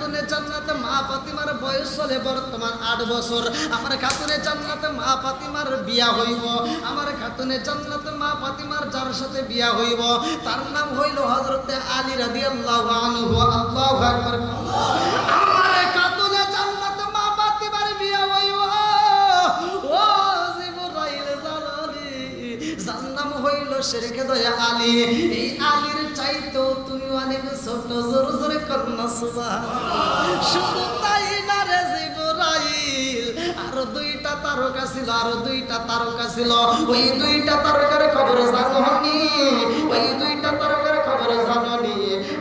খাতুনে জান্নাতে মা ফাতিমার বয়স চলে বর্তমান 8 বছর। আমার খাতুনে জান্নাতে মা ফাতিমার বিয়া হইব। আমার খাতুনে জান্নাতে মা ফাতিমার যার সাথে বিয়া হইব তার নাম হইল হযরতে আলী রাদিয়াল্লাহু আনহু। আল্লাহু আকবার। আমার খাতুনে জান্নাতে মা ফাতিমার বিয়া হইব। ও জিবরাইল জালালি, যার নাম হইল শেরকে দয়া আলী। এই আলীর চাইতেও তুমি অনেক ছোট। জোর জোরে কন্যা সুবহানাল্লাহ। শুধু তাই না রে জিবরাইল, আরো 2টা তারকা ছিল, আরো 2টা তারকা ছিল। ওই 2টা তারকার খবর জানোনি? ওই 2টা তারকার খবর জানোনি?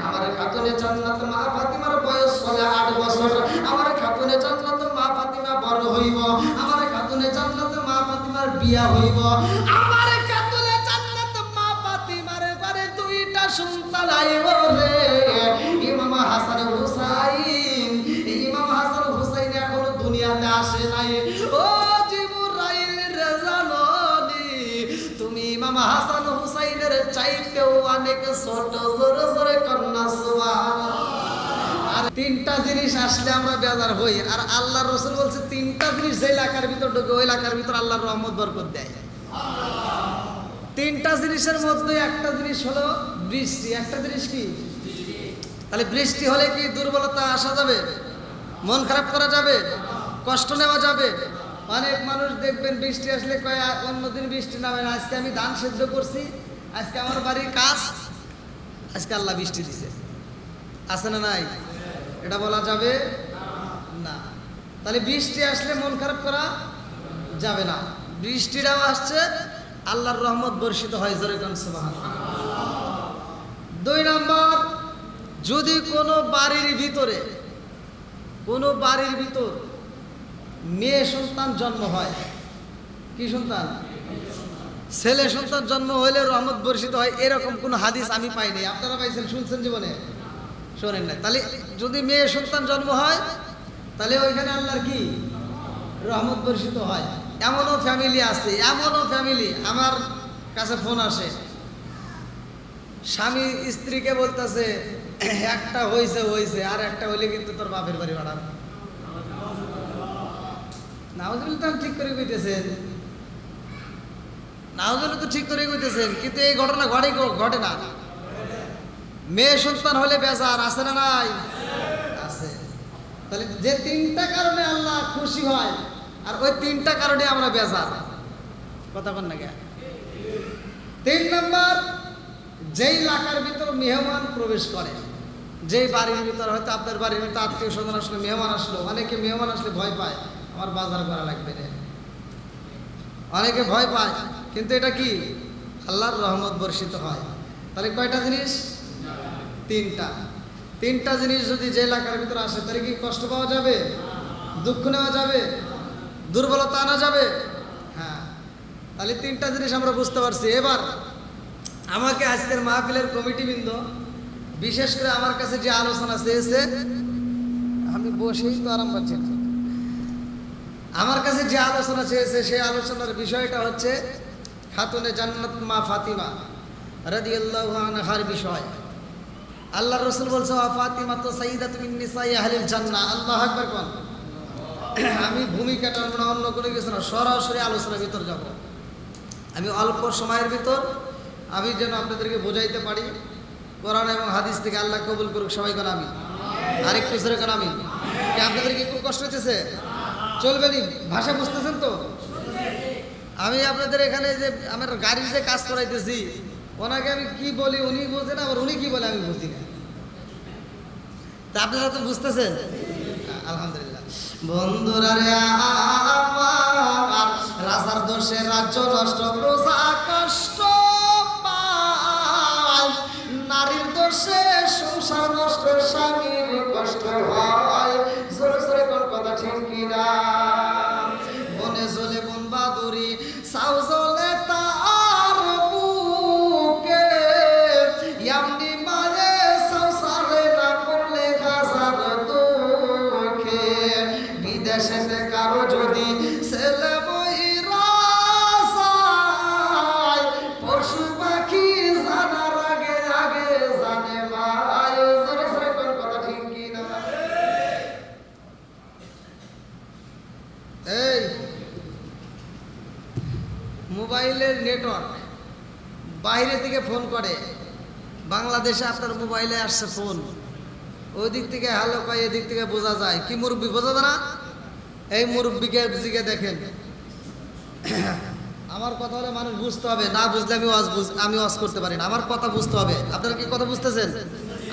আমার খাতুনে জান্নাত মা ফাতিমার বয়স চলে 8 বছর। আমার খাতুনে জান্নাত মা ফাতিমা বড় হইব। আমার খাতুনে জান্নাত মা ফাতিমার বিয়া হইব। আমার খাতুনে জান্নাত মা ফাতিমার ঘরে 2টা সন্তান আইব রে। ইমাম হাসান হুসাইন, ইমাম হাসান হুসাইন এখনো দুনিয়াতে আসে নাই। ও জিবরাইল রে জানোনি তুমি ইমাম হাসান হুসাইনের চাইতেও অনেক ছোট। জোরে জোরে কন্যা সুবহানাল্লাহ। আর 3টা জিনিস আসলে আমরা বেজার হই। আর আল্লাহর রাসূল বলছে 3টা জিনিস যে এলাকার ভিতর ঢোকে ওই এলাকার ভিতর আল্লাহর রহমত বরকত দেয়। 3টা জিনিসের মধ্যে একটা জিনিস হলো বৃষ্টি। একটা জিনিস কি? তাহলে বৃষ্টি হলে কি দুর্বলতা আসা যাবে? মন খারাপ করা যাবে? কষ্ট নেওয়া যাবে? অনেক মানুষ দেখবেন বৃষ্টি আসলে কয় অন্যদিন বৃষ্টি নামে না, আজকে আমি ধান সেদ্ধ করছি, আজকে আমার বাড়ির কাজ, আজকে আল্লাহ বৃষ্টি দিছে। আছে না নাই? এটা বলা যাবে না। তাহলে বৃষ্টি আসলে মন খারাপ করা যাবে না। বৃষ্টিটাও আসছে, আল্লাহর রহমত বর্ষিত হয়। জোরে কোন সুবহানাল্লাহ। 2 নম্বর, যদি কোনো বাড়ির ভিতর মেয়ে সন্তান জন্ম হয়, কি সন্তান? ছেলে সন্তান জন্ম হইলে রহমত বর্ষিত হয়, এরকম কোনো হাদিস আমি পাইনি। আপনারা পাইছেন? শুনছেন জীবনে? শোনেন নাই। তাহলে যদি মেয়ে সন্তান জন্ম হয় তাহলে ওইখানে আল্লাহর কি রহমত বর্ষিত হয়। এমনও ফ্যামিলি আছে, এমনও ফ্যামিলি আমার কাছে ফোন আসে, স্বামী স্ত্রীকে বলতেছে একটা হয়েছে আর একটা হইলে কিন্তু তোর বাপের বাড়ি বাড়াবো। নাউজুবিল্লাহ ঠিক করে কইতেছেন, নাউজুবিল্লাহ তো ঠিক করে কইতেছেন, কিন্তু এই ঘটনা ঘটে না। মেয়ে সন্তান হলে বেজার আছে না নাই? আছে। তাহলে যে 3টা কারণে আল্লাহ খুশি হয় আর ওই 3টা কারণে আমরা বেজার। কথা বল না কে? 3 নম্বর, যেই এলাকার ভিতর মেহমান প্রবেশ করে, যেই বাড়ির ভিতর, হয়তো আপনার বাড়ির ভিতর আত্মীয় স্বজন আসলো, মেহমান আসলো, অনেকে মেহমান আসলে ভয় পায়, আমার বাজার করা লাগবে রে, অনেকে ভয় পায়, কিন্তু এটা কি আল্লাহর রহমত বর্ষিত হয়। তাহলে কয়টা জিনিস? 3টা জিনিস যদি যে এলাকার ভিতরে আসে তাহলে কি কষ্ট পাওয়া যাবে? দুঃখ নেওয়া যাবে? দুর্বলতা আনা যাবে? হ্যাঁ। তাহলে 3টা জিনিস আমরা বুঝতে পারছি। এবার আমাকে আজকের মাহফিলের কমিটিবৃন্দ বিশেষ করে আমার কাছে যে আলোচনা চেয়েছে, আমি বসেই তো আরাম পাচ্ছি না, আমার কাছে যে আলোচনা চেয়েছে সেই আলোচনার বিষয়টা হচ্ছে খাতুনে জান্নাত মা ফাতিমা রাদিয়াল্লাহু আনহার বিষয়। আল্লাহর রাসূল বলছে ওয়া ফাতিমা তো সাইয়্যিদাতুন মিন নিসাই আহলিল জান্নাহ। আল্লাহু আকবার কোন। আমি ভূমিকাটা অন্য করে কিছু না, সরাসরি আলোচনার ভিতর যাব। আমি অল্প সময়ের ভিতর আমি যেন আপনাদেরকে বোঝাইতে পারি কোরআন এবং হাদিস থেকে। আল্লাহ কবুল করুক সবাই কোন আমি। আরেকটু জোরে কোন আমি। কি আপনাদেরকে একটু কষ্ট হচ্ছে? চলবেনি? ভাষা বুঝতেছেন তো? আমি আপনাদের এখানে যে আমার গাড়ির যে কাজ করাইতেছি, ওনাকে আমি কি বলি উনি বোঝেন, আবার উনি কি বলে আমি বুঝি না। তা আপনারা তো বুঝতেছেন? আলহামদুলিল্লাহ। বন্ধুরা রে আমার, রাজার দোষে রাজ্য নষ্ট, প্রজা কষ্ট পায়, নারীর দোষে সংসার নষ্ট, স্বামীর কষ্ট হয়। জোরে জোরে কোন কথা ঠিক কিনা? বনে চলে বন বাদুরি, সাউ জলে তার বুকে, এমনি মারে সংসারে না করলে হাজার দুঃখে। বিদেশেতে কারো যদি ছেলে বইরা যায়, পশু পাখি জানার আগে আগে জানে ভাই। জোরে জোরে কোন কথা ঠিক কিনা? মোবাইলের নেটওয়ার্ক বাইরে থেকে ফোন করে, বাংলাদেশে আপনার মোবাইলে আসছে ফোন, ওই দিক থেকে হ্যালো কয়, এদিক থেকে বোঝা যায় কি মুরব্বী, বোঝা যায় না? এই মুরব্বীকে জিগে দেখেন। আমার কথা হলে মানুষ বুঝতে হবে, না বুঝলে আমি ওয়াজ করতে পারি না, আমার কথা বুঝতে হবে। আপনারা কি কথা বুঝতেছেন?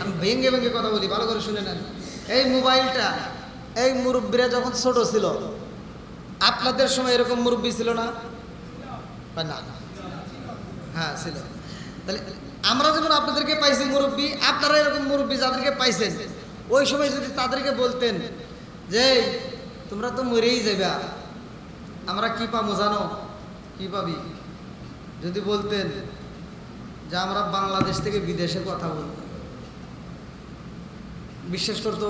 আমি ভেঙে ভেঙে কথা বলি, ভালো করে শুনে নেন। এই মোবাইলটা এই মুরব্বীরা যখন ছোট ছিল, আপনাদের সময় এরকম মুরব্বী ছিল না? না, হ্যাঁ ছিল। তাহলে আমরা যেমন আপনাদেরকে পাইছি মুরব্বী, আপনারা এরকম মুরব্বী যাদেরকে পাইছেন, ওই সময় যদি তাদেরকে বলতেন যে তোমরা তো মরেই যাবে, আমরা কি পাবো জানো? কি পাবি? যদি বলতেন যে আমরা বাংলাদেশ থেকে বিদেশে কথা বলবো, বিশ্বাস করতো?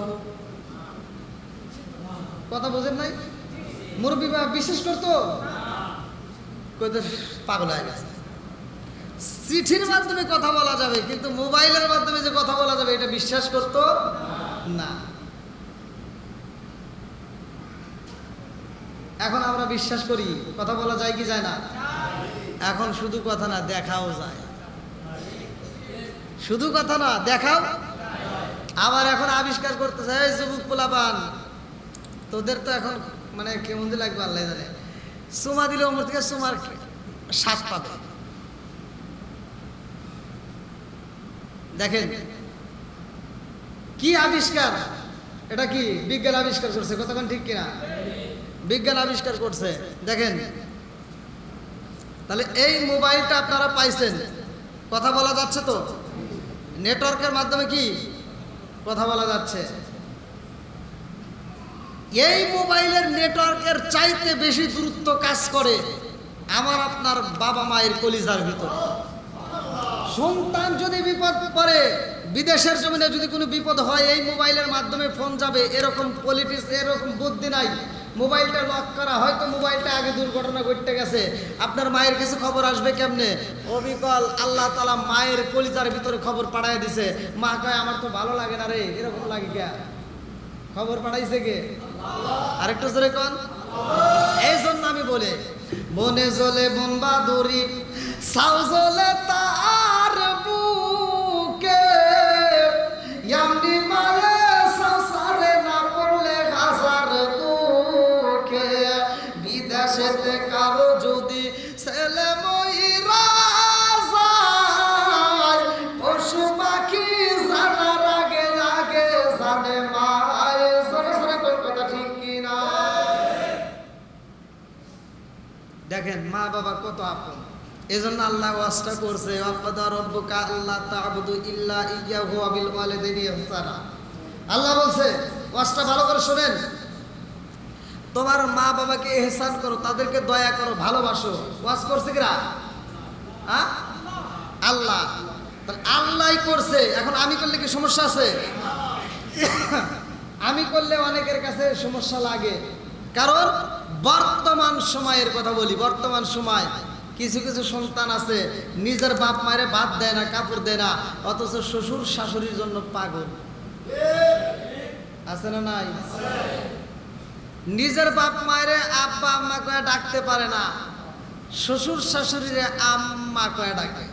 কথা বোঝেন নাই? মুরব্বী বা বিশ্বাস করতো? পাগল হয়ে গেছে। চিঠির মাধ্যমে কথা বলা যাবে, কিন্তু মোবাইলের মাধ্যমে যে কথা বলা যাবে এটা বিশ্বাস করতো না। এখন আমরা বিশ্বাস করি, কথা বলা যায় কি যায় না? এখন শুধু কথা না, দেখাও যায়। শুধু কথা না, দেখাও। আবার এখন আবিষ্কার করতেছে, এই যুবক পোলাপান, তোদের তো এখন মানে কেমন লাগবে আল্লাহ জানে, চুমা দিলে ওমর থেকে চুমার স্বাদ পাবে। দেখেন কি আবিষ্কার, এটা কি বিজ্ঞান আবিষ্কার করছে, কতক্ষণ ঠিক কিনা? বিজ্ঞান আবিষ্কার করছে। দেখেন তাহলে এই মোবাইলটা আপনারা পাইছেন, কথা বলা যাচ্ছে তো, নেটওয়ার্কের মাধ্যমে কি কথা বলা যাচ্ছে। এই মোবাইলের নেটওয়ার্কের চাইতে বেশি দূরত্ব কাজ করে আমার আপনার বাবা মায়ের কলিজার ভিতরে। সন্তান যদি বিপদ পড়ে, বিদেশের জমিনে যদি কোনো বিপদ হয়, এই মোবাইলের মাধ্যমে ফোন যাবে, এরকম পলিটিক্স, এরকম বুদ্ধি নাই। মোবাইলটা লক করা, হয়তো মোবাইলটা আগে দুর্ঘটনা ঘটতে গেছে, আপনার মায়ের কাছে খবর আসবে কেমনে? অবিকল আল্লাহ তাআলা মায়ের কলিজার ভিতরে খবর পাঠায় দিছে। মা কয় আমার তো ভালো লাগে না রে, এরকম লাগে কে? খবর পাঠাইছে কে? আরেকটু জোরে কোন। এই জন্য আমি বলে, বনে জ্বলে বন বাদুরি, সাউ জ্বলে তার বুকে, ইয়ামনি মায়ে সংসারে না পড়লে হাজার দুঃখে, বিদেশেতে কারো যদি ছেলে মইরা যায়, পশু পাখি জানার আগে আগে জানে মায়ে। সরাসরি কোন কথা ঠিক কিনা? দেখেন মা বাবা কত আপন। এজন্য আল্লাহ ওয়াসটা করছে, ওয়াকাদা রাব্বুকা আল্লা তা'বুদু ইল্লা ইয়্যাহু ওয়া বিল ওয়ালিদাইনি ইহসানা। আল্লাহ বলছে, ওয়াসটা ভালো করে শুনেন, তোমার মা বাবাকে ইহসান করো, তাদেরকে দয়া করো, ভালোবাসো। ওয়াস করছে কিরা? হ্যাঁ, আল্লাহ। তাহলে আল্লাহই করছে। এখন আমি করলে কি সমস্যা আছে? আমি করলে অনেকের কাছে সমস্যা লাগে, কারণ বর্তমান সময়ের কথা বলি। বর্তমান সময় কিছু কিছু সন্তান আছে নিজের বাপ মায়ের ভাত দেয় না, কাপড় দেয় না, অথচ শ্বশুর শাশুড়ির জন্য পাগল। আছে না নাই? নিজের বাপ মায়ের আব্বা আম্মা কয়ে ডাকতে পারে না, শ্বশুর শাশুড়িরে আম্মা কয়ে ডাকে।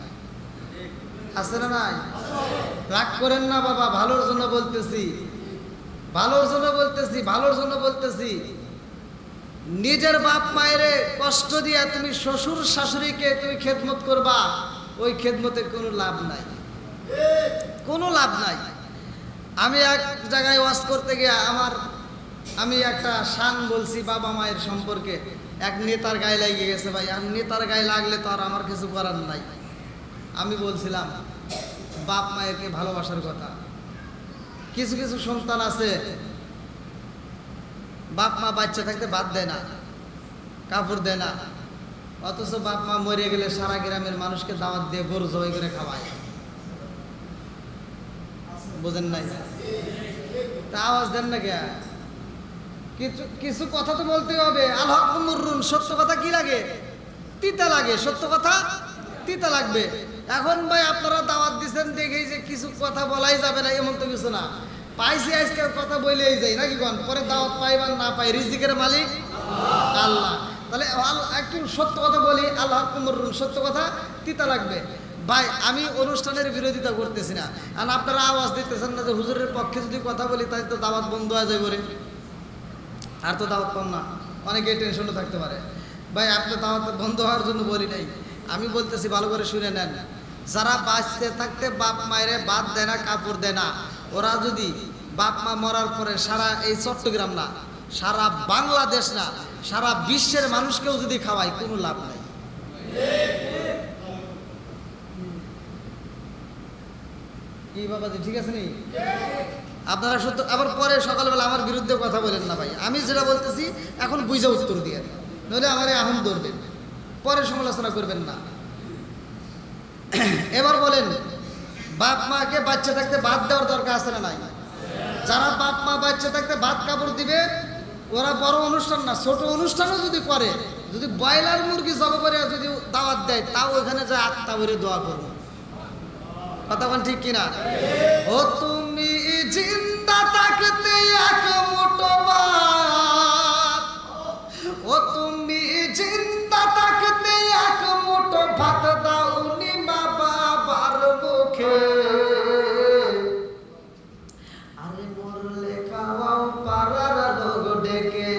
আছে না নাই? রাগ করেন না বাবা, ভালোর জন্য বলতেছি, ভালোর জন্য বলতেছি, ভালোর জন্য বলতেছি। নিজের বাপ মায়ের কষ্ট দিয়া তুমি শ্বশুর শাশুড়িকে তুমি খেদমত করবা, ওই খেদমতে কোনো লাভ নাই, কোনো লাভ নাই। আমি এক জায়গায় ওয়াজ করতে গিয়ে আমি একটা শান বলছি বাবা মায়ের সম্পর্কে, এক নেতার গায়ে লাগিয়ে গেছে। ভাই, আর নেতার গায়ে লাগলে তো আর আমার কিছু করার নাই। আমি বলছিলাম বাপ মায়েরকে ভালোবাসার কথা। কিছু কিছু সন্তান আছে বাপ মা বাচ্চা থাকতে ভাত দেয় না, কাপড় দেয় না, অথচ বাপ মা মরে গেলে সারা গ্রামের মানুষকে দাওয়াত দিয়ে গরু জবাই করে খাওয়ায়। বোঝেন নাই? তা আওয়াজ দেন না কে? কিছু কিছু কথা তো বলতে হবে। আল হক মুররুন, সত্য কথা কি লাগে? তিতা লাগে। সত্য কথা তিতা লাগবে। এখন ভাই আপনারা দাওয়াত দিচ্ছেন দেখেই যে কিছু কথা বলাই যাবে না এমন তো কিছু না। পাইছি আজকের কথা বলেই যাই নাকি কোন? পরে দাওয়াত পাইবার না পাই, রিজিকের মালিক আল্লাহ। তাহলে একটু সত্য কথা বলি, আল্লাহ কুমরুন, সত্য কথা তিতা লাগবে। ভাই আমি অনুষ্ঠানের বিরোধিতা করতেছি না, আর আপনারা আওয়াজ দিতেছেন না যে হুজুরের পক্ষে যদি কথা বলি তাই তো দাওয়াত বন্ধ হয়ে যায় বলে, আর তো দাওয়াত পাম না, অনেকে টেনশনও থাকতে পারে। ভাই আপনি দাওয়াত বন্ধ হওয়ার জন্য বলি নাই, আমি বলতেছি ভালো করে শুনে নেন। যারা বাঁচতে থাকতে বাপ মায়েরে বাদ দেয় না, কাপড় দেয় না, ওরা যদি বাপ মা মরার পরে সারা এই চট্টগ্রাম না, সারা বাংলাদেশ না, সারা বিশ্বের মানুষকেও যদি খাওয়ায় কোনো লাভ নাই। কি বাবাজি ঠিক আছে নি? আপনারা সত্য আবার পরে সকালবেলা আমার বিরুদ্ধে কথা বলেন না ভাই, আমি যেটা বলতেছি এখন বুঝে উত্তর দিয়ে, নইলে আমার আহম ধরবেন, পরে সমালোচনা করবেন না। এবার বলেন, বাপ মাকে বাচ্চা থাকতে বাদ দেওয়ার দরকার আছে না নাই? যারা বাপ মা বাচ্চা থাকতে ভাত কাপড় দিবে, ওরা বড় অনুষ্ঠান না, ছোট অনুষ্ঠানও যদি করে, যদি ব্রয়লার মুরগি জব করে যদি দাওয়াত দেয়, তাও ওখানে যায় আত্মা ভরে দোয়া করবো। কথা বল ঠিক কিনা? ও তুমি জিন্দা থাকতে এক মুঠো ভাত, ও তুমি জিন্দা থাকতে এক মুঠো ভাত দাওনি মা বাবার মুখে, আরে মরলে খাওয়াও পাড়ার লোক ডেকে,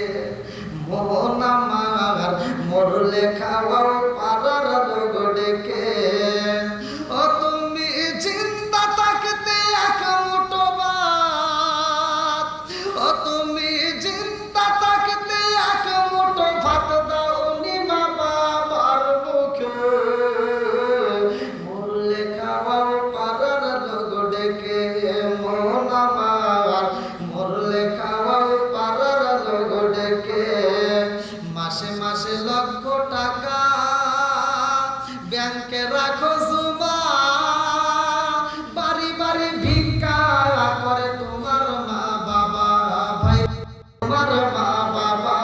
মোহন আমার মরলে খাওয়াও পাড়ার লোক ডেকে, ও তুমি জিন্দা থাকতে এক মুঠো ভাত, ও তুমি জিন্দা থাকতে এক মুঠো ভাত দাওনি মা বাবার মুখে, মরলে খাওয়াও পাড়ার লোক ডেকে, মোহন আমার মরলে খাওয়াও পাড়ার লোক ডেকে, মাসে মাসে লক্ষ টাকা ব্যাংকে রাখো জমা, বাড়ি বাড়ি ভিক্ষা করে তোমার মা বাবা, ভাই তোমার মা বাবা,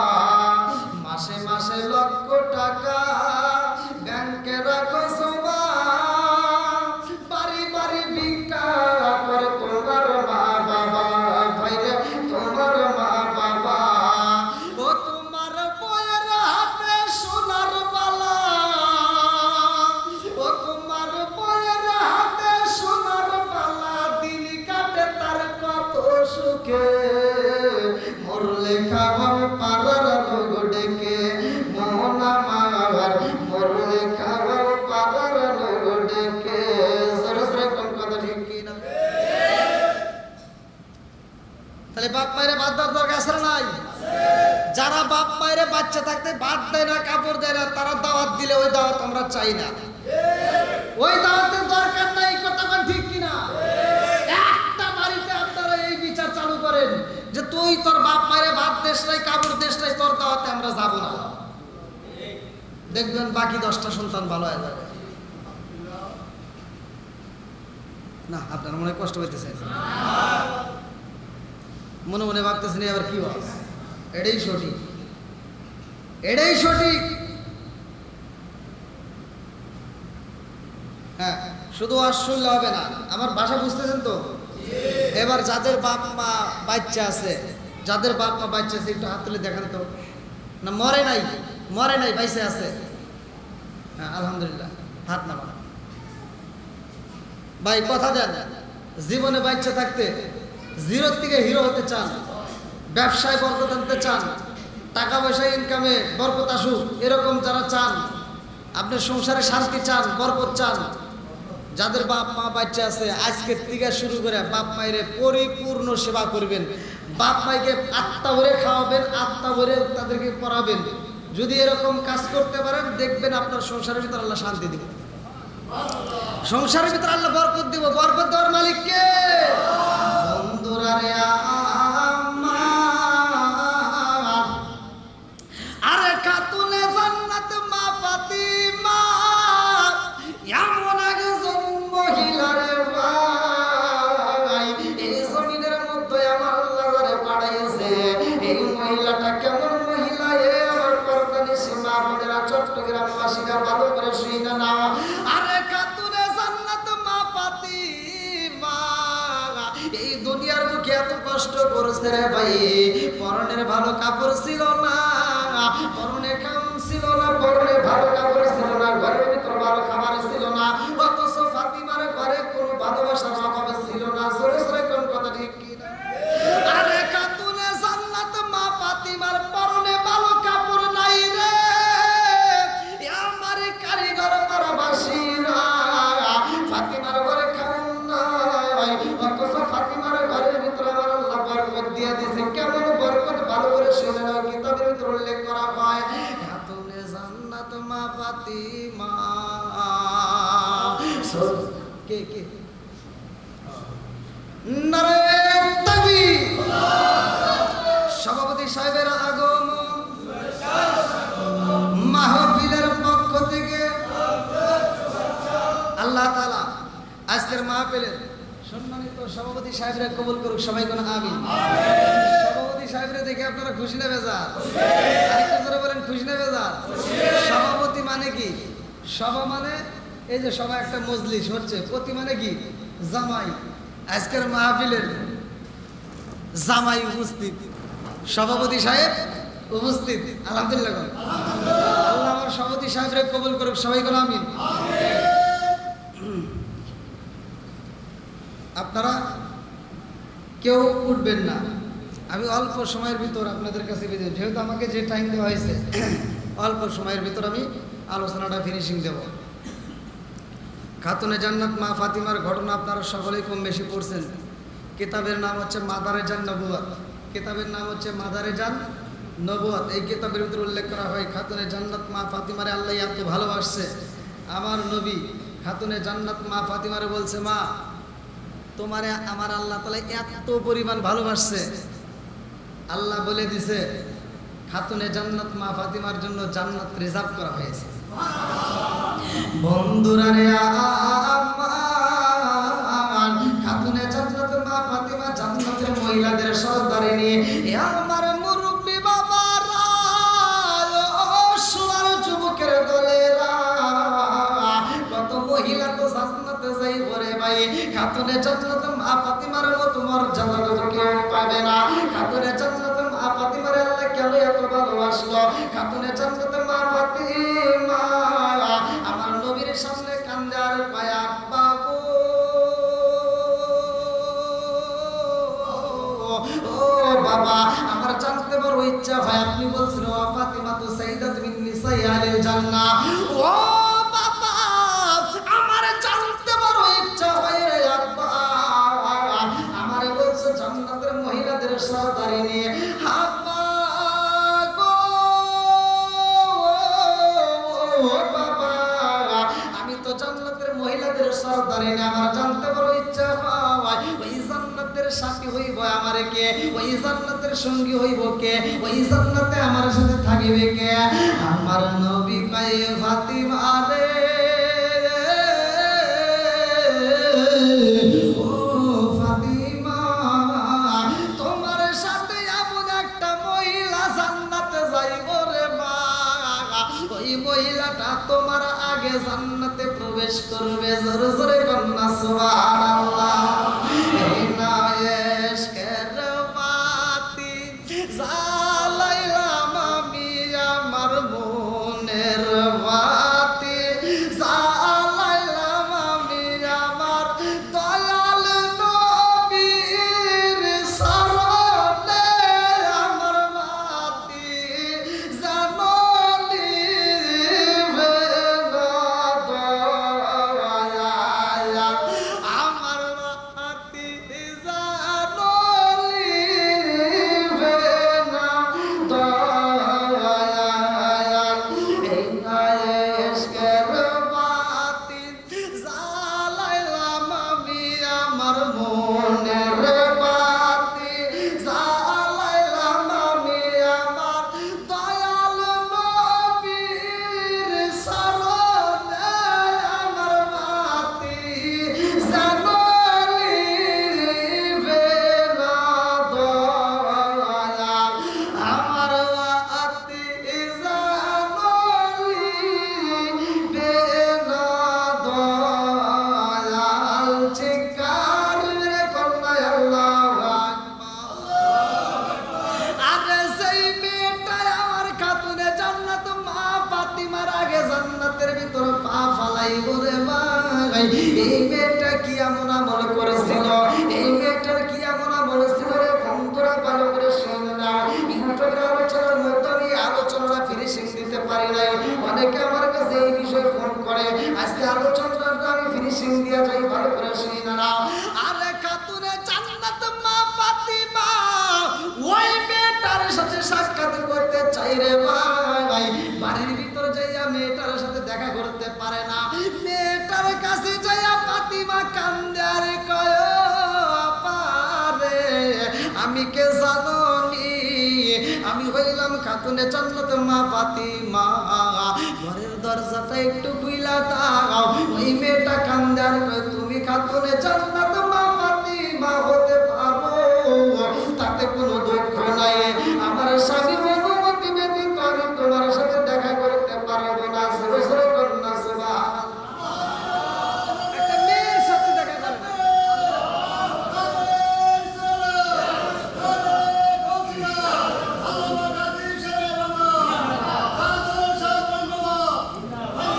মাসে মাসে লক্ষ টাকা ব্যাংকে রাখো জমা, বাড়ি বাড়ি ভিক্ষা করে তোমার মা বাবা, ভাই রে তোমার মা বাবা, ও তোমার বইয়ের হাতে সোনার বালা, ও তোমার বইয়ের হাতে সোনার বালা, দিন কাটে তার কত সুখে, মরলে খাওয়াও পাড়ার লোক ডেকে, মোহন আমার মরলে খাওয়াও পাড়ার লোক ডেকে। জোরে জোরে কোন কথা ঠিক কিনা? তাহলে বাপ মায়ের বাদ দেওয়ার দরকার আছে না নাই? যারা বাপ মায়ের বাচ্চা থাকতে বাদ দেয় না, কাপড় দেয় না, তারা দাওয়াত দিলে ওই দাওয়াত আমরা চাই না, ওই দাওয়াতের দরকার নাই। কথা বল ঠিক কিনা? একটা বাড়িতে আপনারা এই বিচার চালু করেন যে তুই তোর বাপ মায়ের ভাত দেশ নাই, কাপড় দেশ নাই, তোর দাওয়াতে আমরা যাব না, দেখবেন বাকি 10টা সন্তান ভালো হয়ে যাবে। না আপনারা মনে কষ্ট হইতেছে, মনে মনে ভাবতেছেন এবার কি হয়, এটাই সঠিক, এটাই সঠিক। হ্যাঁ, শুধু আর শুনলে হবে না, আমার ভাষা বুঝতেছেন তো? এবার যাদের বাপ মা বাচ্চা আছে, যাদের বাপ মা বাচ্চা আছে একটু হাত তুলে দেখান তো। না মরে নাই, মরে নাই, বাইসে আছে? হ্যাঁ আলহামদুলিল্লাহ, হাত নামা। ভাই কথা দেন, জীবনে বাচ্চা থাকতে জিরোর থেকে হিরো হতে চান, ব্যবসায় বরকত আনতে চান, টাকা পয়সা ইনকামে বরকত আসুক, এরকম যারা চান, আপনি সংসারে শান্তি চান, বরকত চান, যাদের বাপ মা বাচ্চা আছে আজকের থেকে শুরু করে বাপ মায়ের পরিপূর্ণ সেবা করবেন, বাপ মাইকে আত্মা ভরে খাওয়াবেন, আত্মা ভরে তাদেরকে পড়াবেন। যদি এরকম কাজ করতে পারেন দেখবেন আপনার সংসারের ভিতরে আল্লাহ শান্তি দিব, সংসারের ভিতরে আল্লাহ বরকত দিব। বরকত দেওয়ার মালিক কে? বন্ধুরা রে আমার, আরে খাতুনে জান্নাত মা ফাতিমা এমন একজন মহিলা রে ভাই, এই জমিনের মধ্যে আমার আল্লাহ যারে পাঠাইছে, এই মহিলাটা কেমন মহিলা? এ আমার পর্দানি সীমা বোনেরা, চট্টগ্রামবাসীরা ভালো করে শুনে নাও। আরে খাতুনে জান্নাত মা ফাতিমা এই দুনিয়ার মুখে এত কষ্ট করেছে রে ভাই, পরনের ভালো কাপড় ছিল না, পরনে খাম ছিল না, পরনে ভালো কাপড় ছিল না, ঘরের ভিতর ভালো খাবার ছিল না, অথচ ফাতিমার ঘরে কোনো ভালোবাসার অভাব ছিল না। জোরে জোরে কোন কথা ঠিক কি না? আরে খাতুনে জান্নাত মা ফাতিমার পরনে ভালো কাপড় নাই রে, আমার কারিগর পরবাসীরা ফাতিমার ঘরে খাওন নাই, অথচ ফাতিমার ঘরের ভিতরে আমার আল্লাহ বরকত দিয়ে দিয়েছে। কেমন বরকত ভালো করে শুনে নাও, কিতাবের ভিতরে উল্লেখ করা হয় খাতুনে জান্নাত মা ফাতিমা। কে কে নারায়ে তাকবীর। সভাপতি সাহেবের আগমন, মাহফিলের পক্ষ থেকে আল্লাহ তাআলা আজকের মাহফিলের সম্মানিত সভাপতি সাহেবরা কবুল করুক। সবাই কোন আমিন। সভাপতি সাহেবরা দেখে আপনারা খুশি না বেজার? আরেকটা জোরে বলেন, খুশি না বেজার? সভাপতি মানে কি? সভা মানে এই যে সভা একটা মজলিস হচ্ছে, প্রতি মানে কি? জামাই। আজকের মাহফিলের জামাই উপস্থিত, সভাপতি সাহেব উপস্থিত। আলহামদুলিল্লাহ। আল্লাহ আমার সভাপতি সাহেবরা কবুল করুক। সবাই কোন আমিন। আপনারা কেউ উঠবেন না, আমি অল্প সময়ের ভিতর আপনাদের কাছে যেহেতু আমাকে যে টাইম দেওয়া হয়েছে অল্প সময়ের ভিতর আমি আলোচনাটা ফিনিশিং দেব। খাতুনে জান্নাত মা ফাতিমার ঘটনা আপনারা সকলেই কম বেশি পড়ছেন। কিতাবের নাম হচ্ছে মাদারে জান নবুয়াত। কিতাবের নাম হচ্ছে মাদারে জান নবুয়াত। এই কিতাবের ভিতরে উল্লেখ করা হয় খাতুনে জান্নাত মা ফাতিমারে আল্লাহ এত ভালোবাসছে, আমার নবী খাতুনে জান্নাত মা ফাতিমারে বলছে, মা তোমারে আমার আল্লাহ তাআলা এত পরিমাণ ভালোবাসছে, আল্লাহ বলে দিছে খাতুনে জান্নাত মা ফাতিমার জন্য জান্নাত রিজার্ভ করা হয়েছে। বন্ধুরা রে আমার খাতুনে জান্নাত মা ফাতিমা জান্নাতের মহিলাদের সর্দারিনী। আমার মুরব্বি বাবারা, সোনার যুবকের দলেরা, কত মহিলা তো জান্নাতে যাই করে ভাই। খাতুনে জান্নাত মা ফাতিমার মতো মর্যাদা কেউ পাবে না। খাতুনে জান্নাত মা ফাতিমার আল্লাহ কেন এত ভালোবাসলো? খাতুনে জান্নাত মা ফাতিমা আমার নবীর সামনে কান্দে আর কয়, আব্বা গো, ও বাবা, আমার জানতে বড় ইচ্ছা হয়। আপনি বলছেন ও ফাতিমা তো সাইয়্যিদাত মিন নিসাই আহলিল জান্নাহ। ও বাবা, আমার জানতে বড় ইচ্ছা হয় রে আব্বা, আমার বলছে জান্নাতের মহিলাদের সর্দারিনী। আব্বা গো, ও বাবা, আমি তো জান্নাতের মহিলাদের সর্দারিনী, আমার জানতে বড় ইচ্ছা হয় ওই জান্নাতের সাথী হইব আমার কে, ওই জান্নাতের সঙ্গী হইব কে, ওই জান্নাতে আমার সাথে থাকিবে কে? আমার নবী কয়, ফাতিমা রে, ও ফাতিমা, তোমার সাথে এমন একটা মহিলা জান্নাতে যাইব রে মা, ওই মহিলাটা তোমার আগে জান্নাতে প্রবেশ করবে। জোরে জোরে কন্যা সুবহানাল্লাহ। এই না ইশকের বাতি জ্বালাইলাম আমি, আমার মনের বাতি জ্বালাইলাম আমি, আমার দয়াল নবীর শরণে, আমার বাতি জ্বালিবে না দয়ায়া, আমার বাতি জ্বালিবে না চাইব রে ভাই এই মেয়েটা কি এমন আমল করেছিল, এই মেয়েটার কি এমন আমল ছিল রে বন্ধুরা, ভালো করে শুনে না। ইউটিউবের আলোচনার মধ্যে আমি আলোচনাটা ফিনিশিং দিতে পারি নাই, অনেকে আমার কাছে এই বিষয়ে ফোন করে, আজকে আলোচনাটা আমি ফিনিশিং দিয়ে যাই, ভালো করে শুনি না। আরে খাতুনে জান্নাত মা ফাতিমা ওই মেয়েটার সাথে সাক্ষাৎ করতে চাই রে ভাই, বাড়ির ভিতরে যাইয়া মেয়েটার সাথে দেখা করতে পারে না, মেয়েটার কাছে যাইয়া ফাতিমা কান্দে আর কয় পারে আমি কে জানি, আমি হইলাম খাতুনে জান্নাত মা ফাতিমা, ঘরের দরজাটা একটু খুইলা দাও। ওই মেয়েটা কান্দে আর কয় তুমি খাতুনে জান্নাত মা ফাতিমা হতে পারো, তাতে কোনো দুঃখ নাই, আমার স্বামীর অনুমতি ব্যতীত আমি তোমার সাথে দেখা করতে পারবো না। জোরে জোরে কন্যা সুবহানাল্লাহ। একটা মেয়ের সাথে দেখা করে না।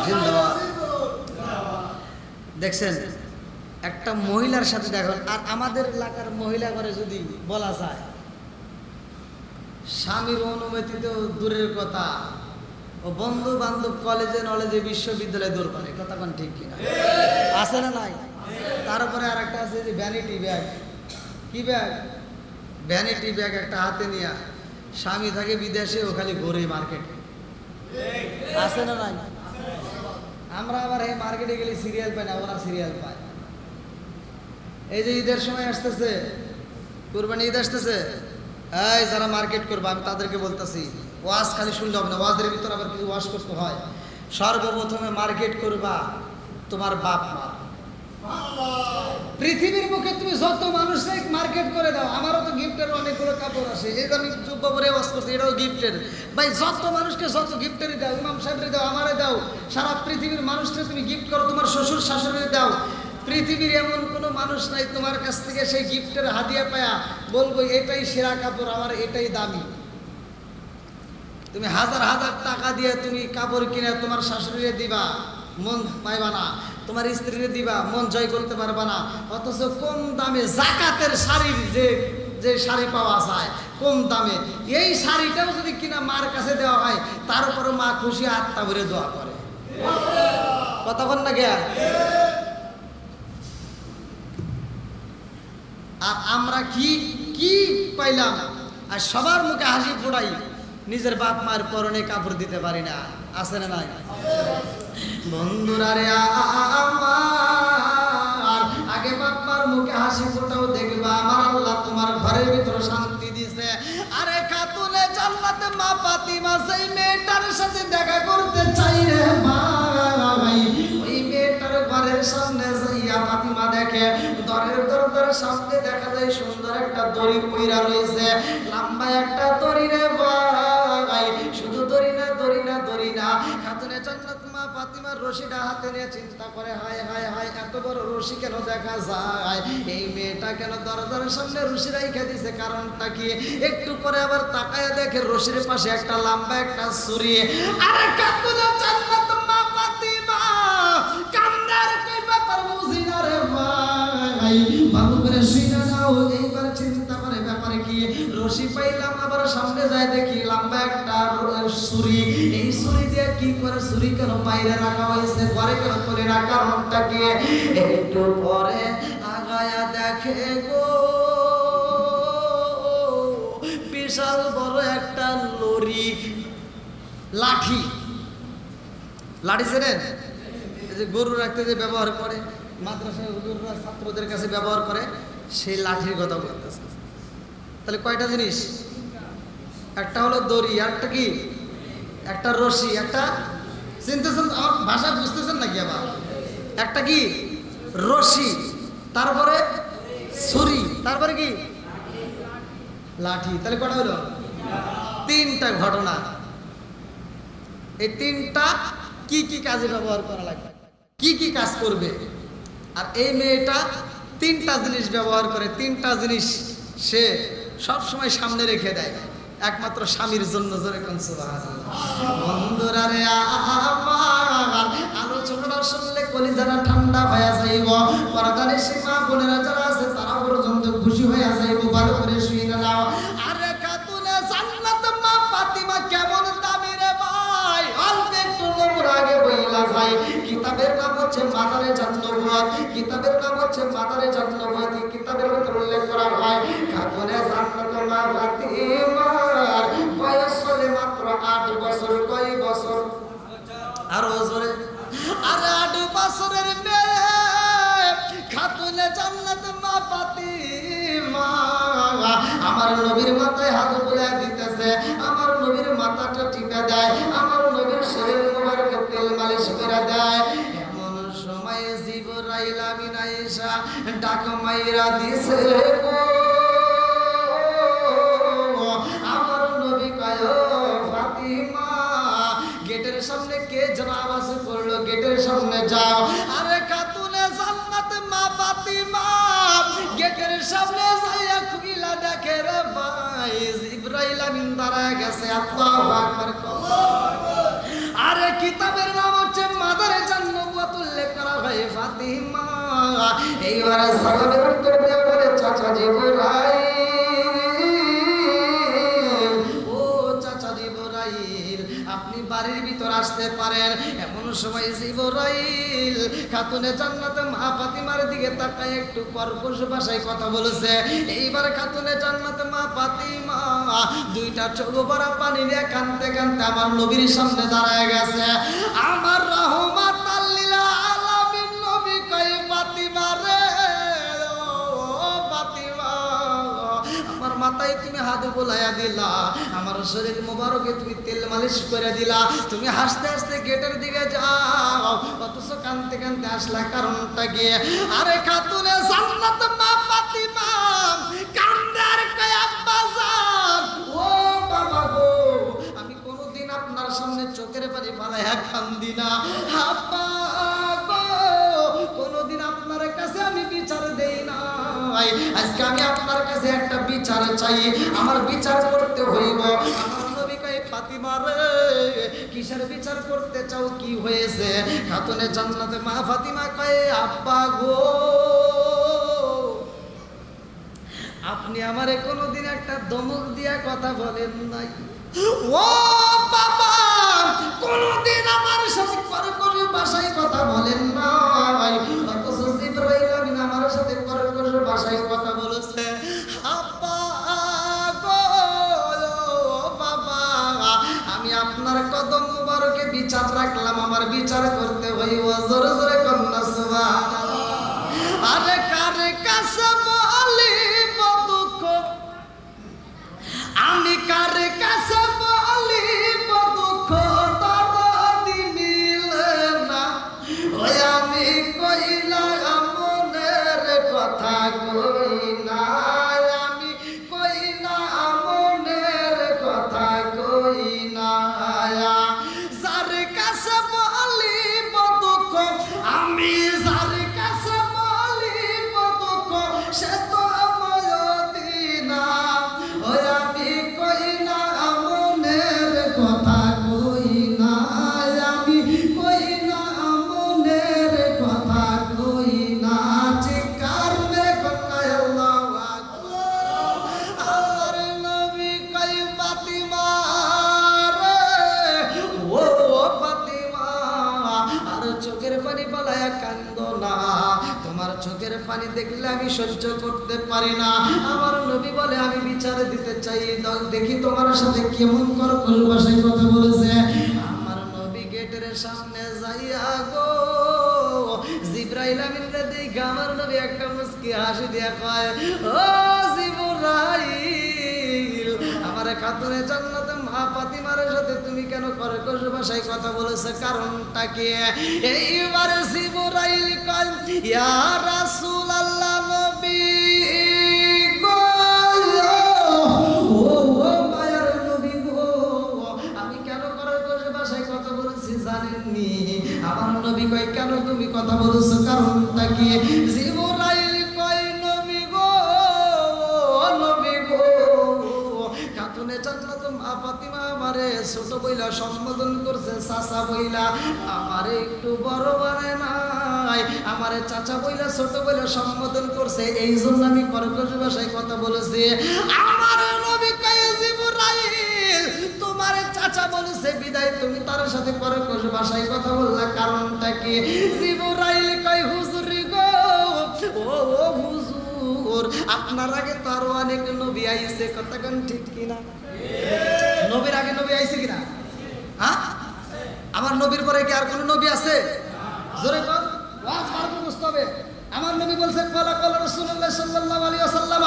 জিন্দাবাদ। দেখছেন একটা মহিলার সাথে দেখা, আর আমাদের এলাকার মহিলা করে যদি বলা যায় স্বামীর অনুমতি তো দূরের কথা, ও বন্ধু বান্ধব কলেজে নলেজে বিশ্ববিদ্যালয়ে দূর করে, কথা কোন ঠিক কিনা আছে না নাই? তারপরে আর একটা আছে যে ভ্যানিটি ব্যাগ, কি ব্যাগ? ভ্যানিটি ব্যাগ একটা হাতে নিয়ে স্বামী থাকে বিদেশে, ও খালি ঘুরে মার্কেটে, আছে না নাই? আমরা আবার এই মার্কেটে গেলে সিরিয়াল পাই না, ওরা সিরিয়াল পায়। এই যে ঈদের সময় আসতেছে, কুরবানি ঈদ আসতেছে, এই যারা মার্কেট করবে আমি তাদেরকে বলতেছি ওয়াজ খালি শুনলে হবে না, ওয়াজের ভিতর আবার কিছু ওয়াজ করতে হয়। সর্বপ্রথমে মার্কেট করবা তোমার বাপ মা। পৃথিবীর মুখে তুমি যত মানুষকে মার্কেট করে দাও, আমারও তো গিফটের অনেকগুলো কাপড় আসে, এই আমি যুব্বা পরে ওয়াজ করছি, এটাও গিফটের। ভাই যত মানুষকে যত গিফটেরই দাও, ইমাম সাহেবরে দাও, আমারে দাও, সারা পৃথিবীর মানুষকে তুমি গিফট করো, তোমার শ্বশুর শাশুড়ি দাও, পৃথিবীর এমন কোনো মানুষ নাই তোমার কাছ থেকে সেই গিফটের হাদিয়া পায়া বলবো এটাই সেরা কাপড়, আমার এটাই দামি। তুমি হাজার হাজার টাকা দিয়ে তুমি কাপড় কিনে তোমার শাশুড়িরে দিবা, মন পাইবা না, তোমার স্ত্রীরে দিবা, মন জয় করতে পারবা না, অথচ কম দামে জাকাতের শাড়ির যে শাড়ি পাওয়া যায় কম দামে, এই শাড়িটাও যদি কিনা মার কাছে দেওয়া হয়, তারপরে মা খুশি আত্মা ভরে দোয়া করে, কতক্ষণ না গিয়া। আর আমরা কি কি পাইলাম, আর সবার মুখে হাসি ফোড়াই, নিজের বাপ মার পরনে কাপড় দিতে পারি না, আছে না নাই? বন্ধুরা রে আমার, আগে বাপ মার মুখে হাসি ফোটাও দেখবা, আমার আল্লাহ তোমার ঘরের ভিতরে শান্তি দিছে। আরে খাতুনে জান্নাতে মা ফাতিমা সেই মেয়েটার সাথে দেখা করতে চাই রে ভাই, ওই মেয়েটার ঘরের সামনে যাইয়া ফাতিমা দেখে দরজার সামনে দেখা যায় সুন্দর একটা দড়ি পইরা রয়েছে, লম্বা একটা দড়ি রে ভাই, শুধু দড়ি না দড়ি না দড়ি না, খাতুনে জান্নাত মা ফাতিমার রশিটা হাতে নিয়ে চিন্তা করে হায় হায় হায় এত বড় রশি কেন দেখা যায়, এই মেয়েটা কেন দরজার সামনে রশি রাইখা দিছে, কারণটা কি? একটু পরে আবার তাকায় দেখে রশির পাশে একটা লম্বা একটা ছুরি। আরে খাতুনে জান্নাত মা ফাতিমা কান্নার কই ব্যাপার বুঝি না রে ভাই, ভালো করে শুনে নাও, এইবার চিন্তা করে ব্যাপারে কি? রশি পাইলাম, আবার সামনে যায় দেখি লম্বা একটা ছুরি, এই ছুরি দিয়ে কি করে? ছুরি কেন বাইরে রাখা হয়েছে, ঘরে কেন করে রাখা, কারণটা কি? একটু পরে আগায়া দেখে গো বিশাল বড় একটা লরি, লাঠি, লাঠি ছিলেন এই যে গরু রাখতে যে ব্যবহার করে, মাদ্রাসায় হুজুররা ছাত্রদের কাছে ব্যবহার করে, সেই লাঠির কথা বলতেছে। তাহলে কয়টা জিনিস? একটা হলো দড়ি, আর একটা কি? একটা রশি, একটা চিনতেছেন, আমার ভাষা বুঝতেছেন নাকি? আবার একটা কি? রশি, তারপরে ছুরি, তারপরে কি? লাঠি। তাহলে কটা হলো? তিনটা ঘটনা। এই তিনটা কি কি কাজে ব্যবহার করা লাগবে, কি কি কাজ করবে? আর এই মেয়েটা তিনটা জিনিস ব্যবহার করে, তিনটা জিনিস সে সব সময় সামনে রেখে দেয়। একমাত্র স্বামীর জন্য। জোরে কোন সুবহানাল্লাহ। বন্ধুরা রে আমার আলোচনা শুনলে কলিজারা ঠান্ডা হয়ে যাইব। পরদানে সীমা বোনেরা যারা আছে তারা পর্যন্ত খুশি হয়ে যাইব। ভালো করে শুই নাও। আরে খাতুনে জান্নাত মা ফাতিমা কেমন দামি রে ভাই, অল্প একটু নমুর আগে বইলা ভাই। কিতাবের নাম হচ্ছে মাদারে জান্নাত, কিতাবের নাম হচ্ছে মাদারে জান্নাত। কিতাবের ভিতরে উল্লেখ করা হয় খাতুনে জান্নাত মা ফাতিমার বয়স হলে মাত্র 8 বছর। কয় বছর? আরো জোরে। আর 8 বছরের মেয়ে খাতুনে জান্নাত মা ফাতিমা আমার নবীর মাথায় হাত বুলায় দিতেছে, আমার নবীর মাথাটা টিপে দেয়, আমার নবীর শরীর মোবারকে তেল মালিশ করে দেয়। এমন সময় জিবরাইল আমিন আয়েশা ডাক মাইরা দিছে, আমার নবী কয় ফাতিমা গেটের সামনে কে যেন আওয়াজ করলো, গেটের সামনে যাও। আরে খাতুনে জান্নাত মা ফাতিমা গেটের সামনে যাইয়া খুইলা দেখে রে ভাই জিবরাইল আমিন দাঁড়ায় গেছে। আল্লাহু আকবার। আরে কিতাবের নাম হচ্ছে মাদারে জান্নাত, উল্লেখ করা হয় ফাতিমা। এইবারে সালামের উত্তর দেয়া বলে চাচা জিবরাইল, ও চাচা জিবরাইল আপনি বাড়ির ভিতর আসতে পারেন। এমন সময় জিবরাইল খাতুনে জান্নাত মা ফাতিমার দিকে তাকায় একটু কর্কশ ভাষায় কথা বলেছে। এইবার খাতুনে জান্নাত মা ফাতিমা দুইটা চোখ ভরা পানি নিয়ে কাঁদতে কাঁদতে আমার নবীর সামনে দাঁড়ায় গেছে। আমার রাহমাতাল লিল আলামিন নবী কয় ফাতিমা রে, ও ফাতিমা আমার মাথায় তুমি হাত বুলাইয়া দিলা, আমার শরীর মোবারকে তুমি তেল মালিশ করে দিলা, তুমি হাসতে হাসতে গেটের দিকে যাও, অথচ কাঁদতে কাঁদতে আসলা কারণটা কি? আরে খাতুনে জান্নাত মা ফাতিমা কান্দে আর কয় আব্বা জান, ও বাবা গো আমি কোনোদিন আপনার সামনে চোখের পানি ফালাইয়া কান্দি না। আব্বা গো কোনোদিন আপনার কাছে আমি বিচার দেই না, আজকে আমি আপনার কাছে একটা বিচার চাই, আমার বিচার করতে হইব। আমার নবী কয় ফাতিমা রে কিসের বিচার করতে চাও, কি হয়েছে? খাতুনে জান্নাতে মা ফাতিমা কয় আব্বা গো আপনি আমারে কোনোদিন একটা ধমক দিয়া কথা বলেন নাই, ও বাবা কোনোদিন আমার সাথে কর্কশ ভাষায় কথা বলেন নাই, অথচ জিবরাইল আমিন আমার সাথে কর্কশ ভাষায় কথা বলেছে। আব্বা গো বাবা আমি আপনার কদম মুবারকে বিচার রাখলাম, আমার বিচার করতে হইব। জোরে জোরে কন্যা সুবহানাল্লাহ। আরে কারে কাছে বলিব দুঃখ, আমি কারে কাছে বলিব দুঃখ, দরদি মিলে না, ওই আমি কইলা মনের কথা কই না, আমি কইলা মনের কথা কই না, যার কাছে বলিব দুঃখ, আমি যার কাছে বলিব দুঃখ সে তো ময়দিনা, ওই আমি কই না মনের কথা কই না, আমি কই না মনের কথা কই না, চিৎকার মেরে কন্যা আল্লাহু আকবার। আমার নবী কই ফাতিমা রে, ও ফাতিমা আর চোখের পানি পালায়া কান্দো না, তোমার চোখের পানি দেখলে আমি সহ্য করতে পারি না। আমার নবী বলে আমি বিচার দিতে চাই, দেখি তোমার সাথে কেমন কর্কশ ভাষায় কথা বলেছে। আমার নবী গেটের সামনে যাইয়া গো জিবরাইল আমিন রে দেখে আমার নবী একটা মুস্কি হাসি দিয়া কয়, ও জিবরাইল আমার খাতুনে জান্নাতে মা ফাতিমার সাথে তুমি কেন কর্কশ ভাষায় কথা বলেছো, কারণটা কি? এইবার জিবরাইল কয় ইয়া রাসূলুল্লাহ নবী গো, ও মায়ার নবী গো আমি কেন কর্কশ ভাষায় কথা বলেছি জানেননি? আমার নবী কয় কেন তুমি কথা বলেছো, কারণটা কি? জিবরাইল কয় নবী গো, নবী গো খাতুনে জান্নাত মা ফাতিমা আমারে ছোট বইলা সম্বোধন করছে, চাচা বইলা আমারে একটু বড় বানায় নাই, আমারে চাচা বইলা ছোট বইলা সম্বোধন করছে। এই জন্য আমি কর্কশ ভাষায় কথা বলেছি। আমার নবী কয় জিবরাইল তোমারে চাচা বলেছে বিদায় তুমি তার সাথে কর্কশ ভাষায় কথা বললা, কারণটা কি? জিবরাইল কয় হুজুরি গো, ও হুজুর আপনার আগে তো আরো অনেক নবী আইছে, কথা কোন ঠিক কিনা? নবীর আগে নবী আইছে কিনা? হ্যাঁ, আমার নবীর পরে কি আর কোন নবী আছে? জোরে কোন, ওয়াজ মারতে বুঝতে হবে। আমার নবী বলছেন ক্বালা ক্বালা রাসূলুল্লাহ সাল্লাল্লাহু আলাইহি ওয়াসাল্লাম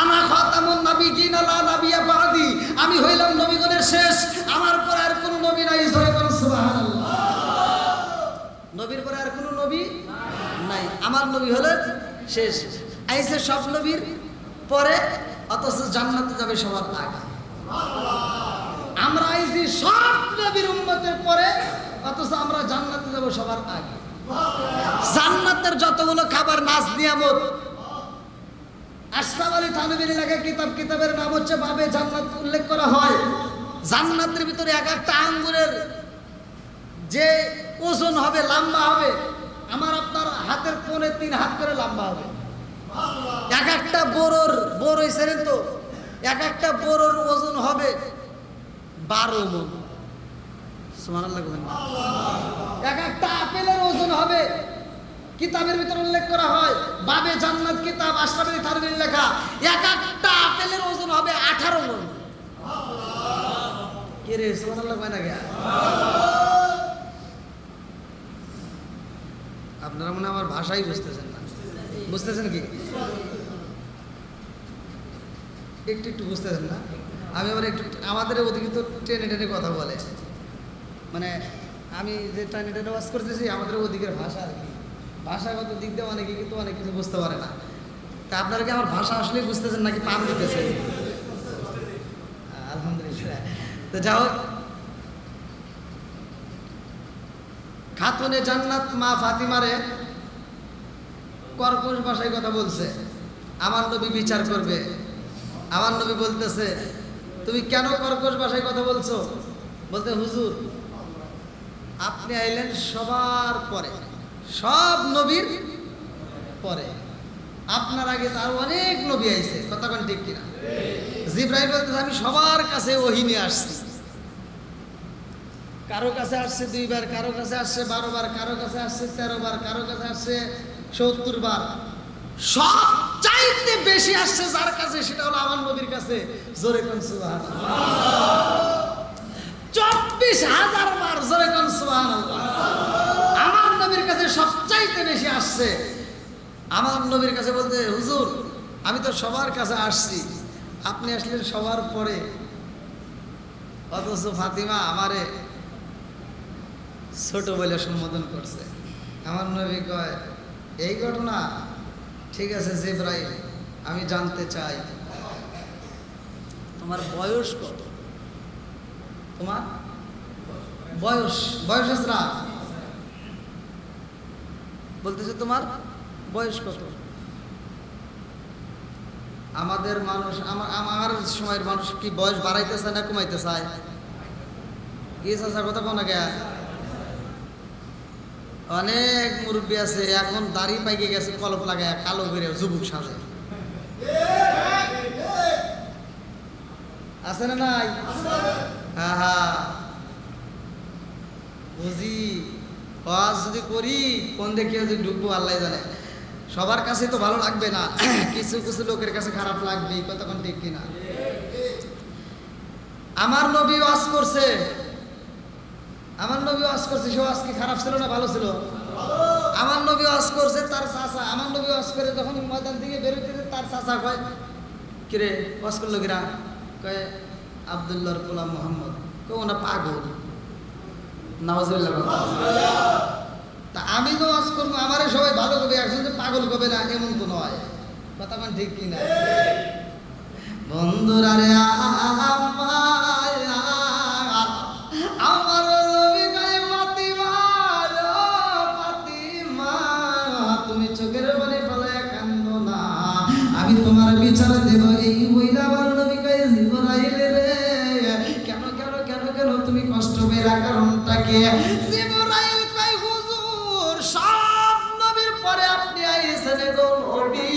আনা খাতামুন নাবিয়্যিন লা নাবিয়্যা বাদি, আমি হইলাম নবীগণের শেষ, আমার পরে আর কোন নবী নাই। জোরে কোন সুবহানাল্লাহ। নবীর পরে আর কোন নবী নাই, আমার নবী হলেন শেষ। আইছে সব নবীর পরে, অথচ জান্নাতে যাবে সবার আগে। আমরা আইছি সব নবীর উম্মতের পরে, অথচ আমরা জান্নাতে যাব সবার আগে। জান্নাতের যতগুলো খাবার নাজ নিয়ামত, আশরাফ আলী থানভীর এলাকায় কিতাবের নাম হচ্ছে বাবে জান্নাত উল্লেখ করা হয়। জান্নাতের ভিতরে এক একটা আঙ্গুরের যে ওজন হবে, লম্বা হবে, আমার আপনার হাতের 3.5 হাত করে লম্বা হবে। এক একটা বড় হয়েছে তো, এক একটা বড়োর ওজন হবে 12 মণ। সুবহানাল্লাহ। এক একটা আপেলের ওজন হবে, কিতাবের ভিতরে উল্লেখ করা হয় বাবে জান্নাত কিতাব আশরাফ আলী থানভীর লেখা, এক একটা আপেলের ওজন হবে 18 মণ। কে রে সুবহানাল্লাহ কয় না কে? আপনারা মনে আমার ভাষাই বুঝতেছেন না, বুঝতেছেন কি? একটু বুঝতেছেন না? আমি আবার একটু, আমাদের ওদিকে তো টেনে টেনে কথা বলে, মানে আমি যে টেনে টেনে ওয়াজ করতেছি আমাদের ওদিকের ভাষা আর কি, ভাষাগত দিক দিয়ে অনেকে কিন্তু অনেক কিছু বুঝতে পারে না। তা আপনারা কি আমার ভাষা আসলেই বুঝতেছেন নাকি পান দিতেছেন? আলহামদুলিল্লাহ। তো যাও, খাতুনে জান্নাত মা ফাতিমারে কর্কশ ভাষায় কথা বলছে। আমার নবী বিচার করবে। আমার নবী বলতেছে তুমি কেন কর্কশ ভাষায় কথা বলছো? বলতে হুজুর আপনি আইলেন সবার পরে, সব নবীর পরে, আপনার আগে তার অনেক নবী আইছে, কথা কোন ঠিক কিনা? জিবরাইল বলতেছে আমি সবার কাছে ওহী নিয়ে আসছি। কারো কাছে আসছে 2 বার, কারো কাছে আসছে 12 বার, কারো কাছে আসছে 13 বার, কারো কাছে আসছে 70 বার। সবচাইতে বেশি আসছে যার কাছে, সেটা হলো আমার নবীর কাছে। জোরে কোন সুবহানাল্লাহ। 24,000 বার। জোরে কোন সুবহানাল্লাহ। আমার নবীর কাছে সবচাইতে বেশি আসছে। আমার নবীর কাছে বলতে হুজুর আমি তো সবার কাছে আসছি, আপনি আসলেন সবার পরে, অথচ ফাতিমা আমারে ছোট বলে সম্বোধন করছে। আমার নবী কয় এই ঘটনা? ঠিক আছে জিবরাইল, আমি জানতে চাই তোমার বয়স কত? তোমার বয়স আসরা বলতেছে তোমার বয়স কত? আমাদের মানুষ, আমার সময়ের মানুষ কি বয়স বাড়াইতে চায় না কমাইতে চায়? কি চাষার কথা কোন গে? অনেক মুরব্বী আছে এখন দাড়ি পাইকে গেছে, কলপ লাগায় কালো করে যুবক সাজে, আছে না নাই? হ্যাঁ হ্যাঁ বুঝি। ওয়াজ যদি করি কোন দেখে যদি ঢুকবো আল্লাহ জানে। সবার কাছে তো ভালো লাগবে না, কিছু কিছু লোকের কাছে খারাপ লাগবে, কতক্ষণ ঠিক কিনা? আমার নবী ওয়াজ করছে, আমার নবী ওয়াজ করছে, সে ওয়াজ কি খারাপ ছিল না ভালো ছিল? আমার নবী ওয়াজ করছে, তার চাচা, আমার নবী ওয়াজ করে যখন ময়দান থেকে বেরোতে তার চাচা কয় কিরে ওয়াজ করলো কিরা? কয় আব্দুল্লাহর গোলাম মোহাম্মদ। কয় ওনা পাগল। নাউজুবিল্লাহ। তা আমি তো ওয়াজ করবো, আমারে সবাই ভালো করবে, একজন যে পাগল করবে না এমন তো নয়, কথা মানে ঠিক কিনা? বন্ধুরা রে আমার নবী কয় ফাতিমা, ফাতিমা তুমি চোখের পানি ফেলায় কান্দো না, আমি তোমার বিচার দেব। এই বইলা আমার নবী কয় জিবরাইল রে ডাকে। জিবরাইল কয় হুজুর সব নবীর পরে আপনি আইছেন গো নবী,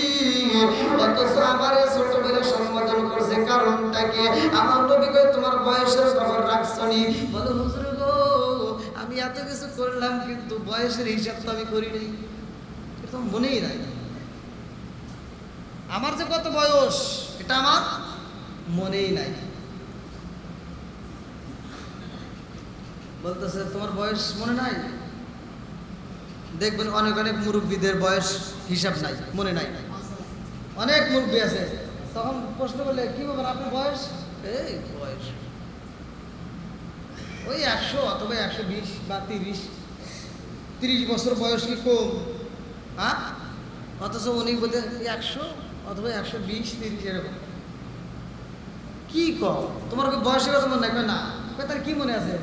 অথচ আমারে ছোট বলে সম্বোধন করছে, কারণটা কি? আমার নবী কয় তোমার বয়সের খবর রাখছনি? বলে হুজুর গো আমি এত কিছু করলাম কিন্তু বয়সের হিসাব তো আমি করি নাই, এটা তো মনেই নাই। আমার যে কত বয়স এটা আমার মনেই নাই। বলতেছে তোমার বয়স মনে নাই? দেখবেন অনেক অনেক মুরব্বীদের বয়স হিসাব নাই, মনে নাই। অনেক মুরব্বী আছে, তখন প্রশ্ন করলে কি ব্যাপার আপনার বয়স? এই বয়স ওই 100 অথবা 120 বা 30 বছর বয়স কি কম? হ্যাঁ, অথচ উনি বলতে 100 অথবা 120 30 এরকম। কি কম তোমার বয়সের কথা মনে রাখবে না? তার কি মনে আছে?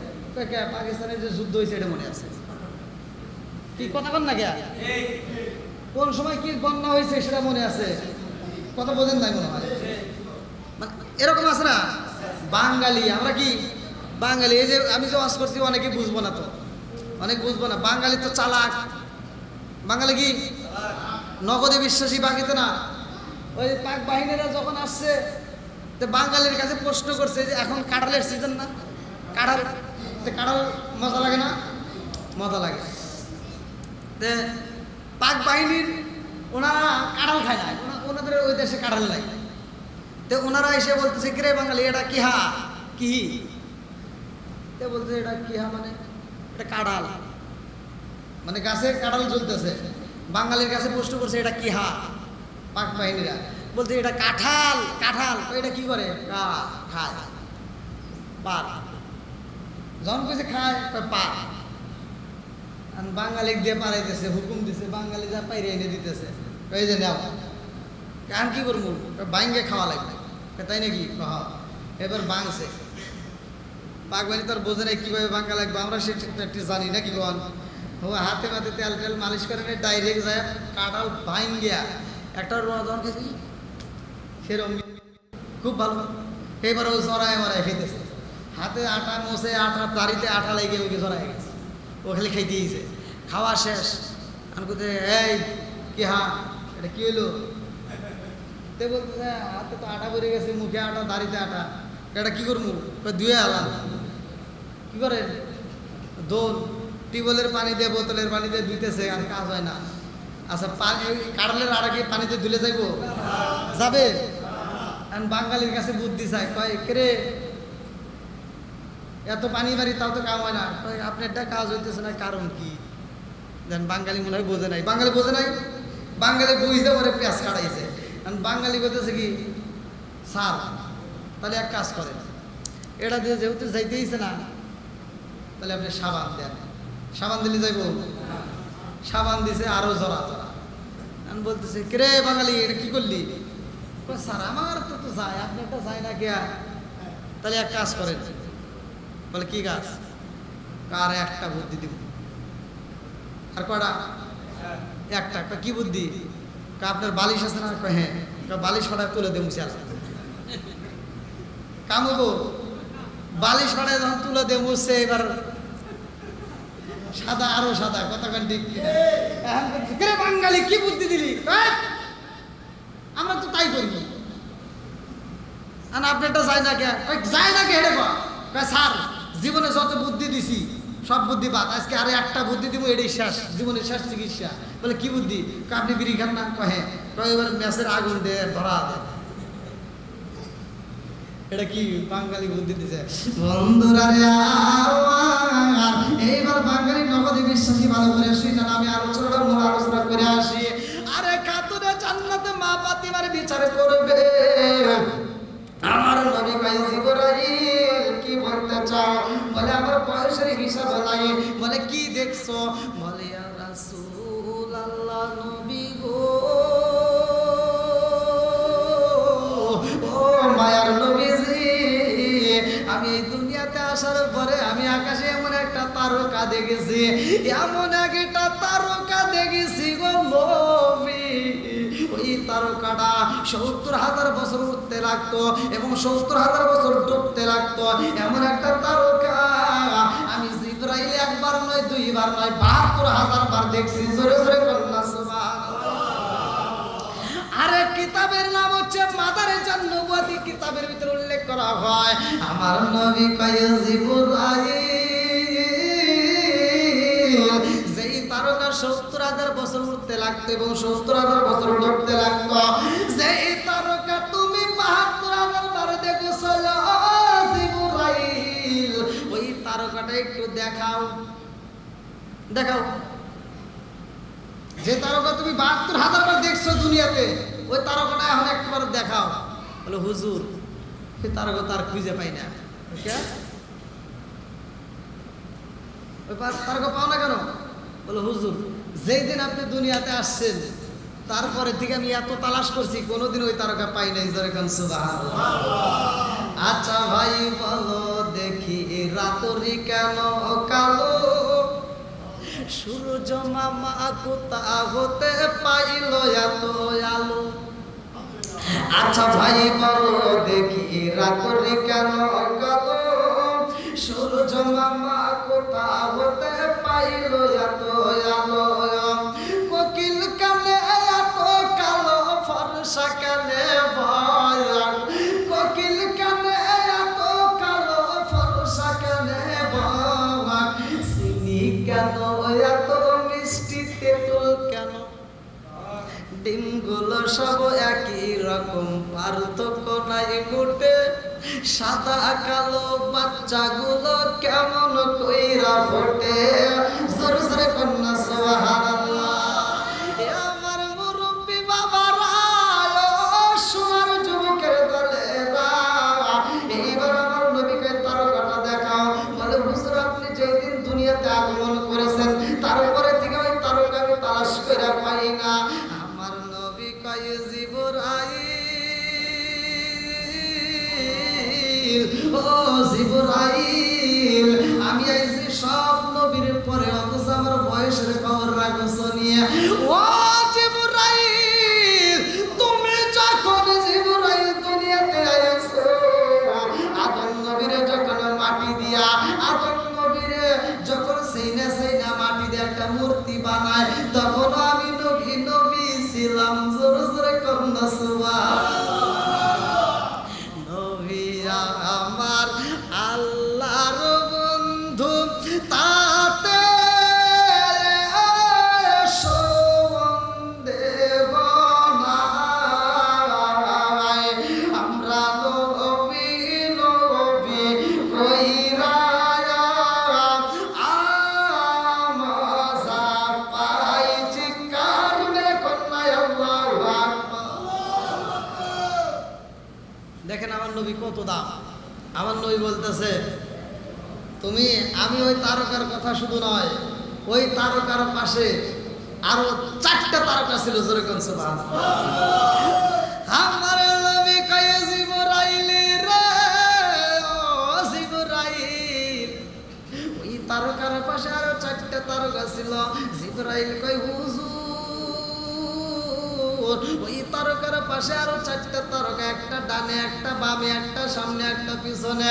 পাকিস্তানের যে যুদ্ধ হয়েছে এটা মনে আছে? কি কথা বল না কে? কোন সময় কি বন্যা হয়েছে সেটা মনে আছে? কথা বোঝেন নাই মনে হয়। মানে এরকম আছে না বাঙালি, আমরা কি বাঙালি, এই যে আমি যে ওয়াজ করছি অনেকে বুঝবো না, তো অনেক বুঝবো না। বাঙালি তো চালাক, বাঙালি কি নগদে বিশ্বাসী, বাকি তো না। ওই পাক বাহিনীরা যখন আসছে তো বাঙালির কাছে প্রশ্ন করছে যে এখন কাঁঠালের সিজন না, কাঁঠাল কাঁঠাল মজা লাগে না? মজা লাগে। তে পাক বাহিনীর ওনারা কাঁঠাল খায় না, ওনাদের ওই দেশে কাঁঠাল নাই। তো ওনারা এসে বলতেছে কিরে বাঙালি এটা কি হা কি? তে বলতেছে এটা কি হা মানে এটা কাঁঠাল, মানে গাছে কাঁঠাল জ্বলতেছে। বাঙালির কাছে প্রশ্ন করছে এটা কি হা? পাক বাহিনীরা বলতে এটা কাঁঠাল। কাঁঠাল এটা কি করে? খায় পাক। যখন কইছে খায় পাক, বাঙালি দিয়ে পারাইতেছে, হুকুম দিছে, বাঙালি যা পাইরে এনে দিতেছে, এই যে নেও। কারণ কি করবো, বাইঙ্গে খাওয়া লাগবে, তাই নাকি? এবার বাংছে পাক বাহিনী তার বোঝে নাই কীভাবে বাঙ্গা লাগবে, আমরা সে একটু জানি না কি কন। ও হাতে মাতে তেল টেল মালিশ করে ডাইরেক্ট যায় কাঁঠাল ভাঙ্গিয়া একটা যখন খেয়েছি সেরকম খুব ভালো। এইবার ও জড়ায় মারায় খেতেছে, হাতে আটা মোছে, আটা দাড়িতে আটা লেগে ওকে জড়ায় গেছে, ও খালি খাই দিয়েছে। খাওয়া শেষ, আমি কোথায় এই কি হা এটা কি হইলো? তে বলতেছে হাতে তো আটা বেরিয়ে গেছে, মুখে আটা দাড়িতে আটা, এটা কি করবো? ধুয়ে আলাম। কি করে? দোল টিউবওয়েলের পানি দিয়ে বোতলের পানি দিয়ে ধুইতেছে, আর কাজ হয় না। আচ্ছা কাঁঠালের আড়া কি পানিতে ধুলে যাইব? যাবে? বাঙালির কাছে বুদ্ধি চাই, কয় কে এত পানি মারি তাও তো কাম হয় না। কয় আপনারটা কাজ হইতেছে না, কারণ কি? দেন বাঙালি মনে হয় বোঝে নাই, বাঙালি বোঝে নাই, বাঙালি বুঝতে পরে পেঁয়াজ কাটাইছে। বাঙালি বলতেছে কি স্যার তাহলে এক কাজ করেন, এটা দিয়ে যেহেতু যাইতেইছে না তাহলে আপনি সাবান দেন। সাবান দিলে যাইব? সাবান দিছে আরো জড়া জড়া। আমি বলতেছি কে বাঙালি এটা কি করলি? স্যার আমার তো তো যায়, আপনি একটা যায় না কে? তাহলে এক কাজ করেন। বলে কি কাজ? কার একটা বুদ্ধি দিব। আর কটা? একটা। কি বুদ্ধি? আপনার বালিশ আছে না? হ্যাঁ। বালিশ ফাটায় তুলে দে মুছে আসে কামবো। বালিশ ফাটায় যখন তুলে দে মুছে, এবার সাদা আরো সাদা। কতক্ষণ ঠিক কিনা? বাঙালি কি বুদ্ধি দিলি? আমরা তো তাই করি। আপনারটা যায় না কে? যায় না কে? হেঁটে স্যার জীবনে যত বুদ্ধি দিছি সব বুদ্ধি বাদ, আজকে আরে একটা বুদ্ধি দিব, এটাই শেষ, জীবনের শেষ চিকিৎসা। বলে কি বুদ্ধি? আপনি বিড়ি খান না? হ্যাঁ। এবার ম্যাচের আগুন দিয়ে ধরা দেয়। এটা কি বাঙালি বুদ্ধি দিছে? বন্ধুরা এইবার বাঙালি নগদে বিশ্বাসী ভালো করে শুনে আমি আলোচনা করে আসি। আরে খাতুনে জান্নাতে মা ফাতিমার বিচার করবে। আমার নবী কয় জিবরাইল কি বলতে চাও? বলে আমার বয়সের হিসাব নাই। বলে কি দেখছো? বলে ইয়া রাসূলুল্লাহ নবী গো, ও মায়ার নবীজি, আমি এই দুনিয়াতে আসার পরে আমি আকাশে এমন একটা তারকা দেখেছি, এমন একটা তারকা দেখেছি গো নবী। ওই তারকাটা ৭০,০০০ বছর উঠতে লাগতো এবং ৭০,০০০ বছর ডুবতে লাগতো। এমন একটা তারকা আমি জিবরাইল বার নয় ৭২,০০০ বার দেখছি। জোরে জোরে কন্যা সুবহানাল্লাহ। আরে কিতাবের নাম হচ্ছে মাদারেজান নবুয়াতি। কিতাবের ভিতরে উল্লেখ করা হয় আমার নবী কয় জিবরাইল যেই তারকা ৭০,০০০ বছর উঠতে লাগতো এবং ৭০,০০০ বছর উঠতে লাগতো, যেই তারকা তুমি ৭২,০০০ বার দেখেছো জিবরাইল, ওই তারকাটা একটু দেখাও দেখাও। যে তারকা তুমি ৭২,০০০ বার দেখছো দুনিয়াতে, ওই তারকাটা এখন একবার দেখাও। বলে হুজুর এই তারকা তার খুঁজে পাই না। ওই তারকা পাও না কেন? বলে হুজুর যেই দিন আপনি দুনিয়াতে আসছেন তারপরে থেকে আমি এত তালাশ করছি, কোনোদিন ওই তারকা পাই নাই। জোরে কোন সুবহানাল্লাহ। আচ্ছা ভাই বলো দেখি রাতরি কেন কালো, সূর্য মামা কোথা হতে পাইল এত আলো। আচ্ছা ভাই বলো দেখি রাতরি কেন কালো, সূর্য মামা কোথা হতে পাইল এত আলো। কোকিল কানে এত কালো, ফর্সা কানে ভয়াল। কোকিল কানে এত কালো, ফর্সা কানে ভয়াল। চিনি কেন এত মিষ্টি, তেঁতুল কেন, ডিমগুলো সব একই রকম, পার্থক্য নাই মোটে। সাদা কালো বাচ্চাগুলো কেমন কইরা ফোটে। জোরে জোরে কন্যা সুবহানাল্লাহ। আমার মুরব্বি বাবারা, সোনার যুবকের দলেরা, এইবার আমার নবীকে তারকাটা দেখাও। বলে হুজুর আপনি যেদিন দুনিয়াতে আগমন করেছেন তারপরে থেকে ওই তারকা আমি তালাশ করে পাই না। আমার নবী কয় জিবরাইল, ও জিবরাইল আমি আইছি সব নবীর পরে, অথচ আমার বয়সের খবর রাখছো নিয়ে। ও জিবরাইল তুমি যখন জিবরাইল দুনিয়াতে আইছো, আদম নবীরে যখন মাটি দিয়া, আদম নবীরে যখন সেইনা সেইনা মাটি দিয়ে একটা মূর্তি বানায়, তখন আমি নবী নবী ছিলাম। জোরে জোরে কন্যা সুবহানাল্লাহ। নবী আমার আল্লাহর বন্ধু, তাতে সন্দেহ নাই। আমরা নবী নবী কইরা আমজা পাইছি কারণে কন্যা আল্লাহু আকবার। দেখেন আমার নবী কত দাম। আমার নবী বলতেছে তুমি, আমি ওই তারকার কথা শুধু নয়, ওই তারকার পাশে আরো 4টা তারকা ছিল। জোরে কোন সুবহানাল্লাহ। আমার নবী কয় জিবরাইল রে, ও জিবরাইল, ওই তারকার পাশে আরো 4টা তারকা ছিল। জিবরাইল কয় হুজুর ওই তারকার পাশে আরো 4টা তারকা, একটা ডানে একটা বামে একটা সামনে একটা পিছনে,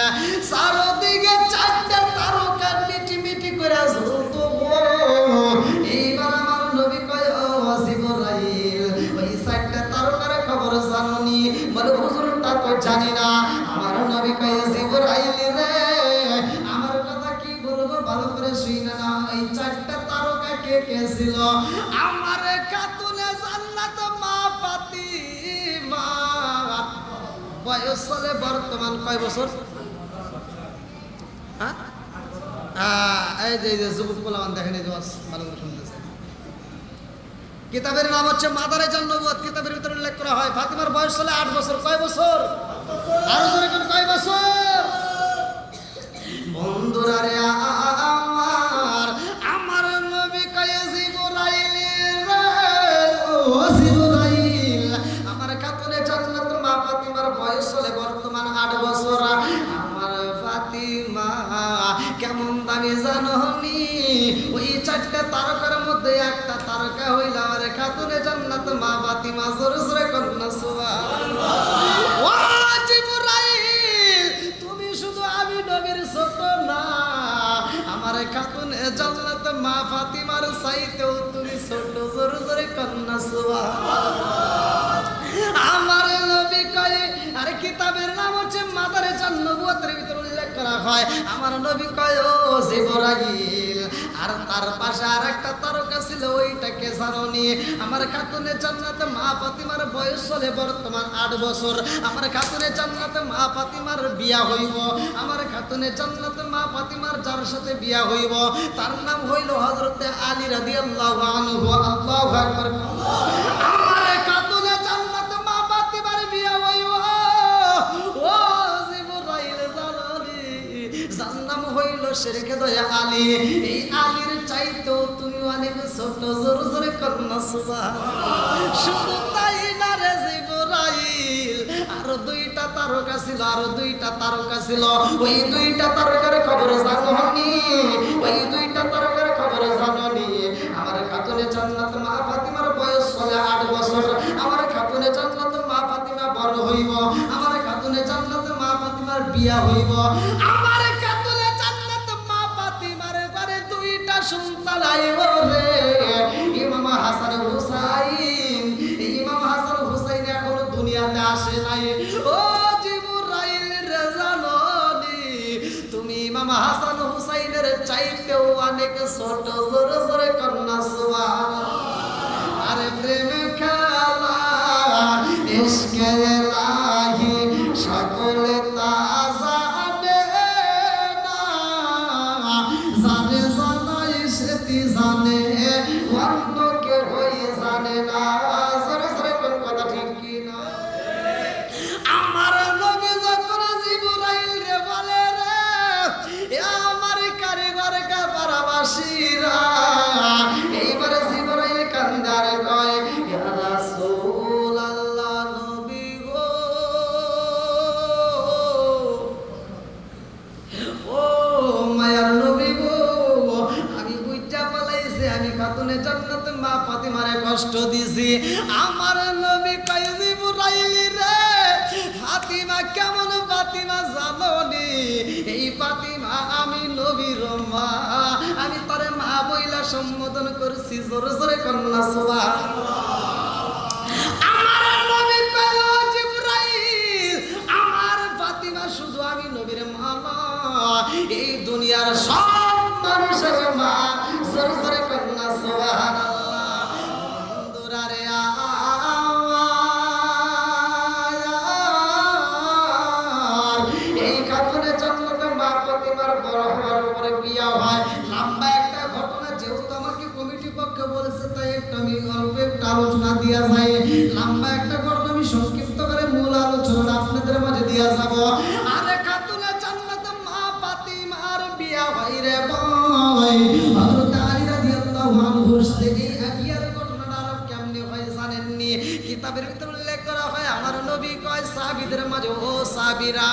চারদিকে 4টা তারকা মিটি মিটি করে জ্বলতো। এইবার আমার নবী কয় ও জিবরাইল ওই 4টা তারকার খবর জানোনি? বলে হুজুর তা তো জানি না। আমার নবী কয় জিবরাইল রে আমার কথা কি বলবো ভালো করে শুইনা না। এই 4টা তারকা কে কে ছিল? আমার খাতুনে জান্নাত মা ফাতিমা। বয়স চলে বর্তমান কয় বছর? হ্যাঁ এই যে যুবক পোলাপান দেখেন, এই যে ভালো করে শুনতেছে। কিতাবের নাম হচ্ছে মাদারেজান নবুয়াত। কিতাবের ভিতরে উল্লেখ করা হয় ফাতিমার বয়স চলে 8 বছর। কয় বছর? আরো জোরে কোন কয় বছর? বন্ধুরা রে আমার, আমার নবী কয় জিবরাইল রে, ও জিবরাইল আমার খাতুনে জান্নাত মা ফাতিমার বয়স চলে বর্তমান 8 বছর। আমার ফাতিমা কেমন দামি জানোনি? ওই 4টা তারকার মধ্যে একটা তারকা হইল আমার খাতুনে জান্নাত মা ফাতিমা। জোরে জোরে কন্যা সুবহানাল্লাহ। ও জিবরাইল তুমি শুধু আমি নবীর ছোট না, আমার আমার খাতুনে জান্নাত মা ফাতিমার চাইতেও তুমি ছোট, জোরে জোরে কন্যা সুবহানাল্লাহ। আমার নবী কয়, আর কিতাবের নাম হচ্ছে মাদারিজান নবুয়তের ভিতরে উল্লেখ করা হয়, আমার নবী কয় ও জিবরাইল, আর তার পাশে আর একটা তারকা ছিল, ওইটাকে জানোনি? আমার খাতুনে জান্নাতে মা ফাতিমার বয়স চলে বর্তমান 8 বছর। আমার খাতুনে জান্নাতে মা ফাতিমার বিয়া হইব। আমার খাতুনে জান্নাতে মা ফাতিমার যার সাথে বিয়া হইব তার নাম হইল হযরতে আলী রাদিয়াল্লাহু আনহু। আল্লাহু আকবার। আমার খাতুনে জান্নাতে মা ফাতিমার বিয়া হইব। ও জিবরাইল জালালি, যার নাম হইল শেরকে দয়া আলী। এই আলীর চাইতেও তুমি অনেক ছোট, জোরে জোরে কন্যা সুবহানাল্লাহ। শুধু তাই না রে জিবরাইল, আর দুইটা তারকা ছিল, আর দুইটা তারকা ছিল। ওই দুইটা তারকার খবর জানোনি? ওই দুইটা তারকার খবর জানোনি? আমার খাতুনে জান্নাত মা ফাতিমার বয়স চলে 8 বছর। আমার খাতুনে জান্নাত মা ফাতিমা বড় হইব। আমার খাতুনে জান্নাত মা ফাতিমার বিয়া হইব। আমার খাতুনে জান্নাত মা ফাতিমার ঘরে দুইটা সন্তান আইব রে, ইমাম হাসান হুসাইন। ইমাম হাসান হুসাইন এখনো দুনিয়াতে আসে নাই। ও জিবরাইল রে জানোনি তুমি ইমাম হাসান হুসাইনের চাইতেও অনেক ছোট, জোরে জোরে কন্যা সুবহানাল্লাহ। আরে প্রেম খেলা ইশকে ইলাহি সকলে তা জানে না, জানে জানাই সেটি জানে, অন্য কেউ জানে না। জোরে জোরে কোন কথা ঠিক কি না? আমার নবী যখন জিবরাইল রে বলে রে, এ আমার কারিগর কাপারাবাসীরা, এইবারে জিবরাইল কান্দার কয়, ইয়া রাসূলুল্লাহ নবী গো, ও মায়ার নবী গো, আমি বুইটা পালাইছি, আমি খাতুনে জান্নাত মা ফাতিমারে কষ্ট দিছি। আমার নবী কয় জিবরাইল রে, ফাতিমা কেমন ফাতিমা জানোনি? এই ফাতিমা আমি নবীর মা, আমি তারে মা বইলা সম্বোধন করছি। জোরে জোরে কন্যা সুবহানাল্লাহ। আমার নবী কয় ও জিবরাইল, আমার ফাতিমা শুধু আমি নবীর মা না, এই দুনিয়ার সব মানুষের মা। জোরে জোরে কন্যা সুবহানাল্লাহ। বন্ধুরা রে, এই খাতুনে জান্নাতে মা ফাতিমার বড় হওয়ার পরে বিয়া হয়। লম্বা একটা ঘটনা, যেহেতু আমাকে কমিটি পক্ষ বলেছে তাই একটু আমি অল্প একটু আলোচনা দিয়া যাই। লম্বা একটা ঘটনা আমি সংক্ষিপ্ত করে মূল আলোচনা আপনাদের মাঝে দিয়া যাব। আরে খাতুনে জান্নাতে মা ফাতিমার বিয়া হয় রে ভাই, হযরত আলী রাদিয়াল্লাহু আনহুর সাথে এই বিয়ার ঘটনাটা আর কেমনে হয় জানেননি? কিতাবের ভিতরে উল্লেখ করা হয়, আমার নবী কয় সাহাবীদের মাঝে, ও সাহাবীরা,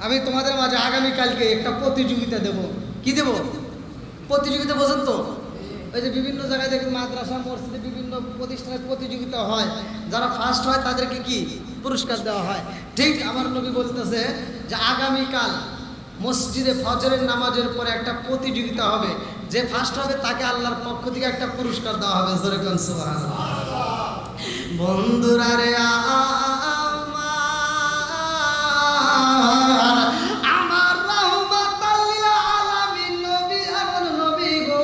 আমি তোমাদের মাঝে আগামীকালকে একটা প্রতিযোগিতা দেব। কি দেব? প্রতিযোগিতা, বোঝেন তো? ওই যে বিভিন্ন জায়গায় দেখুন মাদ্রাসা মসজিদে বিভিন্ন প্রতিষ্ঠানের প্রতিযোগিতা হয়, যারা ফার্স্ট হয় তাদেরকে কি পুরস্কার দেওয়া হয়। ঠিক আমার নবী বলতেছে যে আগামীকাল মসজিদে ফজরের নামাজের পরে একটা প্রতিযোগিতা হবে, যে ফার্স্ট হবে তাকে আল্লাহর পক্ষ থেকে একটা পুরস্কার দেওয়া হবে। জোরে কোন সুবহানাল্লাহ। বন্ধুরা রে, আমার রাহমাতাল লিল আলামিন নবী, আমার নবী গো,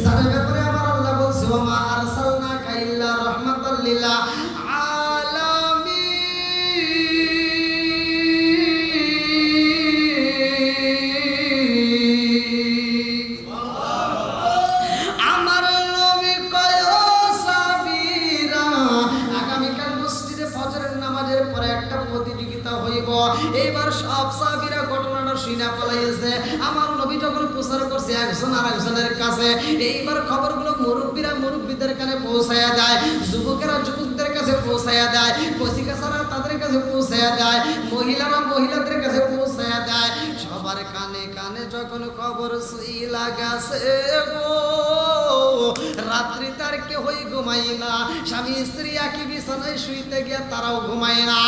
যার ব্যাপারে আমার আল্লাহ বলছে ওয়া মা আরসালনাকা ইল্লা রাহমাতাল লিল আলামিন। আমার নবী কয় ও সাহাবীরা, আগামীকাল মসজিদে ফজরের নামাজের পরে একটা প্রতিযোগিতা হইব। এইবার সব সাহাবীরা ঘটনাটা শুনে পালাইছে। আমার নবী যখন প্রচার করছে একজন আর একজনের কাছে, এইবার খবরগুলো মুরব্বীরা মুরব্বীদের কাছে পৌঁছায়া দেয়, যুবকেরা যুবকদের কাছে পৌঁছায়া দেয়, কচিকাচারা তাদের কাছে পৌঁছায়া দেয়, মহিলারা মহিলাদের কাছে পৌঁছায়া দেয়। সবার কানে কানে যখন খবর শুইলা গেছে গো, রাত্রি তার কেহই ঘুমাই না। স্বামী স্ত্রী একই বিছানায় শুইতে গিয়ে তারাও ঘুমায় না।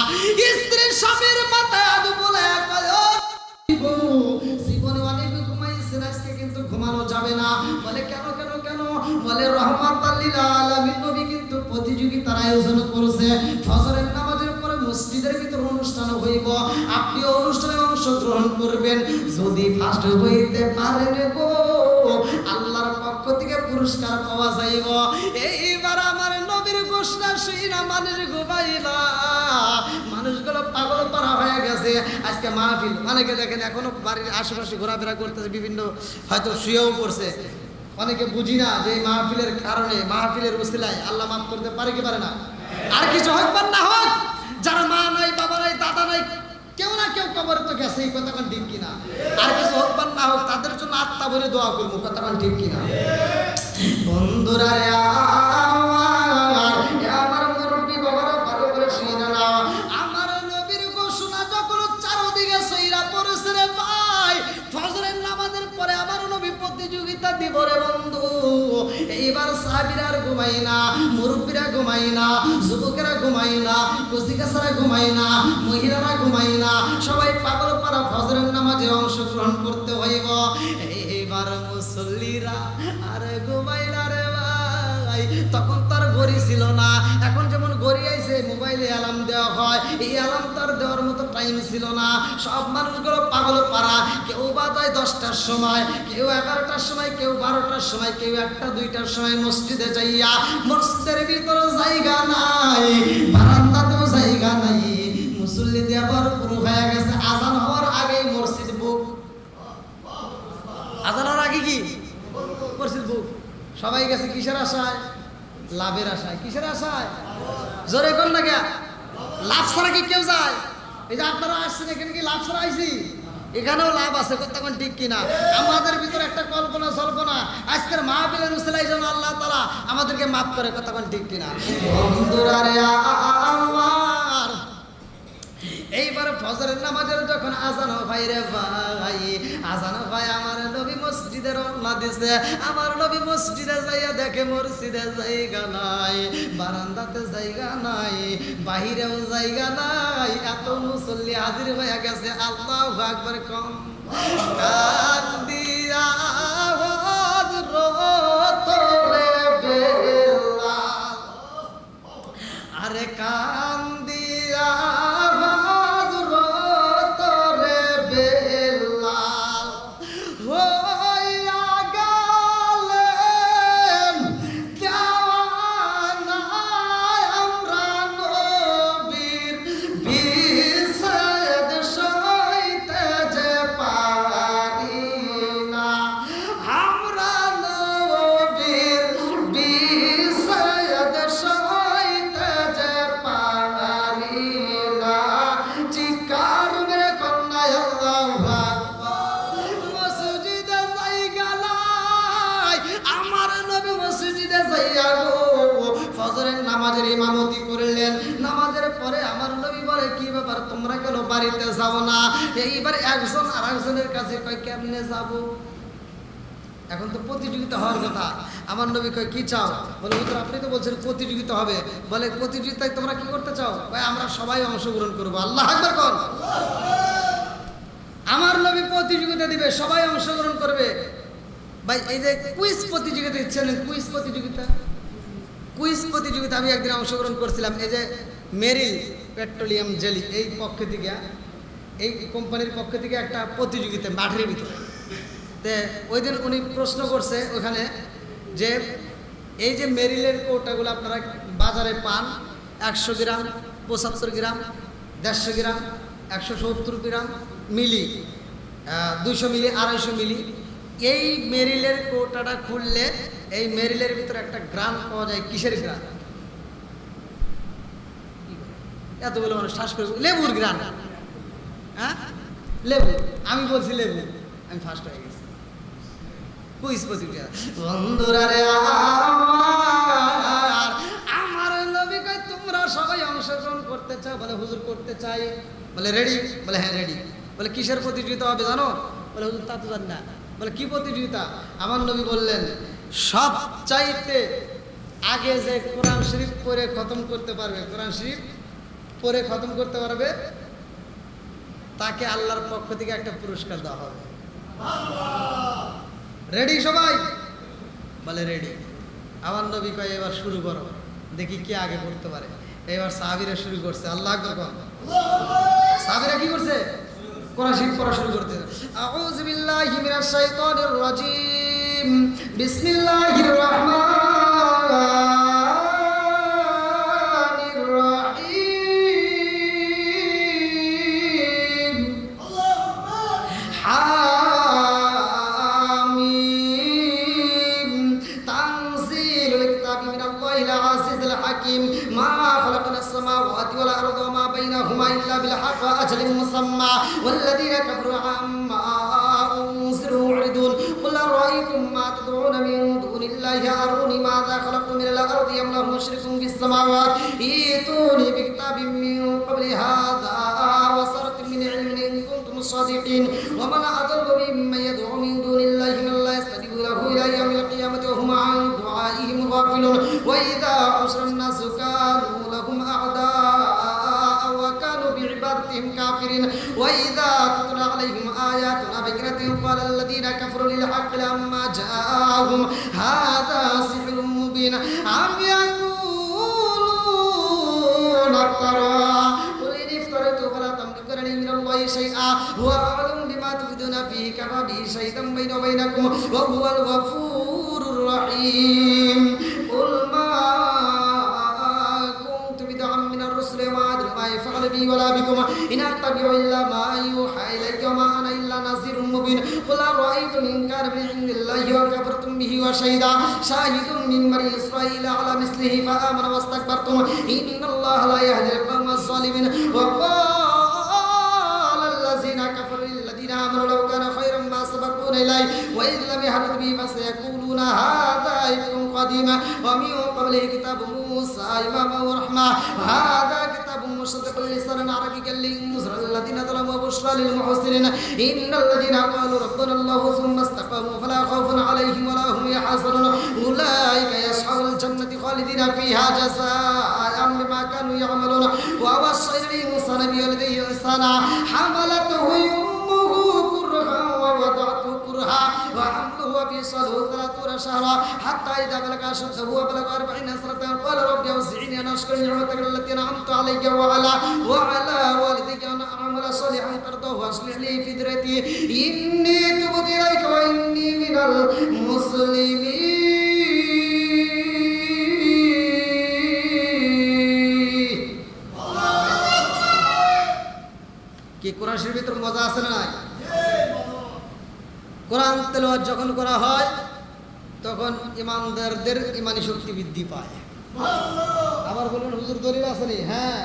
স্ত্রী স্বামীর মাথায় হাত বুলাইয়া কয়, ও বলে রহমাতাল লিল আলামিন নবী কিন্তু প্রতিযোগিতার আয়োজন করেছে। ফজরের নামাজের পরে মসজিদের ভিতর অনুষ্ঠান হইব, আপনি অনুষ্ঠানে অংশগ্রহণ করবেন। যদি ফার্স্ট হইতে পারেন গো, আল্লাহর পক্ষ থেকে পুরস্কার পাওয়া যাইব। এইবার আমার নবীর ঘোষণা শুনা মানুষ ঘুমাইলা, মানুষগুলো পাগল পারা হয়ে গেছে। আজকে মাহফিল অনেকে দেখেন এখনো বাড়ির আশেপাশে ঘোরাফেরা করতেছে, বিভিন্ন হয়তো শুয়েও পড়ছে। অনেকে বুঝি না যে এই মাহফিলের কারণে, মাহফিলের ওসিলায় আল্লাহ মাফ করতে পারে কি পারে না। আর কিছু হোক বা না হোক, যারা মা নাই, বাবা নাই, দাদা নাই, কেউ না কেউ কবরে তো গেছে, এই কথা ঠিক কিনা। আর কিছু হোক বা না হোক, তাদের জন্য আত্মা ভরে দোয়া করবো, কথা ঠিক কিনা। বন্ধুরা রে আমার মুরব্বী বাবারা ভালো করে শুনে নাও, আমার নবীর ঘোষণা যখন চারদিকে সইরা পড়েছে রে ভাই, ফজরের নামাজের পরে আমার নবী প্রতিযোগিতা দিব রে বন্ধু। এইবার সাহাবীরা আর ঘুমাই না, মুরব্বীরা ঘুমাই না, যুবকেরা ঘুমাই না, কচিকাচারা ঘুমাই না, মহিলারা ঘুমাই না, সবাই পাগল পারা ফজরের নামাজে অংশগ্রহণ করতে হইব। এইবার মুসল্লিরা আর ঘুমাই না রে ভাই। তখন তার ঘড়ি ছিল না, এখন যেমন ঘড়ি আইছে মোবাইলে অ্যালার্ম দেওয়া হয়, এই অ্যালার্ম তার দেওয়ার মতো টাইম ছিল না। সব মানুষগুলো পাগল পারা, কেউ বাজায় 10টার সময়, কেউ 11টার সময়, কেউ 12টার সময়, কেউ 1টা 2টার সময় মসজিদে যাইয়া, মসজিদের ভিতরে জায়গা নাই, বারান্দাতেও জায়গা নাই, মুসল্লি দিয়ে ভরপুর হয়ে গেছে। আজান হওয়ার আগেই মসজিদ বুক, আজান হওয়ার আগে কি মসজিদ বুক। সবাই গেছে কিসের আশায়? লাভের আশায়। কিসের আশায়? জোরে কোন না কে লাভ ছাড়া কি কেউ যায়? এই যে আপনারা আসছেন এখানে কি লাভ ছাড়া আইছি? এখানেও লাভ আছে, তখন ঠিক কিনা। আমাদের ভিতরে একটা কল্পনা সল্পনা, আজকের মাহফিলের উসিলায় যেন আল্লাহ তাআলা আমাদেরকে মাফ করে, তখন ঠিক কিনা। বন্ধুরা রে আমার, এইবার ফজরের নামাজের যখন আজান ভাই রে ভাই, আজান ভাই আমার নবী মসজিদে রওনা দিছে। আমার নবী মসজিদে যাইয়া দেখে মসজিদে জায়গা নাই, বারান্দাতে জায়গা নাই, বাহিরেও জায়গা নাই, এত মুসল্লি হাজির হয়ে গেছে। আল্লাহু আকবার কম কান্দিয়া হযরত রে বেলাল, আরে কান্দিয়া নামাজের ইমামতি করলেন। নামাজের পরে আমার নবী বলে, কি ব্যাপার তোমরা কেন বাড়িতে যাও না? এইবার একজন আর একজনের কাছে কয়, কেমনে যাব? এখন তো প্রতিযোগিতা হওয়ার কথা। আমার নবী কয়, কি চাও? বলে হুজুর আপনি তো বলছেন প্রতিযোগিতা হবে। বলে প্রতিযোগিতায় তোমরা কি করতে চাও? ভাই আমরা সবাই অংশগ্রহণ করবো। আল্লাহু আকবার কোন। আমার নবী প্রতিযোগিতা দিবে, সবাই অংশগ্রহণ করবে। ভাই এই যে কুইজ প্রতিযোগিতা দিচ্ছেন, কুইজ প্রতিযোগিতা, কুইজ প্রতিযোগিতা আমি একদিন অংশগ্রহণ করছিলাম। এই যে মেরিল পেট্রোলিয়াম জেলি এই পক্ষ থেকে, এই কোম্পানির পক্ষ থেকে একটা প্রতিযোগিতা মাঠের ভিতরে। তো ওই দিন উনি প্রশ্ন করছে ওখানে যে এই যে মেরিলের কৌটাগুলো আপনারা বাজারে পান, 100 গ্রাম, 75 গ্রাম, 150 গ্রাম, 170 গ্রাম মিলি, 200 মিলি, 250 মিলি। এই মেরিলের কৌটাটা খুললে এই মেরিলের ভিতরে একটা গ্রাম পাওয়া যায়। কিসের গ্রাম? এতগুলো মানুষ শ্বাস করে, লেবুর গ্রাম। হ্যাঁ লেবু, আমি বলছি লেবু, আমি ফার্স্ট হয়ে গেছি। কুইজ প্রতিযোগিতা। বন্ধুরা রে আমার নবী কয়, তোমরা সবাই অংশগ্রহণ করতে চাও? বলে হুজুর করতে চাই। বলে রেডি? বলে হ্যাঁ রেডি। বলে কিসের প্রতিযোগিতা হবে জানো? বলে হুজুর তা তো জানি না। বলে কি প্রতিযোগিতা? আমার নবী বললেন, সব চাইতে আগে যে কোরআন শরীফ পড়ে খতম করতে পারবে, কোরআন শরীফ পড়ে খতম করতে পারবে, তাকে আল্লাহর পক্ষ থেকে একটা পুরস্কার দেওয়া হবে। রেডি সবাই? বলে রেডি। আমার নবী কয় এবার শুরু করো, দেখি কে আগে পড়তে পারে। এবার সাহাবীরা শুরু করছে। আল্লাহু আকবার। সাহাবীরা কি করছে? কোরআন শরীফ পড়া শুরু করতে। আউযু বিল্লাহি মিনাশ শাইতানির রাজীম। বিসমিল্লাহির রাহমানির রাহিম। হামিম। তানজিলুল কিতাবি মিনাল্লাহিল আজিজিল হাকিম। মা খালাকনাস সামাওয়াতি ওয়াল আরদা ওয়া মা বাইনাহুমা ইল্লা বিল হাক্কি ওয়া আজালিন মুসাম্মা ওয়াল্লাযীনা কাফারু আম্মা উনজিরু মু'রিদুন। কুল আরাআইতুম মা তাদউনা মিন দুনিল্লাহি আরুনি মাযা খালাকু মিনাল আরদি আম লাহুম মুশরিকুন ফিস সামাওয়াতি ইতুনি বিকিতাবিম মিন ক্বাবলি হাযা ওয়া সারাতিন মিন ইলমিন ইন কুনতুম সাদিকিন ওয়া মান আযাল্লু মিম্মান ইয়াদ'উ মিন দুনিল্লাহি মান লা yastajibu lahu ila yawmil qiyamati wa hum 'an du'aihim ghafilun wa idza hushira an-nasu kanu lahum a'da'a wa kanu bi'ibadatihim kafirin wa idza tutla 'alayhim ayatuna bayyinatin qala alladhina kafaru lil haqqi lamma ja'ahum hadha sihrun mubin am yaquluna iftara qul in iftaraytu fala tamlikuna li min Allahi shay'an huwa a'lamu bima tubduna fihi kafa bihi shahidan bayni wa bainakum wa huwal ghafurur rahim qul ma kuntu bid'an min ar-rusuli wa adri ma yaf'alu bi wala bikum in attabi'u illa ma yuha ilayya wa ma ana illa nazirun mubin qul ara'aytum in kana min 'indillahi wa kafartum bihi wa shahida shahidun min bani israila ala mislihi fa amana wastakbartum inna allaha la yahdi al-qawma adh-dhalimin wa qala allazina kafaru lilladhina amanu law kana khayran ma sabaquna ilayhi wa idh lam yahtadu bihi fasayaquluna hadha ifkun qadim wa min qablihi kitabu Musa imaman wa rahma hadha kitabun musaddiqun lisanan arabiyyan linzira alladhina zalamu wa bushra lil muhsinin innal ladhina qalu rabbana Allah thumma istaqamu fala khawfun alayhim wa la hum yahzanun ulaika yas'alul jannati khalidina fiha jazaa'an bima kanu ya'malun wa wassayna lil insana bi walidayhi ihsana hamalathu ummuhu kurhan wa wada'tuhu kurha wa hamluhu wa fisaluhu 30 shahra hatta idha balagha ashuddahu wa balagha 40 sanatan qala rabbi awzi'ni an ashkura ni'mataka allati an'amta alayya wa ala walidayya wa an a'mala salihan tardahu wa aslih li fi dhurriyyati inni tubtu ilayka wa inni minal muslimin. কি কোরআন শরীফের ভিতর মজা আছে না নাই? কোরআন তেলাওয়াত যখন করা হয় তখন ইমানদারদের ইমানি শক্তি বৃদ্ধি পায়। আবার বলুন হুজুর দলিল আছে নি? হ্যাঁ,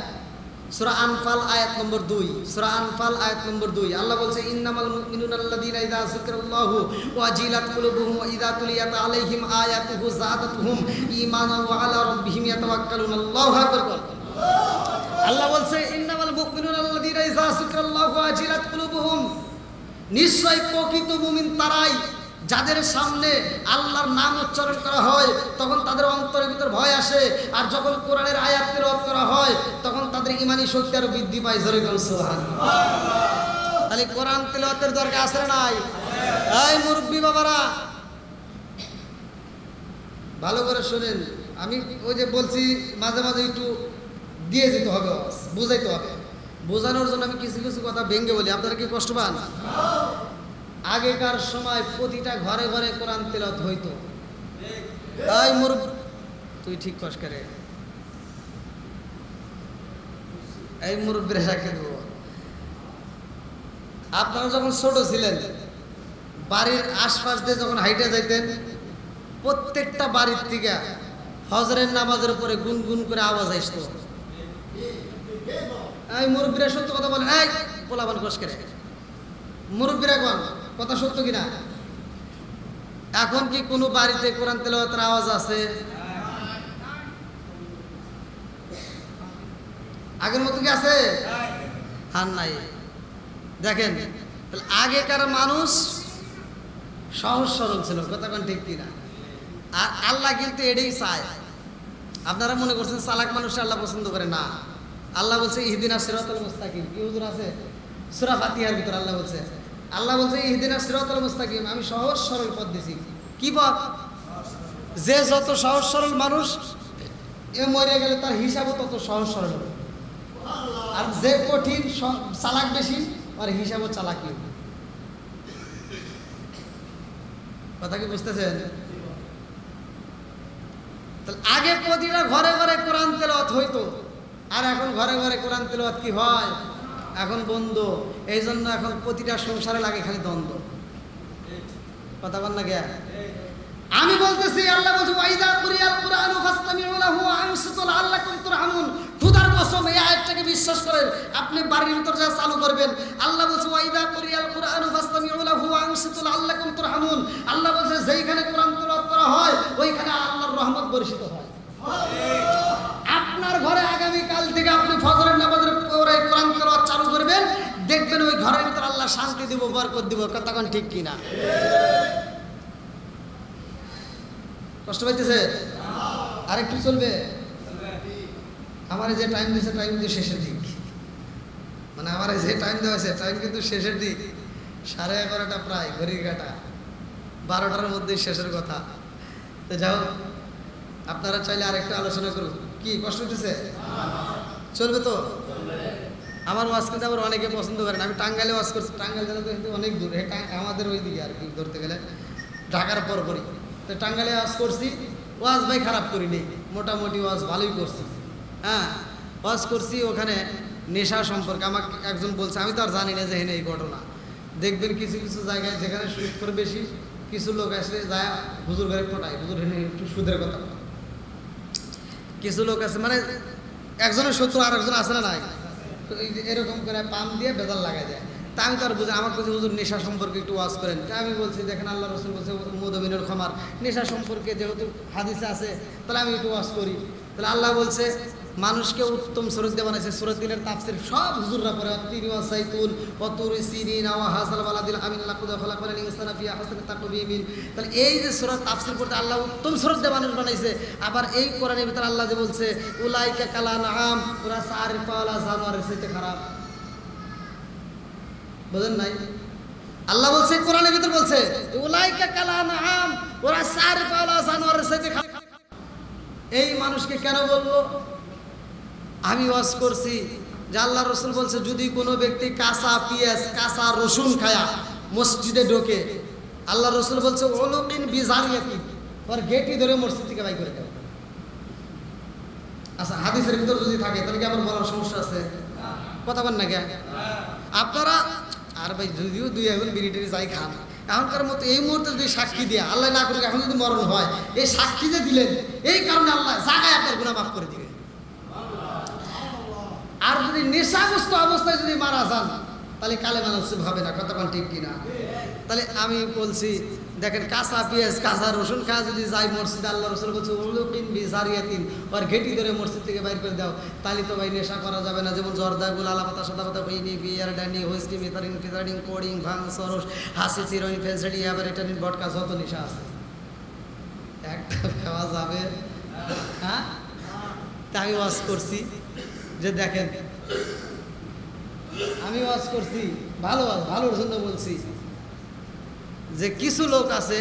সূরা আনফাল আয়াত নম্বর 2। সূরা আনফাল আয়াত নম্বর 2 আল্লাহ বলছে ইন্নামাল মুমিনুনা আল্লাযীনা ইযা যিকরাল্লাহু ওয়াজিলাত কুলুবুহুম ওয়া ইযা তুলিয়াত আলাইহিম আয়াতুহু যাদাতুহুম ঈমানান ওয়া আলা রাব্বিহিম ইয়াতাওয়াক্কালুন। আল্লাহু আকবার। আল্লাহ বলছে ইন্নামাল মুমিনুনা আল্লাযীনা ইযা যিকরাল্লাহু ওয়াজিলাত কুলুবুহুম, নিশ্চয় প্রকৃত মুমিন তারাই যাদের সামনে আল্লাহর নাম উচ্চারণ করা হয় তখন তাদের অন্তরের ভিতর ভয় আসে, আর যখন কোরআনের আয়াত তেলাওয়াত করা হয় তখন তাদের ঈমানি শক্তি আরো বৃদ্ধি পায়। জোরে বলুন সুবহানাল্লাহ। তাহলে কোরআন তেলাওয়াতের দরকার আছে না নাই? এই মুরব্বি বাবারা ভালো করে শুনেন, আমি ওই যে বলছি মাঝে মাঝে একটু দিয়ে যেতে হবে, বুঝাইতে হবে। বোঝানোর জন্য আমি কিছু কিছু কথা ভেঙে বলি, আপনারা কি কষ্ট পান? আগেকার সময় প্রতিটা ঘরে ঘরে কোরআন তেলাওয়াত হইতো। তাই মুরব্বি তুই ঠিক কস করে, এই মুরব্বির সাক্ষী দেব। আপনারা যখন ছোট ছিলেন বাড়ির আশপাশ দিয়ে যখন হাইটে যাইতেন প্রত্যেকটা বাড়ির থেকে ফজরের নামাজের উপরে গুনগুন করে আওয়াজ আসতো। এই মুরব্বিরা সত্য কথা বলেন, এই পোলাপান কস করে মুরব্বিরা কোন কথা সত্য কিনা? এখন কি কোনো বাড়িতে কোরআন তেলাওয়াতের আওয়াজ আছে? আগের মতো কি আছে? আর নাই। দেখেন আগেকার মানুষ সহজ সরল ছিল, কথা কোন ঠিক কিনা? আর আল্লাহ কিন্তু এটাই চায়। আপনারা মনে করছেন চালাক মানুষ আল্লাহ পছন্দ করে না। আল্লাহ বলছে ইহদিনাস সিরাতাল মুস্তাকিম। কি হুজুর আছে সূরা ফাতিহার ভিতর আল্লাহ বলছে ইহদিনাস সিরাতাল মুস্তাকিম, আমি সহজ সরল পথ দিছি। কি পথ? যে যত সহজ সরল মানুষ এ মরে গেলে তার হিসাবও তত সহজ সরল হবে। আর যে কঠিন চালাক বেশি আর হিসাবও চালাকি হবে। কথা কি বুঝতেছেন? তাহলে আগে প্রতিটা ঘরে ঘরে কোরআন তেলাওয়াত হইতো, আর এখন ঘরে ঘরে কোরআন তেলাওয়াত কি হয়? এখন বন্ধ। এই জন্য এখন প্রতিটা সংসারে লাগে খালি দ্বন্দ্ব। কথা বল না কে? আমি বলতেছি, আল্লাহ বলছে ওয়াইদা কুরিয়াল কুরআনু ফাসতামিউ লাহু ওয়া আনসিতু লাআল্লাকুম তুরহামুন। খোদার কসম এই আয়াতটাকে বিশ্বাস করেন, আপনি বাড়ির ভিতর যা চালু করবেন। আল্লাহ বলছে ওয়াইদা কুরিয়াল কুরআনু ফাসতামিউ লাহু ওয়া আনসিতু লাআল্লাকুম তুরহামুন। আল্লাহ বলছে যেইখানে কোরআন তেলাওয়াত করা হয় ওইখানে আল্লাহর রহমত বর্ষিত হয়। আপনার ঘরে আগামী কাল থেকে আপনি ফজরের নামাজের পরে কোরআন তেলাওয়াত চালু করবেন, দেখবেন ওই ঘরের ভিতর আল্লাহ শান্তি দিব, বরকত দিব। কথা কোন ঠিক কিনা? কষ্ট পাইতেছে? আরেকটু চলবে? আমার যে টাইম দিয়েছে টাইম কিন্তু শেষের দিক, মানে আমার যে টাইম দেওয়া হয়েছে টাইম কিন্তু শেষের দিক। 11:30 প্রায় ঘড়ির কাটা, 12টার মধ্যে শেষের কথা। তো যাও, আপনারা চাইলে আরেকটু আলোচনা করুন। কি কষ্ট হইতেছে? চলবে তো? আমার ওয়াজ কিন্তু আবার অনেকে পছন্দ করেন। আমি টাঙ্গাইলে ওয়াজ করছি। টাঙ্গাইল জেলা তো কিন্তু অনেক দূর, এটা আমাদের ওই দিকে আর কি ধরতে গেলে ঢাকার পরপরই। তো টাঙ্গাইলে ওয়াজ করছি, ওয়াজ ভাই খারাপ করিনি, মোটামুটি ওয়াজ ভালোই করছি। হ্যাঁ, ওয়াজ করছি। ওখানে নেশা সম্পর্কে আমাকে একজন বলছে, আমি তো আর জানি না যে হেনে এই ঘটনা। দেখবেন কিছু কিছু জায়গায় যেখানে সুদ করে বেশি, কিছু লোক আসলে যায় হুজুর ঘরে পটায়, হুজুর হেনে একটু সুদের কথা। কিছু লোক আছে মানে একজনের শত্রু আর একজন আছে না নাই, এরকম করে পাম দিয়ে বেজাল লাগাই যায়। তা আমি তো আর বুঝি, আমার কাছে হুজুর নেশা সম্পর্কে একটু ওয়াজ করেন। তা আমি বলছি দেখেন আল্লাহ রসুল বলছে মুদমিনুল খামার, নেশা সম্পর্কে যেহেতু হাদিসে আছে তাহলে আমি একটু ওয়াজ করি। তাহলে আল্লাহ বলছে মানুষকে উত্তম সুরত দিয়ে বানাইছে। সূরা তিনের তাফসীর সব হুজুররা পড়ে, তিরি ওয়া সাইতুন ওয়া তুরি সিনিন ওয়া হাযাল বালাদিল আমিন লাকুদ খালাকাল ইনসানা ফি আহসানি তাকওয়িম। তাহলে এই যে সূরা তাফসীর করতে আল্লাহ উত্তম সুরত দিয়ে মানুষ বানাইছে। আবার এই কোরআনের ভিতরে আল্লাহ যে বলছে উলাইকা কালানাম, ওরা সারিফালা জানোয়ারের চাইতে খারাপ। বুঝেন নাই? আল্লাহ বলছে কোরআনের ভিতর বলছে উলাইকা কালানাম, ওরা সারিফালা জানোয়ারের চাইতে খারাপ। এই মানুষকে কেন বলবো? আমি ওয়াজ করছি যে আল্লাহ রসুল বলছে যদি কোনো ব্যক্তি কাঁচা পেঁয়াজ কাঁচা রসুন খায়া মসজিদে ঢোকে, আল্লাহ রসুল বলছে ওলুকিন বিজারিয়াতি, ওর গেটই ধরে মসজিদ থেকে বাই করে দেয়। আচ্ছা, হাদিসের ভিতর যদি থাকে তাহলে কি আমার বলার সমস্যা আছে? কথা বল না কে আপনারা? আর ভাই যদিও দুই এখন বিরিটারি যাই খান, এখনকার মতো এই মুহূর্তে যদি সাক্ষী দিয়ে আল্লাহ না করুক, এখন যদি মরণ হয়, এই সাক্ষী যে দিলেন এই কারণে আল্লাহ জায়গায় আপনার গুনাহ মাফ করে দিবে। আর যদি নেশাগ্রস্ত অবস্থায় যদি মারা যান তাহলে কালেমা নসিব হবে না। কতক্ষণ ঠিক কিনা? তাহলে আমি বলছি দেখেন কাঁচা পেঁয়াজ কাঁচা রসুন খাওয়া যদি যাই মসজিদে, আল্লাহ রসুল বলছে উলুকিন বিজারিয়াতিন, ওর ঘেটি ধরে মসজিদ থেকে বাইর করে দাও, তাহলে তো ভাই নেশা করা যাবে না। যেমন জর্দা গুল আলা পাতা সাদা পাতা হইনি বিয়ার ডানি হুইস্কি মিতারিন ফিতারিন কোডিং ভাং সরস হাসি চিরোইন ফেন্সিডি অ্যাবারেটানিন বটকা যত নেশা আছে একটা খাওয়া যাবে? হ্যাঁ, তা আমি ওয়াজ করছি যে দেখেন, আমি ওয়াজ করছি ভালো ভালোর জন্য বলছি যে কিছু লোক আছে,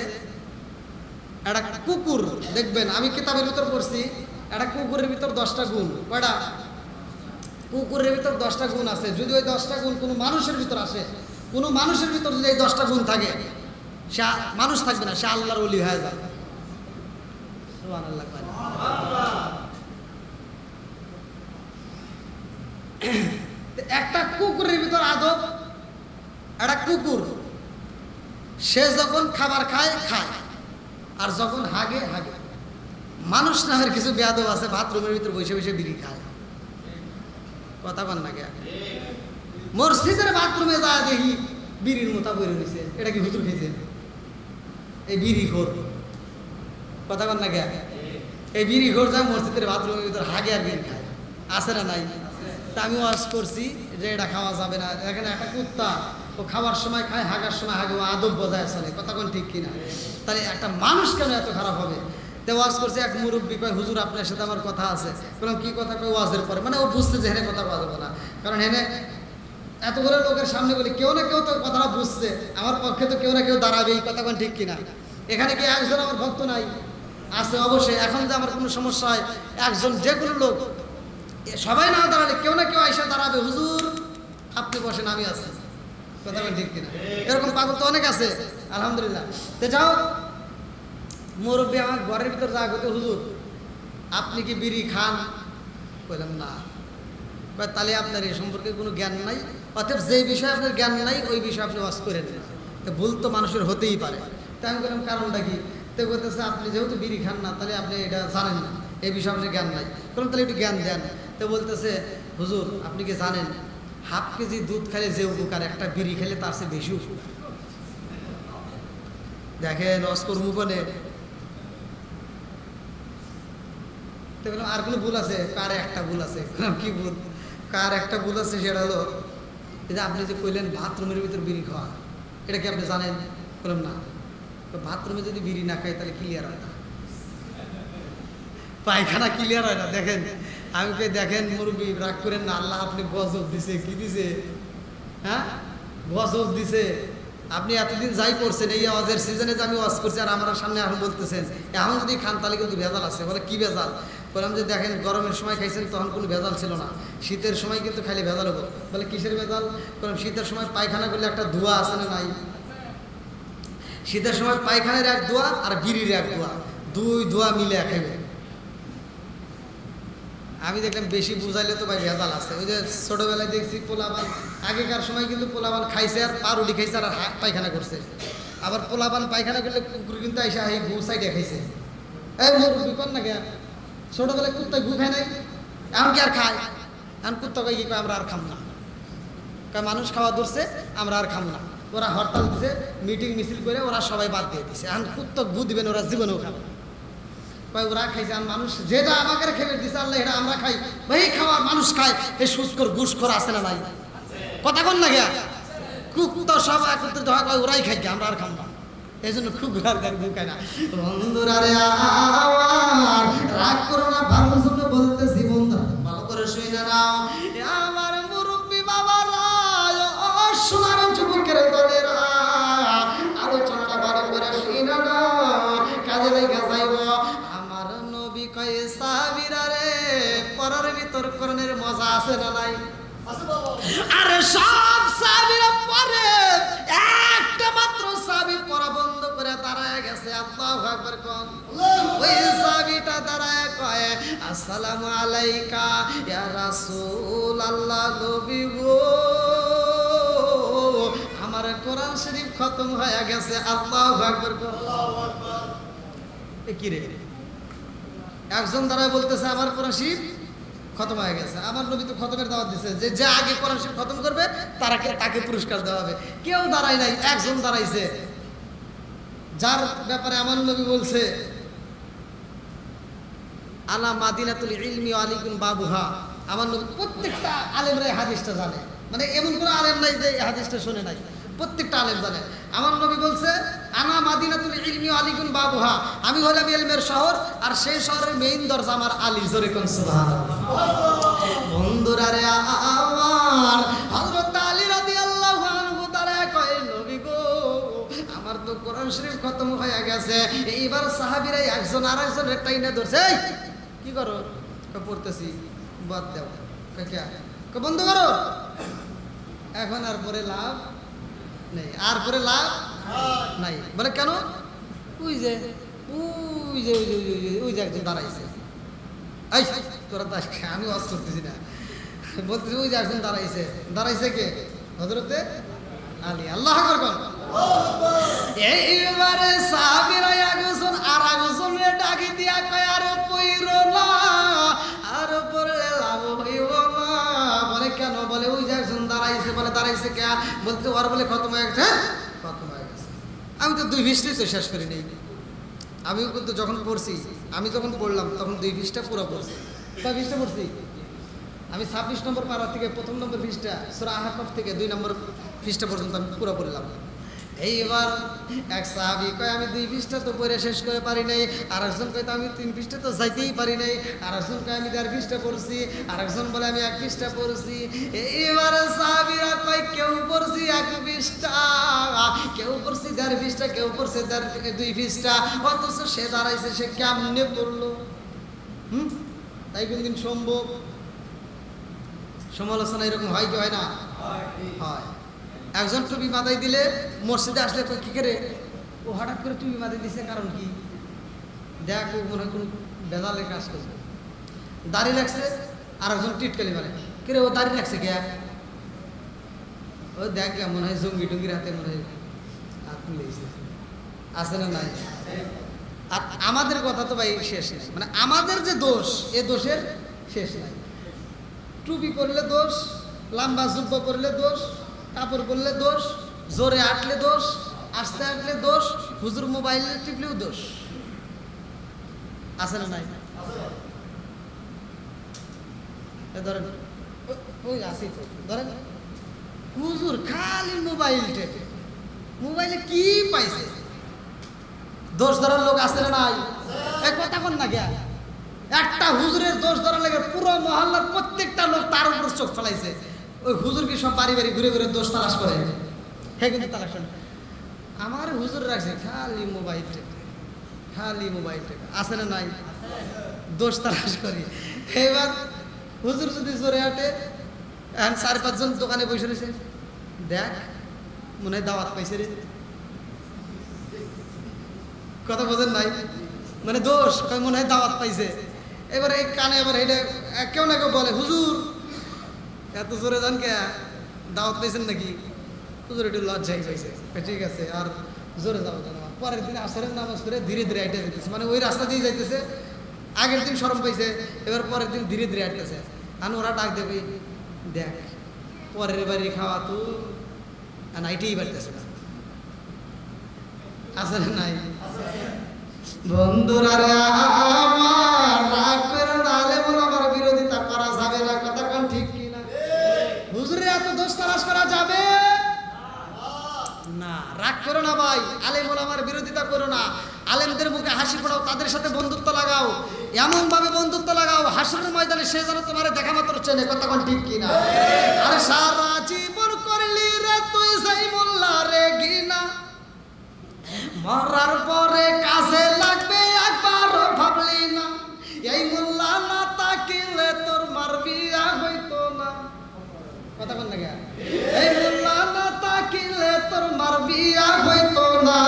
একটা কুকুর দেখবেন, আমি কিতাবের ভিতর পড়ছি, একটা কুকুরের ভিতর 10টা গুণ। কয়টা? কুকুরের ভিতর 10টা গুণ আছে। যদি ওই 10টা গুণ কোনো মানুষের ভিতর আসে, কোনো মানুষের ভিতর যদি এই 10টা গুণ থাকে, সে মানুষ থাকবে না, সে আল্লাহর ওলি হয়ে যাবে। সুবহানাল্লাহ। একটা কুকুরের ভিতর আদব, একটা কুকুর সে যখন খাবার খায় খায়, আর যখন হাগে হাগে। মানুষ নামের কিছু বেয়াদব আছে বাথরুমের ভিতর বসে বসে বিড়ি খায়। কথা বল না কে? মসজিদের বাথরুমে যা দেখি বিড়ির মোতা বইরে নিছে, এটা কি হুজুর খেয়েছে? এই বিড়ি ঘোর। কথা বল না কে? এই বিড়ি ঘোর যায় মসজিদের বাথরুমের ভিতর হাগে আর বিড়ি খায়, আছে না নাই? তা আমি ওয়াজ করছি যে এটা খাওয়া যাবে না। এখানে একটা কুত্তা, ও খাওয়ার সময় খায়, হাগার সময় হাগে, ও আদব বজায় চলে। কথা কোন ঠিক কিনা? তাহলে একটা মানুষ কেন এত খারাপ হবে? তো ওয়াজ করছে, এক মুরব্বী কয় হুজুর আপনার সাথে আমার কথা আছে। বললাম কি কথা? কয় ওয়াজের পরে। মানে ও বুঝতে যে হেনে কথা বলা যাবে না, কারণ হেনে এতগুলো লোকের সামনে বলে কেউ না কেউ তো কথাটা বুঝছে, আমার পক্ষে তো কেউ না কেউ দাঁড়াবে। এই কথা কোন ঠিক কিনা? এখানে কি একজন আমার ভক্ত নাই? আছে অবশ্যই। এখন যে আমার কোনো সমস্যা হয়, একজন যে কোনো লোক সবাই না দাঁড়ালে কেউ না কেউ এসে দাঁড়াবে, হুজুর আপনি বসেন আমি আছি, কথা বলেন ঠিক কিনা? এরকম পাগল তো অনেক আছে আলহামদুলিল্লাহ। তো যাও, মুরব্বী আমার ঘরের ভিতর যা করতে, হুজুর আপনি কি বিড়ি খান? বললাম না। কয় তাহলে আপনার এই সম্পর্কে কোনো জ্ঞান নাই, অতএব যে বিষয়ে আপনার জ্ঞান নাই ওই বিষয়ে আপনি ওয়াজ করেন না। তো ভুল তো মানুষের হতেই পারে। তাই আমি বললাম কারণটা কি? তো বলতেছে আপনি যেহেতু বিড়ি খান না তাহলে আপনি এটা জানেন না, এই বিষয়ে আপনার জ্ঞান নাই। বললাম তাহলে একটু জ্ঞান দেন। তো বলতেছে হুজুর আপনি কি জানেন হাফ কেজি দুধ খেলে যে উপকার, একটা বিড়ি খেলে তার চেয়ে বেশি উপকার। দেখেন অস্কর মুখনে। তো বললাম আর কোনো ভুল আছে? কার একটা ভুল আছে। কি ভুল? কার একটা ভুল আছে, সেটা হলো এই যে আপনি যে কইলেন বাথরুমের ভিতর বিড়ি খাওয়া, এটা কি আপনি জানেন? বললাম না। তো বাথরুমে যদি বিড়ি না খাই তাহলে ক্লিয়ার হয় না, পায়খানা ক্লিয়ার হয় না। দেখেন আমি কে দেখেন মুরব্বী রাগ করেন না, আল্লাহ আপনি গজব দিছে, কি দিছে? হ্যাঁ গজব দিছে। আপনি এতদিন যাই করছেন, এই আওয়াজের সিজনে যে আমি ওয়াজ করছি আর আমার সামনে এখন বলতেছেন এখন যদি খান তাহলে কিন্তু ভেজাল আছে। বলে কি ভেজাল? বললাম যে দেখেন গরমের সময় খাইছেন তখন কোনো ভেজাল ছিল না, শীতের সময় কিন্তু খালি ভেজাল হবো। বলে কিসের ভেজাল? বললাম শীতের সময় পায়খানা করলে একটা ধোঁয়া আছে না নাই? শীতের সময় পায়খানার এক ধোঁয়া আর বিড়ির এক ধোঁয়া, দুই ধোঁয়া মিলে খাইবে। আমি দেখলাম বেশি বুঝাইলে তো ভাই ভেজাল আছে। ওই যে ছোটোবেলায় দেখছি পোলাবান, আগেকার সময় কিন্তু পোলাবান খাইছে আর পাউরুটি খাইছে আর পায়খানা করছে। আবার পোলাবান পায়খানা করলে কুকুর কিন্তু আইসা এই গু সাইডে খাইছে। এই মুরগি কর না কে? ছোটোবেলায় কুত্তায় গু খায় নাই, এখন কি আর খায়? এখন কুত্তা কই কি কয় আমরা আর খাম না, কয় মানুষ খাওয়া ধরছে আমরা আর খাম না। ওরা হরতাল দিছে, মিটিং মিছিল করে ওরা সবাই বাদ দিয়ে দিছে। এখন কুত্তা গু দিবেন, ওরা জীবনেও খাবে না। কয় ওরা খাইছে আর মানুষ যেটা আমাকে খেয়ে দিছে আল্লাহ এটা আমরা খাই। ভাই খাওয়া মানুষ খায়, এই সুস্কর ঘুষখোর আছে না নাই? কথা কন না গিয়া কুত্তা সব একত্রিত হয়, কয় ওরাই খাই, আমরা আর খাম না। এই জন্য খুব ঘর ঘর ঢুকায় না। বন্ধুরা রে আমার রাগ করো না, ভালো জন্য বলতেছি বন্ধুরা, ভালো করে শুনে নাও। আমার মুরব্বী বাবারা, সোনার যুবকের দলেরা, আলোচনাটা ভালো করে শুনে নাও, কাজে লেগে যাইব। আমার নবী কয় সাহাবীরা রে, পরার ভিতর কোরআনের মজা আছে না নাই? আরে সব সাহাবীরা পরে, একটা মাত্র সাহাবী পড়া বন্ধ করে দাঁড়ায় গেছে। আল্লাহু আকবার কোন। ওই সাহাবীটা দাঁড়ায় কয় আসসালামু আলাইকা ইয়া রাসূলুল্লাহ, নবী গো আমার কোরআন শরীফ খতম হয়ে গেছে। আল্লাহু আকবার কোন। আল্লাহু আকবার। এ কি রে? একজন দাঁড়ায় বলতেছে আমার কোরআন শরীফ খতম হয়ে গেছে। আমার নবী তো খতমের দাওয়াত দিছে যে যে আগে কোরআন শরীফ খতম করবে তাকে পুরস্কার দেওয়া হবে। কেউ দাঁড়ায় নাই, একজন দাঁড়াইছে, যার ব্যাপারে আমার নবী বলছে আলা মাদিনাতুল ইলমি ওয়া আলাইকুম বাবুহা। আমার নবী প্রত্যেকটা আলেমরা এই হাদিসটা জানে, মানে এমন কোনো আলেম নাই যে এই হাদিসটা শুনে নাই, প্রত্যেকটা আলেম জানে। আমার নবী বলছে আনা মাদিনাতুল ইলমি ওয়া আলাইকুম বাবুহা, আমি হলাম ইলমের শহর আর সেই শহরের মেইন দরজা আমার আলী। জোরে কোন সুবহানাল্লাহ। বন্ধুরা রে আমার হযরত আলী রাদিয়াল্লাহু আনহু দাঁড়ায় কয় নবী গো আমার তো কোরআন শরীফ খতম হয়ে গেছে। এইবার সাহাবীরা একজন আরেকজনের টাইনা ধরছে, এই কি করো? পড়তেছি। বাদ দাও। কে বন্ধ করো, এখন আর পরে লাভ নেই, আর পরে লাভ নাই। বলে কেন? ওই যে ওই যে ওই যে ওই যে একজন দাঁড়াইছে। এই তোরা দাস, আমি ওয়াজ করতেছি না, বলতেছি ওই যে একজন দাঁড়াইছে। দাঁড়াইছে কে? হযরতে আলী। আল্লাহু আকবার কোন। এইবারে সাহাবীরা একজন আর একজনকে ডাকি দিয়া কয় আরে পইরো না, আর পড়লে লাভ হইব না। বলে কেন? বলে ওই যে একজন দাঁড়াইছে। বলে দাঁড়াইছে কে? বলতে ওর বলে খতম হয়ে গেছে। খতম হয়ে গেছে। আমি তো 2 পৃষ্ঠাই তো শেষ করি নাই। আমিও কিন্তু যখন পড়ছি, আমি যখন পড়লাম তখন 2 পৃষ্ঠা পুরো পড়ছি। কয় পৃষ্ঠা পড়ছি? আমি 26 নম্বর পারা থেকে 1ম নম্বর পৃষ্ঠা সূরা আহকাফ থেকে 2 নম্বর পৃষ্ঠা পর্যন্ত আমি পুরো পড়লাম। এইবার এক সাহাবী কয় আমি 2 পৃষ্ঠা তো পড়ে শেষ করে পারি নাই, আর একজন কয় আমি 3 পৃষ্ঠা তো যাইতেই পারি নাই, আর একজন কয় আমি 1.5 পৃষ্ঠা পড়ছি, আর একজন বলে আমি 1 পৃষ্ঠা পড়ছি। এইবার সাহাবীরা কয় কেউ পড়ছি 1 পৃষ্ঠা, কেউ পড়ছে 4 পৃষ্ঠা, কেউ পড়ছে 2 পৃষ্ঠা, অথচ সে দাঁড়াইছে, সে কেমনে পড়লো? তাই কোনদিন সম্ভব? সমালোচনা এরকম হয় কি হয় না? হয়। একজন টুপি মাথায় দিলে মসজিদে আসলে তো কি করে ও হঠাৎ করে টুপি মাথায় দিছে, কারণ কি? দেখ ও মনে হয় কোন বেজালের কাজ করছে। দাড়ি রাখছে, আর একজন টিটকালি মারে, কে রে ও দাড়ি রাখছে কে? ও দেখ মনে হয় জঙ্গি টঙ্গির হাতে মনে হয় হাত মিলেছে, আছে না নাই? আর আমাদের কথা তো ভাই শেষ নেই, মানে আমাদের যে দোষ, এ দোষের শেষ নাই। টুপি পরলে দোষ, লম্বা জুব্বা পরলে দোষ, কাপড় পরলে দোষ, জোরে আটলে দোষ, আস্তে আটলে দোষ, হুজুর মোবাইল টিপলেও দোষ, আছে না নাই? ধরেন ওই আসি তো, ধরেন হুজুর খালি মোবাইল টেপে, মোবাইলে কি পাইছে? দোষ ধরার লোক আছে না নাই? এই কথা কোন না গিয়া একটা হুজুরের দোষ ধরার লাগে পুরো মহল্লার প্রত্যেকটা লোক তার উপর চোখ ফেলাইছে। ওই হুজুর কি সব বাড়ি বাড়ি ঘুরে ঘুরে দোষ তালাশ করে? হ্যাঁ, কিন্তু তালাশ করে আমার হুজুর রাখছে খালি মোবাইল টেপে, খালি মোবাইল টেপে, আছে না নাই? দোষ তালাশ করি। এবার হুজুর যদি জোরে হাঁটে, এখন 4-5 জন দোকানে বসে রয়েছে, দেখ মনে হয় দাওয়াত পাইছে রে, কথা বোঝেন নাই? মানে দোষ মনে হয় দাওয়াত পাইছে। এবার এই কানে এবার এটা কেউ না কেউ বলে, হুজুর এত জোরে যান কে, দাওয়াত পাইছেন নাকি? হুজুর একটু লজ্জাই পাইছে, ঠিক আছে আর জোরে যাবো না। পরের দিন আসরের নামাজ পড়ে ধীরে ধীরে হাইটে যেতেছে, মানে ওই রাস্তা দিয়ে যাইতেছে। আগের দিন শরম পাইছে, এবার পরের দিন ধীরে ধীরে হাঁটতেছে। আর ওরা ডাক দেবে, দেখ পরের বাড়ি খাওয়া তো নাইটেই বাড়তেছে না, আছে না নাই? বন্ধুরা আমার রাগ করে না, আলেমুল আমার বিরোধিতা করা যাবে না, কথা কোন ঠিক কি না? হুজুরের এত দোষ তালাশ করা যাবে না। রাগ করো না ভাই, আলেমুল আমার বিরোধিতা করো না। আলেমদের মুখে হাসি ফোটাও, তাদের সাথে বন্ধুত্ব লাগাও, এমন ভাবে বন্ধুত্ব লাগাও হাসরের ময়দানে সে যেন তোমার দেখা মাত্র চেনে, কথা কোন ঠিক কি না? আরে সারা জীবন করলি রে তুই সেই মোল্লা রে গিনা, মরার পরে কাজে লাগবে একবার ভাবলি না, এই মোল্লা না তাকিলে তোর মার বিয়া হইতো না, কথা বল না? এই মোল্লা না তাকিলে তোর মার বিয়া হইতো না,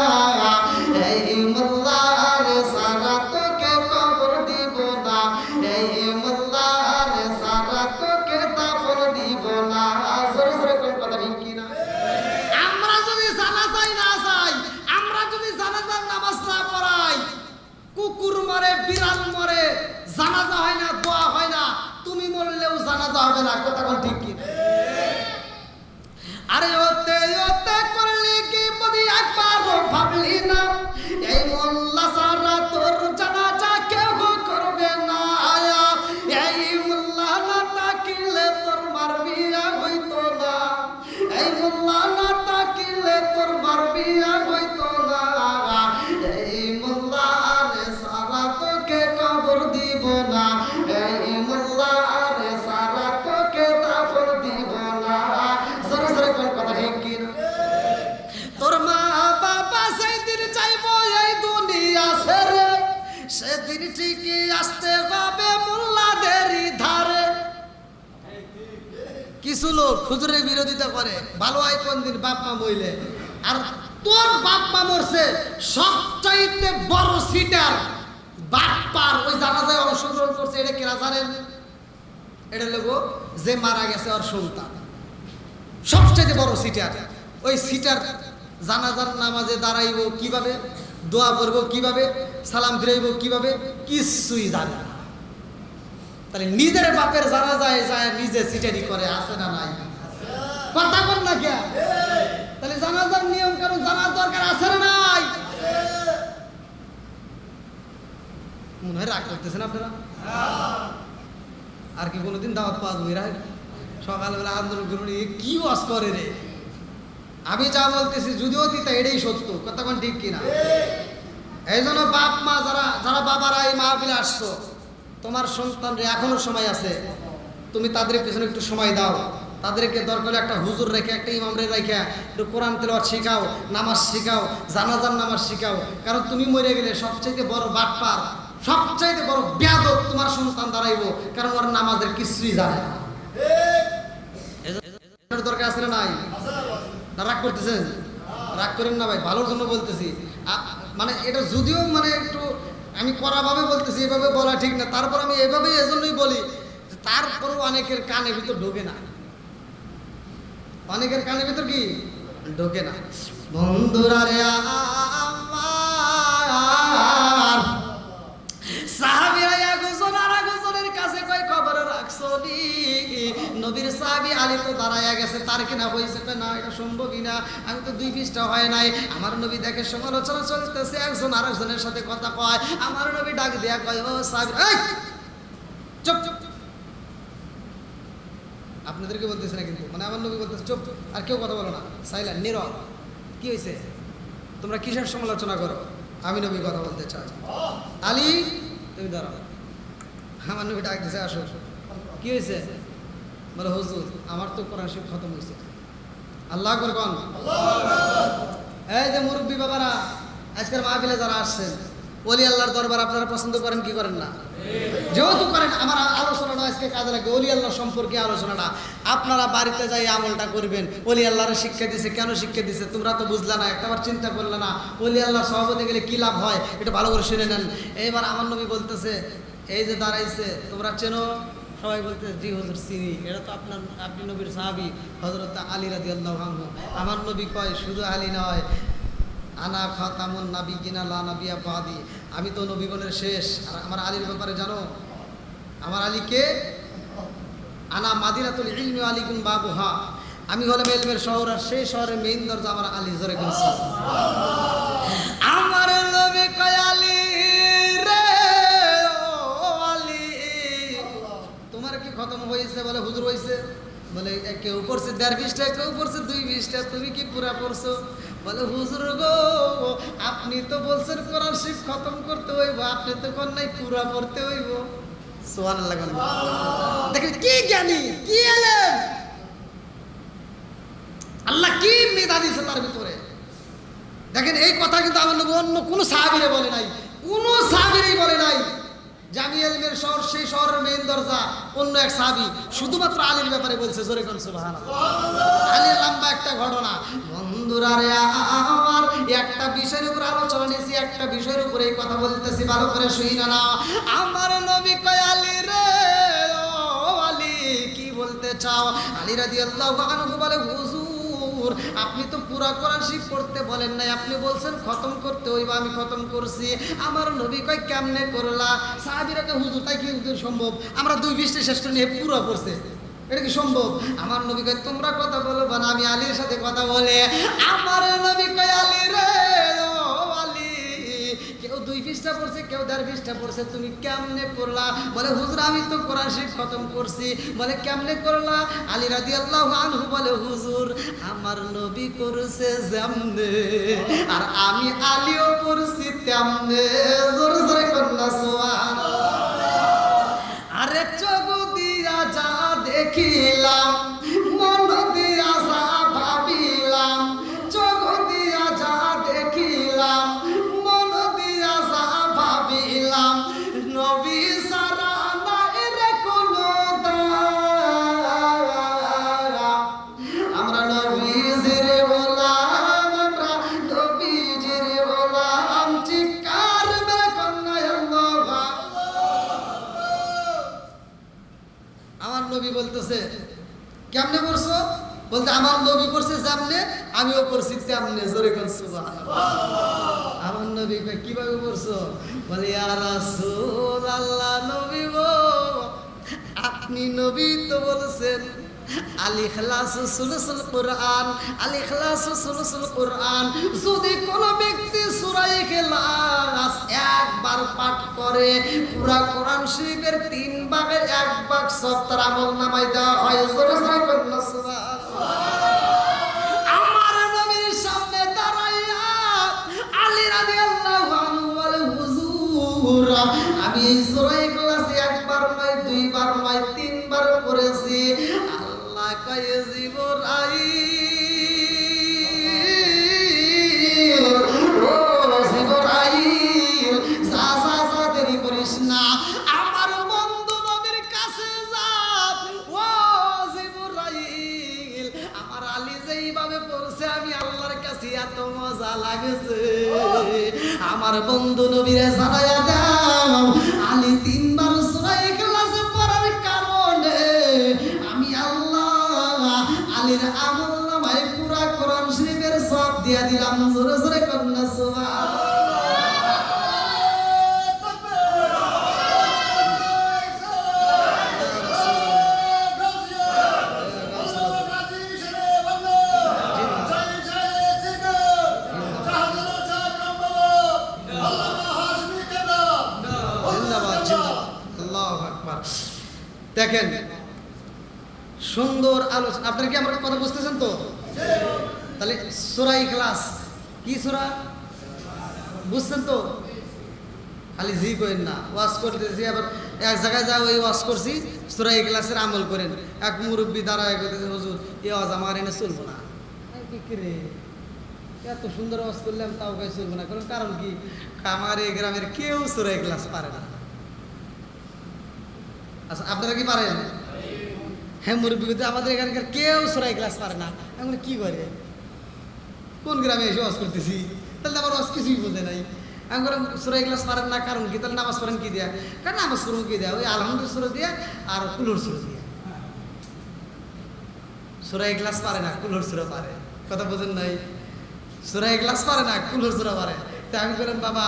এই মোল্লার সারা তোকে কবর দিব না, এই মোল্লার সারা তোকে দাফন দিব না। জোরে জোরে কোন কথা ঠিক কি না? আমরা যদি জানাজাই না যাই, আমরা যদি জানাজার নামাজ না পড়াই, কুকুর মরে, বিড়াল মরে, জানাজা হয় না, দোয়া হয় না, তুমি মরলেও জানাজা হবে না, কথা কোন ঠিক কি? আরে ওতে ওতে করলি কি বদি একবার ভাবলি না, এই মোল্লা সারা তোর জানাজা কেউ করবে না, এই মোল্লা না তাকিলে তোর মার বিয়া হইতো না, এই মোল্লা না তাকিলে তোর মার বিয়া হইতো না, এই মোল্লা রে সারা তোকে কবর দিব না, এই মোল্লা রে সারা তোকে দাফন দিব না। জোরে জোরে কোন কথা ঠিক কি না? তোর মা বাবা সেদিন চাইবো এই দুনিয়া ছেড়ে, সেদিন ঠিকই আসতে হবে মোল্লাদেরই ধারে। কিছু লোক হুজুরের বিরোধিতা করে, ভালো হয় কোন দিন বাপ মা মইলে, আর তোর বাপ মা মরছে সবচাইতে বড় সিটার বাপ্পার ওই জানাজায় অংশগ্রহণ করছে, এটা কেনা জানেন? এটা লোক যে মারা গেছে ওর সন্তান, সবচেয়ে বড় সিটার। ওই সিটার জানাজার নামাজে দাঁড়াইব কিভাবে, দোয়া করবো কিভাবে, সালাম ফিরাইব কিভাবে, কিছুই জানে না। তাহলে নিজের বাপের জানাজায় যায় নিজে সিটারি করে, আছে না নাই? কথা বল না কে? তাহলে জানাজার নিয়ম কারণ জানার দরকার আছে না নাই? মনে হয় রাগ করতেছেন আপনারা? আর কি কোনোদিন দাওয়াত পাওয়া যাবে? সকালবেলা আন্দোলন করুন, কি ওয়াজ করে রে? আমি যা বলতেছি যদিও দিতা এটাই সত্য, কথা কোন ঠিক কিনা? এই জন্য বাপ মা যারা যারা বাবারা এই মাহফিলে আসছো, তোমার সন্তানরা এখনো সময় আছে, তুমি তাদের পেছনে একটু সময় দাও, তাদেরকে দরকার একটা হুজুর রেখে একটা ইমামরে রেখে একটু কোরআন তেলাওয়াত শিখাও, নামাজ শিখাও, জানাজার নামাজ শিখাও। কারণ তুমি মরে গেলে সবচাইতে বড় বাটপার, সবচাইতে বড় বেয়াদব তোমার সন্তান দাঁড়াইবো, কারণ ওর নামাজের কিছুই জানে না। দরকার আছে না নাই? না রাগ করতেছেন? রাগ করেন না ভাই, ভালোর জন্য বলতেছি। মানে এটা যদিও মানে একটু আমি কড়াভাবে বলতেছি, এভাবে বলা ঠিক না, তারপর আমি এভাবেই এজন্যই বলি, তারপরেও অনেকের কানের ভিতর ঢোকে না, অনেকের কানের ভিতর কি ঢোকে না। বন্ধুরা রে আমার সাহাবীরা একজন আর একজনের কাছে কই খবর রাখছো নি? নবীর সাহাবী আলী তো দাঁড়ায়া গেছে, তার কিনা হইছে না, এটা সম্ভবই না, আমি তো 2 পৃষ্ঠা হয় নাই। আমার নবী দেখে সমালোচনা চলতেছে, একজন আরেকজনের সাথে কথা কয়। আমার নবী ডাক দিয়া কয়, ও সাহাবী, এই চুপ চুপ। আপনাদেরকে বলতেছে না কিন্তু, মানে আমার নবী বলতেছে চুপ, আর কেউ কথা বলো না, সাইলেন্ট, নীরব। কি হয়েছে? তোমরা কিসের সমালোচনা করো? আমি নবী কথা বলতে চাই। আলী তুমি দাঁড়াও। আমার নবী ডাক দিছে, আসো। কি হয়েছে? বলে হুজুর আমার তো কোরআন শরীফ খতম হয়েছে। আল্লাহ আকবার কোন? এই যে মুরব্বী বাবারা আজকের মাহফিলে যারা আসছেন, ওলি আল্লাহর দরবার আপনারা পছন্দ করেন কি করেন না? যেহেতু করেন, আমার আলোচনাটা আজকে কাজে লাগে, ওলি আল্লাহ সম্পর্কে আলোচনাটা। আপনারা বাড়িতে যাই আমলটা করবেন। ওলি আল্লাহর শিক্ষা দিছে, কেন শিক্ষা দিছে তোমরা তো বুঝলা না, একটাবার চিন্তা করলে না। ওলি আল্লাহ সহবতে গেলে কি লাভ হয় এটা ভালো করে শুনে নেন। এইবার আমার নবী বলতেছে, এই যে দাঁড়াইছে তোমরা চেনো? সবাই বলতেছে জি হুজুর চিনি, এটা তো আপনি নবীর সাহাবী হযরত আলী রাদিয়াল্লাহু আনহু। আমার নবী কয় শুধু আলী নয়, আনা খাতামুন নাবিয়িনা লা নাবিয়্যা বাদি, আমি তো নবীগণের শেষ। আর আমার আলীর ব্যাপারে জানো? আমার আলীকে আনা মাদিনাতুল ইলমি ওয়া আলীকুম বাবুহা, আমি হলাম ইলমের শহর, আর সেই শহরের মেইন দরজা আমার আলী। জোরে কোন আমার নবী কয় আলী রে, ও আলী তোমার কি খতম হয়েছে? বলে হুজুর হয়েছে। বলে কেউ পড়ছে 1.5 পৃষ্ঠা, কেউ পড়ছে 2 পৃষ্ঠা, তুমি কি পুরা পড়ছো? বলে হুজুর গো আপনি তো বলছেন কোরআন শরীফ খতম করতে হইব, আপনি তো কোন নাই পুরা পড়তে হইব। সুবহানাল্লাহ। দেখেন কি জ্ঞানী, কি এলেন, আল্লাহ কি মেধা দিয়েছে তার ভিতরে। দেখেন এই কথা কিন্তু আমার নবী অন্য কোনো সাহাবীরে বলে নাই, কোনো সাহাবীরই বলে নাই যে আমি ইলমের শহর, সেই শহরের মেইন দরজা অন্য এক সাহাবী শুধুমাত্র আলীর ব্যাপারে বলছে। জোরে কোন সুবহানাল্লাহ। আলীর লম্বা একটা ঘটনা। বন্ধুরা রে আমার একটা বিষয়ের উপর আলোচনা নিয়েছি, একটা বিষয়ের উপরে এই কথা বলতেছি, ভালো করে শুইনা না। আমার নবী কয় আলী রে, ও আলী কি বলতে চাও? আলী রাদিয়াল্লাহু আনহু বলে হুজুর আপনি তো পুরা কোরআন শরীফ পড়তে বলেন নাই, আপনি বলছেন খতম করতে হইবা, আমি খতম করছি। আমার নবী কয় কেমনে করলা? সাহাবীরা কয় হুজুর তাই কি সম্ভব? আমরা 2 পৃষ্ঠা শেষ করে নিয়ে পুরো পড়ছে, এটা কি সম্ভব? আমার নবী কয় তোমরা কথা বলো না, আমি আলীর সাথে কথা বলে। আমার নবী কয় আলী রে, ও আলী কেউ 2 পৃষ্ঠা পড়ছে, কেউ 1.5 পৃষ্ঠা পড়ছে, তুমি কেমনে পড়লা? বলে হুজুর আমি তো কোরআন শরীফ খতম করছি। বলে কেমনে করলা? আলী রাদিয়াল্লাহু আনহু বলে হুজুর আমার নবী করছে যেমনে, আর আমি আলীও করছি তেমনে। জোরে জোরে কন্যা সুবহানাল্লাহ। আরে চোখ দিয়া যা দেখিলাম, মন দিয়া যা ভাবিলাম, চোখ দিয়া যা দেখিলাম, মন দিয়া যা ভাবিলাম, নবী সারা নাই রে কোনো দাম। আমরা নবীজির গোলাম, আমরা নবীজির গোলাম। চিৎকার মেরে কন্যা আল্লাহ। আমার নবী বলতেছে কেমনে পড়ছো? বলতে আমার নবী পড়ছে যেমনে, আমিও পড়ছি তেমনে। জোরে কোন সুবহানাল্লাহ। আমার নবী কিভাবে পড়ছো? বলে ইয়া রাসূলুল্লাহ, নবী গো আপনি নবী তো বলছেন আল ইখলাস সুলুসুল কুরআন, আল ইখলাস সুলুসুল কুরআন। যদি কোন ব্যক্তি সূরা ইখলাস একবার পাঠ করে, পুরা কোরআন শরীফের 3 ভাগের 1 ভাগ সব তার আমলনামায় দেওয়া হয়। জোরে জোরে বলুন সুবহানাল্লাহ। আমার নবীর সামনে দাঁড়াইয়া আলী রাদিয়াল্লাহু আনহু বলে হুজুর আমি এই সূরা ইখলাস একবার নয়, 2 বার নয়, 3 বার পড়েছি। আল্লাহ কয় আমার আলী যেইভাবে পড়ছে আমি আল্লাহর কাছে এত মজা লাগছে। আমার বন্ধু নবীরে জানায়া দাও আলী 3 বার সূরা ইখলাস পড়ার কারণে আমি আল্লাহ আলীর আমলনামায় পুরা কোরআন শরীফের সওয়াব দিয়া দিলাম। জোরে জোরে কন্যা সুবহানাল্লাহ। দেখেন সুন্দর আলোচনা। আপনারা কি আমার কথা বুঝতেছেন তো? তাহলে সূরা ইখলাস কি সূরা বুঝছেন তো? খালি জি করেন না, ওয়াজ করতেছি আবার এক জায়গায় যা ওই ওয়াজ করছি সূরা ইখলাসের আমল করেন। এক মুরব্বী দাঁড়ায় কইতেছে হুজুর এই ওয়াজ আমার এনে চলবো না। কি রে এত সুন্দর ওয়াজ করলাম তাও কই চলবো না, কারণ কি আমার এই গ্রামের কেউ সূরা ইখলাস পারে না। আচ্ছা আপনারা কি পারেন? হ্যাঁ মুরব্বী, আমাদের এখানকার কেউ সূরা ইখলাস পারে না। এখন কি করে কোন গ্রামে এসে ওয়াজ করতেছি? তাহলে আমার ওয়াজ কিছুই বোঝে নাই। আমি সূরা ইখলাস পারেন না কারণ কি? তাহলে নামাজ পড়েন কি দিয়া? কারণ নামাজ পড়ুন কি দেয়া? ওই আলহামদুলিল্লাহ সূরা দিয়া আর কুলুর সূরা দিয়া। সূরা ইখলাস পারে না, কুলুর সূরা পারে। কথা বোঝেন নাই? সূরা ইখলাস পারে না, কুলুর সূরা পারে। তাই আমি বললাম বাবা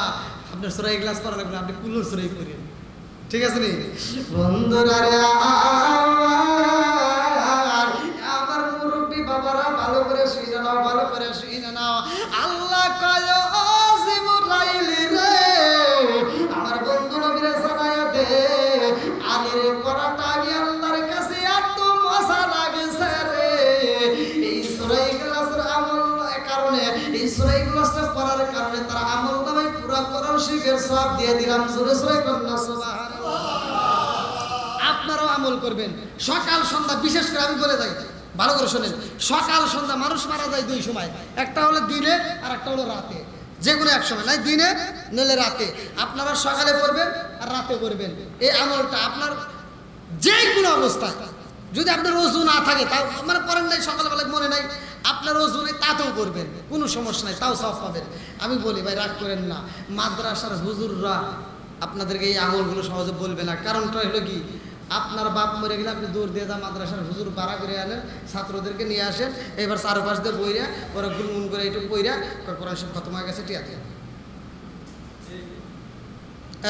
আপনার সূরা ইখলাস পারা লাগবে না, আপনি কুলুর সূরাই করেন। ঠিক আছে নি বন্ধুরা? আমার মুরব্বী বাবারা ভালো করে শুনে নাও, ভালো করে শুনে নাও। আল্লাহ কয় ও জিবরাইল রে আমার বন্ধু নবীরে জানায়া দে আলীর পড়াটা আমি আল্লাহর কাছে এত মজা লাগছে রে। এই সূরা ইখলাসের আমল কারণে, এই সূরা ইখলাসটা পড়ার কারণে তার আমল নামায় পুরা কোরআন শরীফের সওয়াব দিয়ে দিলাম। জোরে জোরে কন্যা সুবহানাল্লাহ। আপনারাও আমল করবেন সকাল সন্ধ্যা। বিশেষ করে আমি বলে যাই, ভালো করে শোনেন, সকাল সন্ধ্যা মানুষ মারা যায় 2 সময়, একটা হলো দিনে আর একটা হলো রাতে। যে কোনো এক সময়, নাই দিনে নইলে রাতে। আপনারা সকালে করবেন আর রাতে করবেন। এই আমলটা আপনার যে কোনো অবস্থায়, যদি আপনার ওযু না থাকে তাও মানে পড়েন নাই, সকালবেলা মনে নাই, আপনার ওযু নেই তাতেও করবেন, কোনো সমস্যা নাই, তাও সওয়াব পাবেন। আমি বলি ভাই রাগ করেন না, মাদ্রাসার হুজুররা আপনাদেরকে এই আমলগুলো সহজে বলবে না। কারণটা হলো কি, আপনার বাপ মরে গেলে আপনি দৌড় দিয়ে যা মাদ্রাসার হুজুর ভাড়া করে আনেন, ছাত্রদেরকে নিয়ে আসেন, এবার চারপাশ দিয়ে বইরা ওরা গুনগুন করে একটু বইরা কোরআন শরীফ খতম হয়ে গেছে টিয়া দিয়ে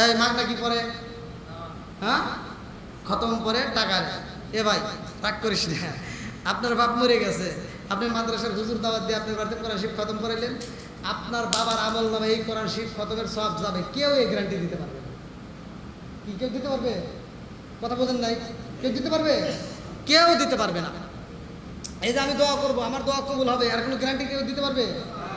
এই মাগনা কি পরে হ্যাঁ খতম পরে টাকা নেয়। এ ভাই রাগ করিস না, আপনার বাপ মরে গেছে, আপনি মাদ্রাসার হুজুর দাওয়াত দিয়ে আপনার বাড়িতে কোরআন শরীফ খতম করাইলেন, আপনার বাবার আমল নামে এই কোরআন শরীফ খতমের সওয়াব যাবে। কেউ এই গ্যারান্টি দিতে পারবে না। কি কেউ দিতে পারবে? কথা বোঝেন নাই? কেউ দিতে পারবে? কেউ দিতে পারবে না। এই যে আমি দোয়া করবো আমার দোয়া কবুল হবে, আর কোনো গ্যারান্টি কেউ দিতে পারবে?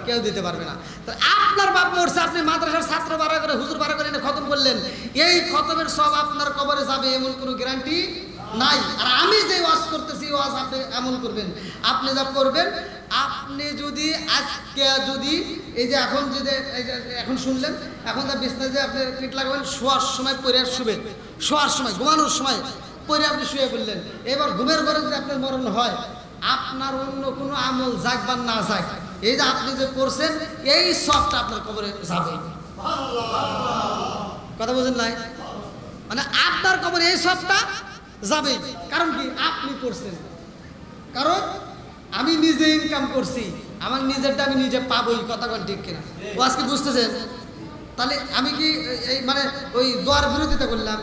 কেউ দিতে পারবে না। তো আপনার বাপ মরছে, আপনি মাদ্রাসার ছাত্র ভাড়া করে হুজুর ভাড়া করে এনে খতম করলেন, এই খতমের সব আপনার কবরে যাবে এমন কোনো গ্যারান্টি নাই। আর আমি যে ওয়াজ করতেছি ওয়াজ আপনি এমন করবেন, আপনি যা করবেন, আপনি যদি আজকে যদি এই যে এখন যদি এখন শুনলেন, এখন যা বিছনায় যে আপনি পিঠ লাগাবেন, শোয়ার সময় পরে শুবেন, শোয়ার সময় ঘুমানোর সময় পরে আপনি শুয়ে পড়লেন। এবার ঘুমের ঘরে যদি আপনার মরণ হয়, আপনার অন্য কোনো আমল যাক বা না যাক, এই যে আপনি যে করছেন এই সবটা আপনার কবরে যাবে। কথা বুঝেন নাই? মানে আপনার কবরে এই সবটা যাবে। কারণ কি? আপনি করছেন। কারণ আমি নিজে ইনকাম করছি, আমার নিজেরটা আমি নিজে পাবোই। কথা কোন ঠিক কিনা? ও আজকে বুঝতেছেন? তাহলে আমি কি এই মানে ওই দোয়ার বিরোধিতা করলাম?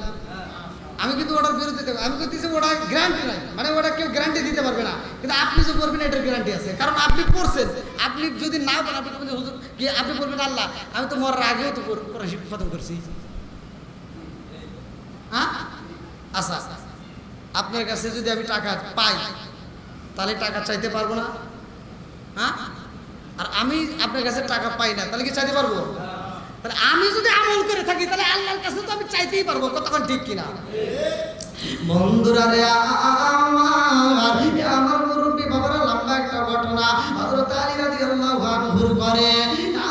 আমি কিন্তু ওটার বিরোধিতা, আমি করতেছি ওটা গ্যারান্টি নাই, মানে ওটা কেউ গ্যারান্টি দিতে পারবে না। কিন্তু আপনি যে করবেন এটার গ্যারান্টি আছে, কারণ আপনি করছেন। আপনি যদি না বলেন, আপনি হুজুর কি আপনি বলবেন আল্লাহ আমি তো মরার আগেও তো কোরআন শরীফ খতম করছি। হ্যাঁ আচ্ছা, আপনার কাছে যদি আমি টাকা পাই তাহলে টাকা চাইতে পারবো না? হ্যাঁ, আর আমি আপনার কাছে টাকা পাই না তাহলে কি চাইতে পারবো? তাহলে আমি যদি আমল করে থাকি তাহলে আল্লাহর কাছে তো আমি চাইতেই পারবো। কতক্ষণ ঠিক কিনা বন্ধুরা? রে আমার মুরব্বী বাবারা লম্বা একটা ঘটনা হযরত আলী রাদিয়াল্লাহু আনহুর করে।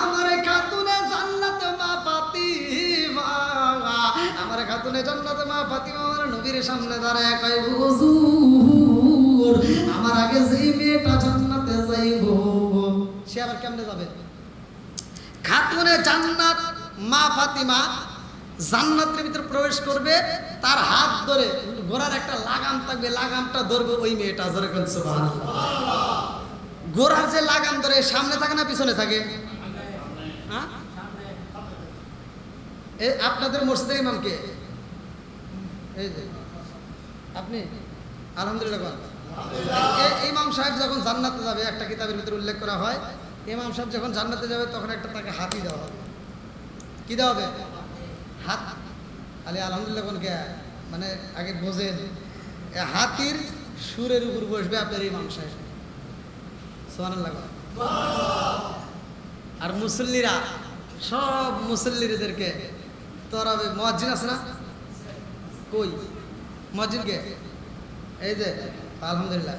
আমার খাতুনে জান্নাত মা ফাতিমা, আমার খাতুনে জান্নাত মা ফাতিমা আমার নবীর সামনে দাঁড়ায় কয় হুজুর আমার আগে যেই মেয়েটা জান্নাত আবার কেমনে যাবে? খাতুনে জান্নাত মা ফাতিমা জান্নাতের ভিতরে প্রবেশ করবে, তার হাত ধরে ঘোড়ার একটা লাগাম থাকবে, লাগামটা ধরবে ওই মেয়েটা। যেরকম সুবহানাল্লাহ, ঘোড়ার যে লাগাম ধরে সামনে থাকে না পিছনে থাকে? হ্যাঁ, আপনাদের মসজিদের ইমাম কে? এই যে আপনি, আলহামদুলিল্লাহ। ইমাম সাহেব যখন জান্নাতে যাবে, একটা কিতাবের ভিতরে উল্লেখ করা হয়, ইমাম সাহেব যখন জান্নাতে যাবে তখন একটা তাকে হাতি দেওয়া হবে। কি দেওয়া হবে? হাত। আলে আলহামদুলিল্লাহ কোন কে, মানে আগে বোঝেন, হাতির সুরের উপর বসবে আপনার ইমাম সাহেব। সুবহানাল্লাহ। আর মুসল্লিরা, সব মুসল্লিদেরকে তরাবে। মুয়াজ্জিন আছে না? কই মুয়াজ্জিন কে? এই যে আলহামদুলিল্লাহ,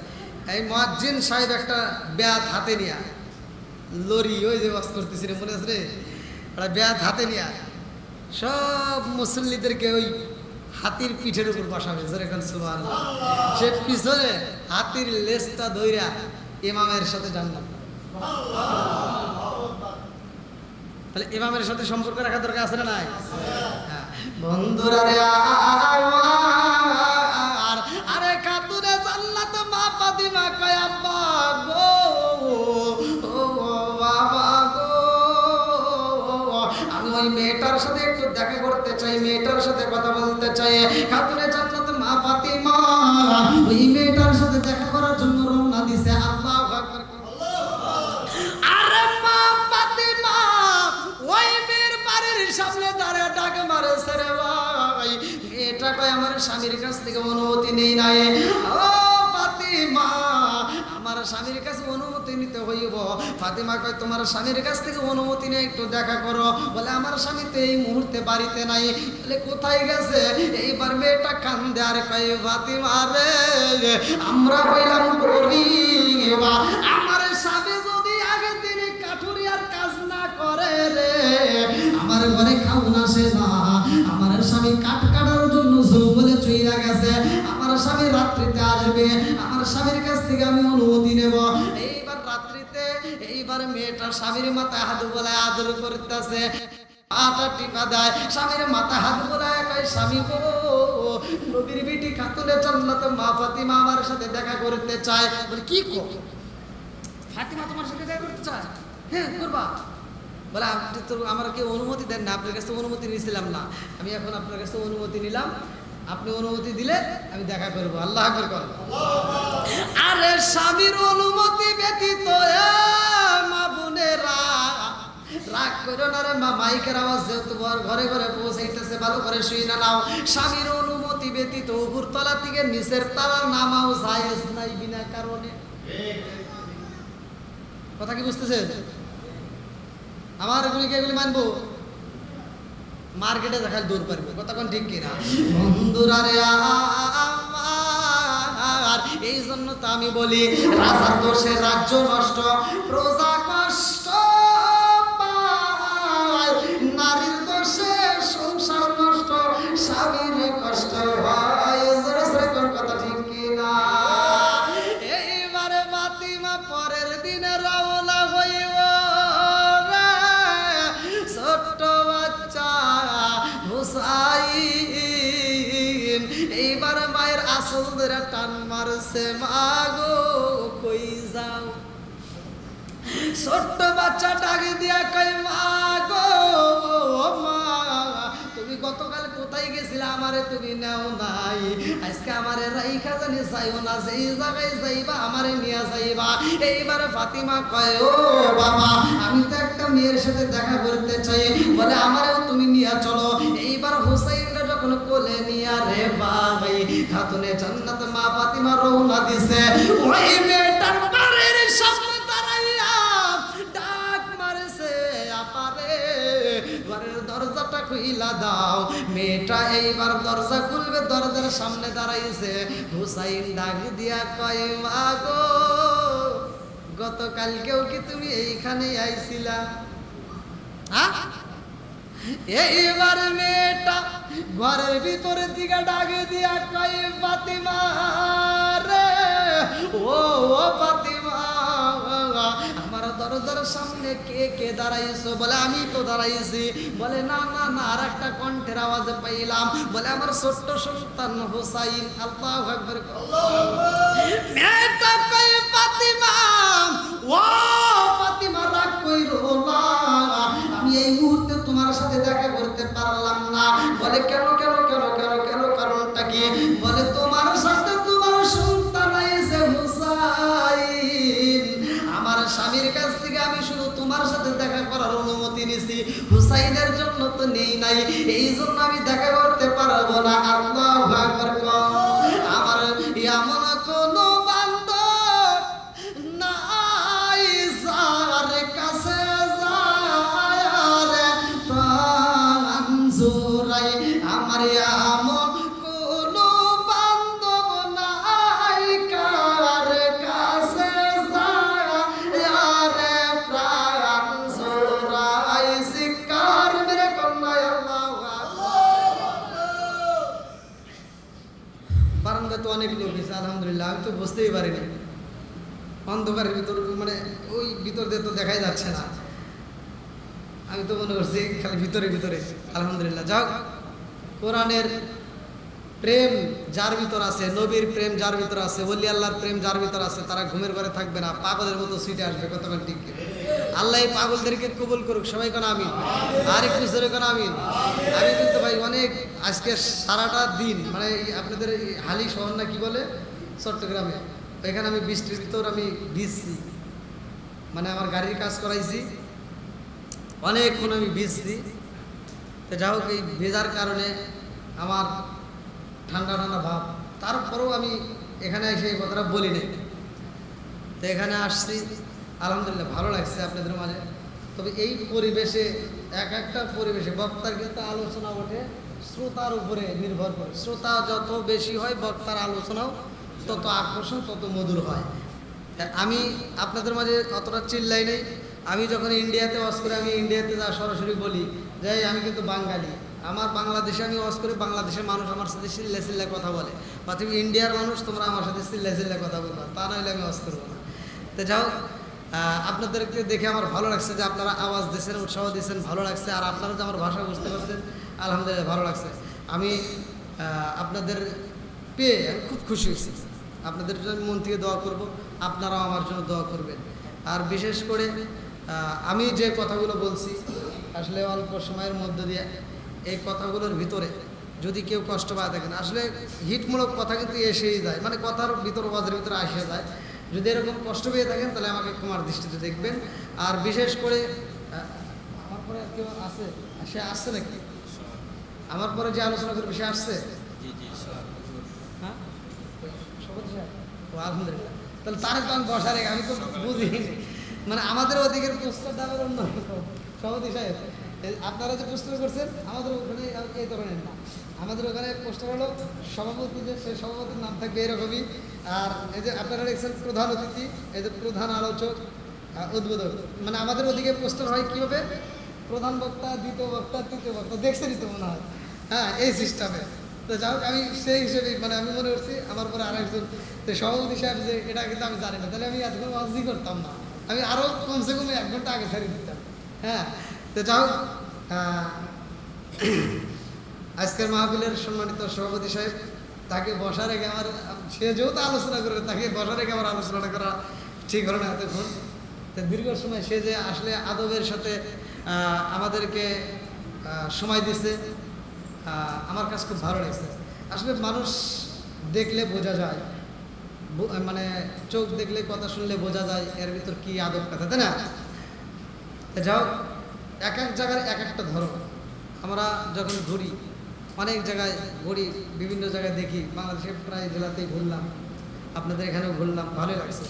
এই মুয়াজ্জিন সাহেব একটা ব্যাত হাতে নিয়া, লরি ওই যে ওয়াজ করতেছি রে, মনে আছে রে, একটা ব্যাত হাতে নিয়া সব মুসল্লিদেরকে ওই হাতির পিঠের উপর বসাবে। যেরকম সুবহানাল্লাহ, সে পিছনে হাতির লেজটা ধইরা ইমামের সাথে জান্নাত। তাহলে ইমামের সাথে সম্পর্ক রাখা দরকার আছে না নাই? বন্ধুরা রে, আরে খাতুনে জান্নাত মা ফাতিমা কয় আব্বা গো, ও বাবা গো, আমি ওই মেয়েটার সাথে একটু দেখা করতে চাই, মেয়েটার সাথে কথা বলতে চাই। খাতুনে জান্নাত মা ফাতিমা ওই মেয়েটার সাথে দেখা করার জন্য রওনা দিছে। আল্লাহু আকবার। আরে মা ফাতিমা ওই মেয়ের বাড়ির সামনে দাঁড়িয়ে ডাক মারেছে রে ভাই, মেয়েটা কয় আমার স্বামীর কাছ থেকে অনুমতি নেই নাই। ও ফাতিমা, আমার স্বামীর কাছে অনুমতি নিতে হইব। ফাতিমা কয় তোমার স্বামীর কাছ থেকে অনুমতি নিয়ে একটু দেখা করো। বলে আমার স্বামী তো এই মুহূর্তে বাড়িতে নাই। বলে কোথায় গেছে? এইবার মেয়েটা কান্দে আর কয় ফাতিমা রে, আমরা হইলাম গরিব, আমার স্বামী যদি আগে দিনে কাঠুরিয়ার কাজ না করে রে, আমার ঘরে খাওন আসে না। আমার স্বামী কাঠ কাটার জন্য জঙ্গলে চইলা গেছে, আমার স্বামী রাত্রিতে আসবে, আমার স্বামীর কাছ থেকে আমি অনুমতি নেব। এইবার রাত্রিতে এইবার মেয়েটা স্বামীর মাথায় হাত বোলায় আদর করতেছে, পাটা টিপা দেয়, স্বামীর মাথায় হাত বোলায় কয় স্বামী গো, নবীর বিটি খাতুনে জান্নাত মা ফাতিমা আমার সাথে দেখা করতে চায়। বলে কি কো, ফাতিমা তোমার সাথে দেখা করতে চায়? হ্যাঁ করবা। বলে আপনি তো আমার কেউ অনুমতি দেন না, আপনার কাছে অনুমতি নিয়েছিলাম না, আমি এখন আপনার কাছে অনুমতি নিলাম, আপনি অনুমতি দিলে আমি দেখা করবো। আল্লাহ আকবার করব। আরে স্বামীর অনুমতি ব্যতীত মা বোনেরা রাগ করো না রে মা, মাইকের আওয়াজ যেহেতু ঘরে ঘরে পৌঁছাইতেছে, ভালো করে শুই না নাও। স্বামীর অনুমতি ব্যতীত উপরতলা থেকে নিচের তালা নামাও জায়েজ নাই বিনা কারণে। কথা কি বুঝতেছে? আমার এগুলিকে এগুলি মানবো, মার্কেটে দেখাল দৌড় পারবে। কথা কোন ঠিক কিনা? বন্ধুরা রে, আর এই জন্য তো আমি বলি, রাজার দোষে রাজ্য নষ্ট, প্রজা কষ্ট পায়, নারীর দোষে সংসার নষ্ট, স্বামীর কষ্ট হয়। কথা ঠিক কিনা? এইবারে ফাতিমা পরের দিনে রওনা হইব, ছোট্ট বাচ্চা হুসাইন এইবার মায়ের আসল ধরে টান মারছে, মা গো কই যাও? ছোট্ট বাচ্চা ডাকে দিয়া কই মা গো, মা তুমি গতকাল কোথায় গেছিলে, আমারে তুমি নেও নাই, আজকে আমারে রাইখা জানি যাইও না, যেই জায়গায় যাইবা আমারে নিয়ে যাইবা। এইবার ফাতিমা কয় ও বাবা, আমি তো একটা মেয়ের সাথে দেখা করতে চাই, বলে আমারেও তুমি নিয়ে চলো। এইবার হুসাইনরা যখন কোলে নিয়া রে ভাই খাতুনে জান্নাত মা ফাতিমা রওনা দিছে, ওই মেয়েটার বাড়ির সামনে দাঁড়াইয়া ডাক মারছে, আপারে ঘরের দরজাটা খুইলা দাও। মেয়েটা এইবার দরজা খুলবে, দরজার সামনে দাঁড়াইছে। হুসাইন ডাক দিয়া কয় মা গো, গতকালকেও কি তুমি এইখানে আইছিলা? এইবার মেয়েটা ঘরের ভিতরের দিকে ডাকে দিয়া কয় ফাতিমা রে, ও ফাতিমা, আমার দরজার সামনে সামনে কে কে দাঁড়াইছো? বলে আমি তো দাঁড়াইছি। বলে না না না, আর একটা কণ্ঠের আওয়াজে পাইলাম, বলে আমার ছোট্ট সন্তান হুসাইন। আল্লাহু আকবার। মেয়েটা কই ফাতিমা, ও ফাতিমা রাগ কইরো না, আমি এই মুহূর্তে তোমার সাথে দেখা করতে পারলাম না। বলে কেন কেন কেন কেন কেন, কারণটা কি? বলে তোমার সাথে তোমার সন্তান আইছে হুসাইন। আমার স্বামীর কাছ থেকে আমি শুধু তোমার সাথে দেখা করার অনুমতি নিছি, হুসাইনের জন্য তো নেই নাই, এই জন্য আমি দেখা করতে পারবো না। আল্লাহু আকবার। আমার এমন কোনো বান্দর নাই যার কাছে যায় রে প্রাণ জোড়াই। আমার এমন কোনো বান্দর নাই কার কাছে যায় রে প্রাণ জোড়াই। শিকার মেরে কন্যা। আল্লাহু আকবার। বারান্দা তো অনেক লোক আছে, আলহামদুলিল্লাহ। আমি তো বুঝতেই পারিনি, অন্ধকারের ভিতর, মানে ওই ভিতর দিয়ে তো দেখাই যাচ্ছে না। আমি তো মনে করছি খালি ভিতরে ভিতরে। আলহামদুলিল্লাহ। যাক, কোরআনের প্রেম যার ভিতর আছে, নবীর প্রেম যার ভিতর আছে, ওলি আল্লাহর প্রেম যার ভিতর আছে, তারা ঘুমের ঘরে থাকবে না, পাগলের মতো সিটে আসবে। কতক্ষণ ঠিক আল্লাহ এই পাগলদেরকে কবুল করুক। সবাই কোন আমিন। আর একটু জোরে কোন আমিন। আমি কিন্তু ভাই অনেক আজকে সারাটা দিন, মানে আপনাদের হালি শহর না কি বলে, চট্টগ্রামে, এখানে আমি বৃষ্টির ভিতর আমি ভিজছি, মানে আমার গাড়ির কাজ করাইছি, অনেকক্ষণ আমি ভিজছি। তো যা হোক, এই ভেজার কারণে আমার ঠান্ডা ঠান্ডা ভাব, তারপরেও আমি এখানে এসে এই কথাটা বলি নাই। তো এখানে আসছি, আলহামদুলিল্লাহ ভালো লাগছে আপনাদের মাঝে। তবে এই পরিবেশে, এক একটা পরিবেশে বক্তার কিন্তু আলোচনা ওঠে শ্রোতার উপরে নির্ভর করে। শ্রোতা যত বেশি হয়, বক্তার আলোচনাও তত আকর্ষণ, তত মধুর হয়। আমি আপনাদের মাঝে অতটা চিল্লাই নেই। আমি যখন ইন্ডিয়াতে ওয়াজ করি, আমি ইন্ডিয়াতে যা সরাসরি বলি যে আমি কিন্তু বাঙালি, আমার বাংলাদেশে আমি ওয়াজ করি, বাংলাদেশের মানুষ আমার সাথে চিল্লা চিল্লা কথা বলে, বা তুমি ইন্ডিয়ার মানুষ, তোমরা আমার সাথে চিল্লা চিল্লা কথা বলবা, তা নইলে আমি ওয়াজ করবো না। তো যাও, আপনাদেরকে দেখে আমার ভালো লাগছে যে আপনারা আওয়াজ দিয়েছেন, উৎসাহ দিয়েছেন, ভালো লাগছে। আর আপনারা যে আমার ভাষা বুঝতে পারছেন, আলহামদুলিল্লাহ ভালো লাগছে। আমি আপনাদের পেয়ে আমি খুব খুশি হয়েছি। আপনাদের জন্য মন থেকে দোয়া করব, আপনারাও আমার জন্য দোয়া করবেন। আর বিশেষ করে আমি যে কথাগুলো বলছি, আসলে অল্প সময়ের মধ্য দিয়ে এই কথাগুলোর ভিতরে যদি কেউ কষ্ট পায় থাকেন, আসলে হিটমূলক কথা কিন্তু এসেই যায়, মানে কথার ভিতর, ওয়াজের ভিতরে আসে যায়। যদি এরকম কষ্ট পেয়ে থাকেন, তাহলে আমাকে ক্ষমার দৃষ্টিতে দেখবেন। আর বিশেষ করে আমার পরে কেউ আছে, সে আসছে নাকি? আমার পরে যে আলোচনা করবে সে আসছে? হ্যাঁ, আলহামদুলিল্লাহ। তাহলে তার তো আমি বসা রেখে, আমি তো বুঝি, মানে আমাদের ওদিকের পোস্টার দেওয়ার অন্য সভাপতি সাহেব, আপনারা যে পোস্টার করছেন আমাদের ওখানে এই ধরনের না। আমাদের ওখানে পোস্টার হলো সভাপতি, যে সেই সভাপতির নাম থাকবে এরকমই। আর এই যে আপনারা দেখছেন প্রধান অতিথি, এই যে প্রধান আলোচক, উদ্বোধক, মানে আমাদের ওদিকে পোস্টার হয় কীভাবে, প্রধান বক্তা, দ্বিতীয় বক্তা, তৃতীয় বক্তা, দেখছেনই তো মনে হয়। হ্যাঁ, এই সিস্টেমে। তো যাই হোক, আমি সেই হিসেবে, মানে আমি মনে করছি আমার পরে আরেকজন সভাপতি সাহেব, যে এটা কিন্তু আমি জানি না, তাহলে আমি এতক্ষণ ওয়াজই করতাম না, আমি আরও কমসে কম 1 ঘন্টা আগে ছাড়িয়ে দিতাম। হ্যাঁ, তো যাই হোক, আজকের মাহফিলের সম্মানিত সভাপতি সাহেব, তাকে বসা রেখে আমার, সে যেহেতু আলোচনা করবে, তাকে বসা রেখে আমার আলোচনাটা করা ঠিক হলো না এতক্ষণ। তো দীর্ঘ সময় সে যে আসলে আদবের সাথে আমাদেরকে সময় দিচ্ছে, আমার কাছে খুব ভালো লাগছে। আসলে মানুষ দেখলে বোঝা যায়, মানে চোখ দেখলে, কথা শুনলে বোঝা যায় এর ভিতর কী আদব কথা, তাই না? যাও, এক এক জায়গার এক একটা ধরন। আমরা যখন ঘুরি, অনেক জায়গায় ঘুরি, বিভিন্ন জায়গায় দেখি, বাংলাদেশের প্রায় জেলাতেই ঘুরলাম, আপনাদের এখানেও ঘুরলাম, ভালোই লাগছে।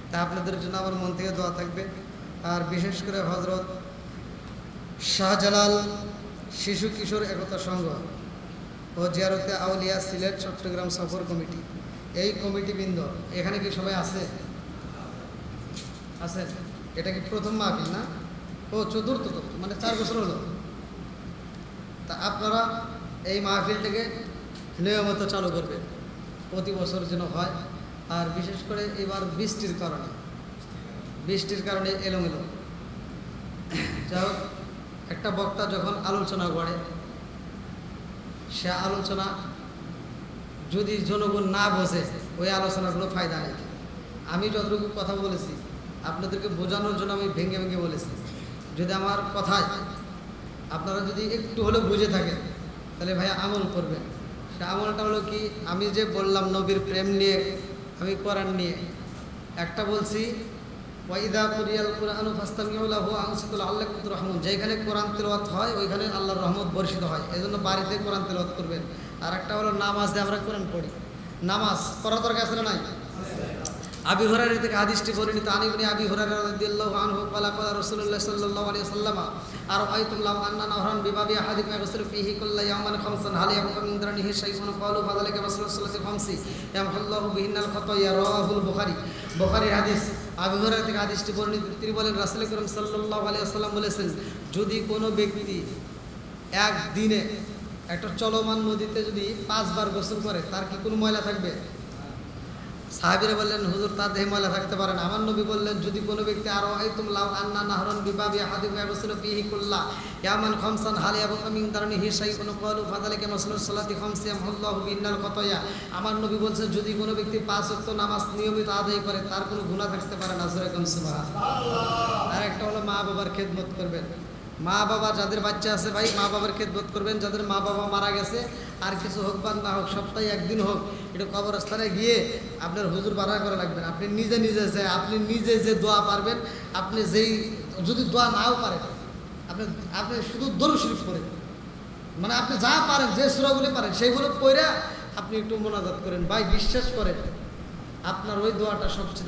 তা আপনাদের জন্য আমার মন থেকে দোয়া থাকবে। আর বিশেষ করে হজরত শাহজালাল শিশু কিশোর একতা সংঘ ও জিয়ারতে আউলিয়া সিলেট চট্টগ্রাম সফর কমিটি, এই কমিটিবৃন্দ এখানে কি সবাই আছে? আছেন? এটা কি প্রথম মাহফিল না? ও চতুর্থ, তো মানে 4 বছর হলো। তা আপনারা এই মাহফিলটাকে নিয়মিত চালু করবেন, প্রতি বছর যেন হয়। আর বিশেষ করে এবার বৃষ্টির কারণে এলোমেলো, যাই হোক, একটা বক্তা যখন আলোচনা করে, সে আলোচনা যদি জনগণ না বোঝে, ওই আলোচনার কোনো ফায়দা নেই। আমি যতটুকু কথা বলেছি আপনাদেরকে বোঝানোর জন্য আমি ভেঙে ভেঙে বলেছি। যদি আমার কথায় আপনারা যদি একটু হলেও বুঝে থাকেন, তাহলে ভাই আমল করবেন। সে আমলটা হলো কি, আমি যে বললাম নবীর প্রেম নিয়ে, আমি কোরআন নিয়ে একটা বলছি, ওয়াইদা কুরিয়াল কুরআনু ফাস্তামিউ লাহু ওয়া আনসিতু লাআল্লাকুম তুরহামুন। যেখানে কোরআন তেলাওয়াত হয় ওইখানে আল্লাহর রহমত বর্ষিত হয়, এজন্য বাড়িতে কোরআন তেলাওয়াত করবেন। আর একটা হলো নামাজে আমরা কোরআন পড়ি, নামাজ পড়া দরকার আছে না নাই? আবি হুরায়রা থেকে হাদিসটি বর্ণিত, আন ইবনে আবি হুরায়রা রাদিয়াল্লাহু আনহু ক্বালা ক্বালা রাসূলুল্লাহ সাল্লাল্লাহু আলাইহি ওয়াসাল্লাম আর আইতুম লাউ আন্না নাহরান বিবাবি আহাদিকুম ইয়াগসিলু ফীহি কুল্লা ইয়াওমান খামসান হাল ইয়াবকা মিন দারনিহি শাইউন ক্বালু ফাযালিকা রাসূলুল্লাহ সাল্লাল্লাহু আলাইহি খামসি ইয়ামহুল্লাহু বিহিন্নাল খাতায়া রাওয়াহুল বুখারী। বুখারীর হাদিস। আবি হুরায়রা থেকে হাদিসটি বর্ণিত, তিনি বলেন রাসূল করিম সাল্লাল্লাহু আলাইহি ওয়াসাল্লাম বলেছেন, যদি কোনো ব্যক্তি একদিনে একটা চলমান নদীতে যদি 5 বার গোসল করে, তার কি কোনো ময়লা থাকবে? সাহাবীরা বললেন, হুজুর তার দেহে ময়লা থাকতে পারে না। আমার নবী বললেন, যদি কোনো ব্যক্তি আরো আইতুম লাউ আন্না নাহরান বিবাবি আহাদিকুম ইয়াগসিলু ফীহি কুল্লা ইয়ামান খামসান হাল ইয়াবকা মিন দারনিহি শাইউন ক্বালু ফাযালিকা মাসলুস সালাতি খামসি ইয়ামহুল্লাহু বিহিন্নাল খাতায়া। আমার নবী বলছেন, যদি কোনো ব্যক্তি 5 ওয়াক্ত নামাজ নিয়মিত আদায় করে, তার কোনো গুনাহ থাকতে পারে না। জোরে কোন সুবহানাল্লাহ। আর একটা হলো মা বাবার খেদমত করবেন। মা বাবা যাদের বাচ্চা আছে ভাই, মা বাবার খেদমত করবেন। যাদের মা বাবা মারা গেছে, আর কিছু হোক বা না হোক, সপ্তাহে একদিন হোক, এটা কবরস্থানে গিয়ে আপনার হুজুর বাড়া করা লাগবেন। আপনি নিজে নিজে যে আপনি নিজে যে দোয়া পারবেন, আপনি যেই যদি দোয়া নাও পারেন, আপনি আপনি শুধু দরুদ শরীফ পড়েন, মানে আপনি যা পারেন, যে সূরাগুলো পারেন সেইগুলো পড়ে আপনি একটু মোনাজাত করেন। ভাই বিশ্বাস করেন, আপনার ওই দোয়াটা সবচেয়ে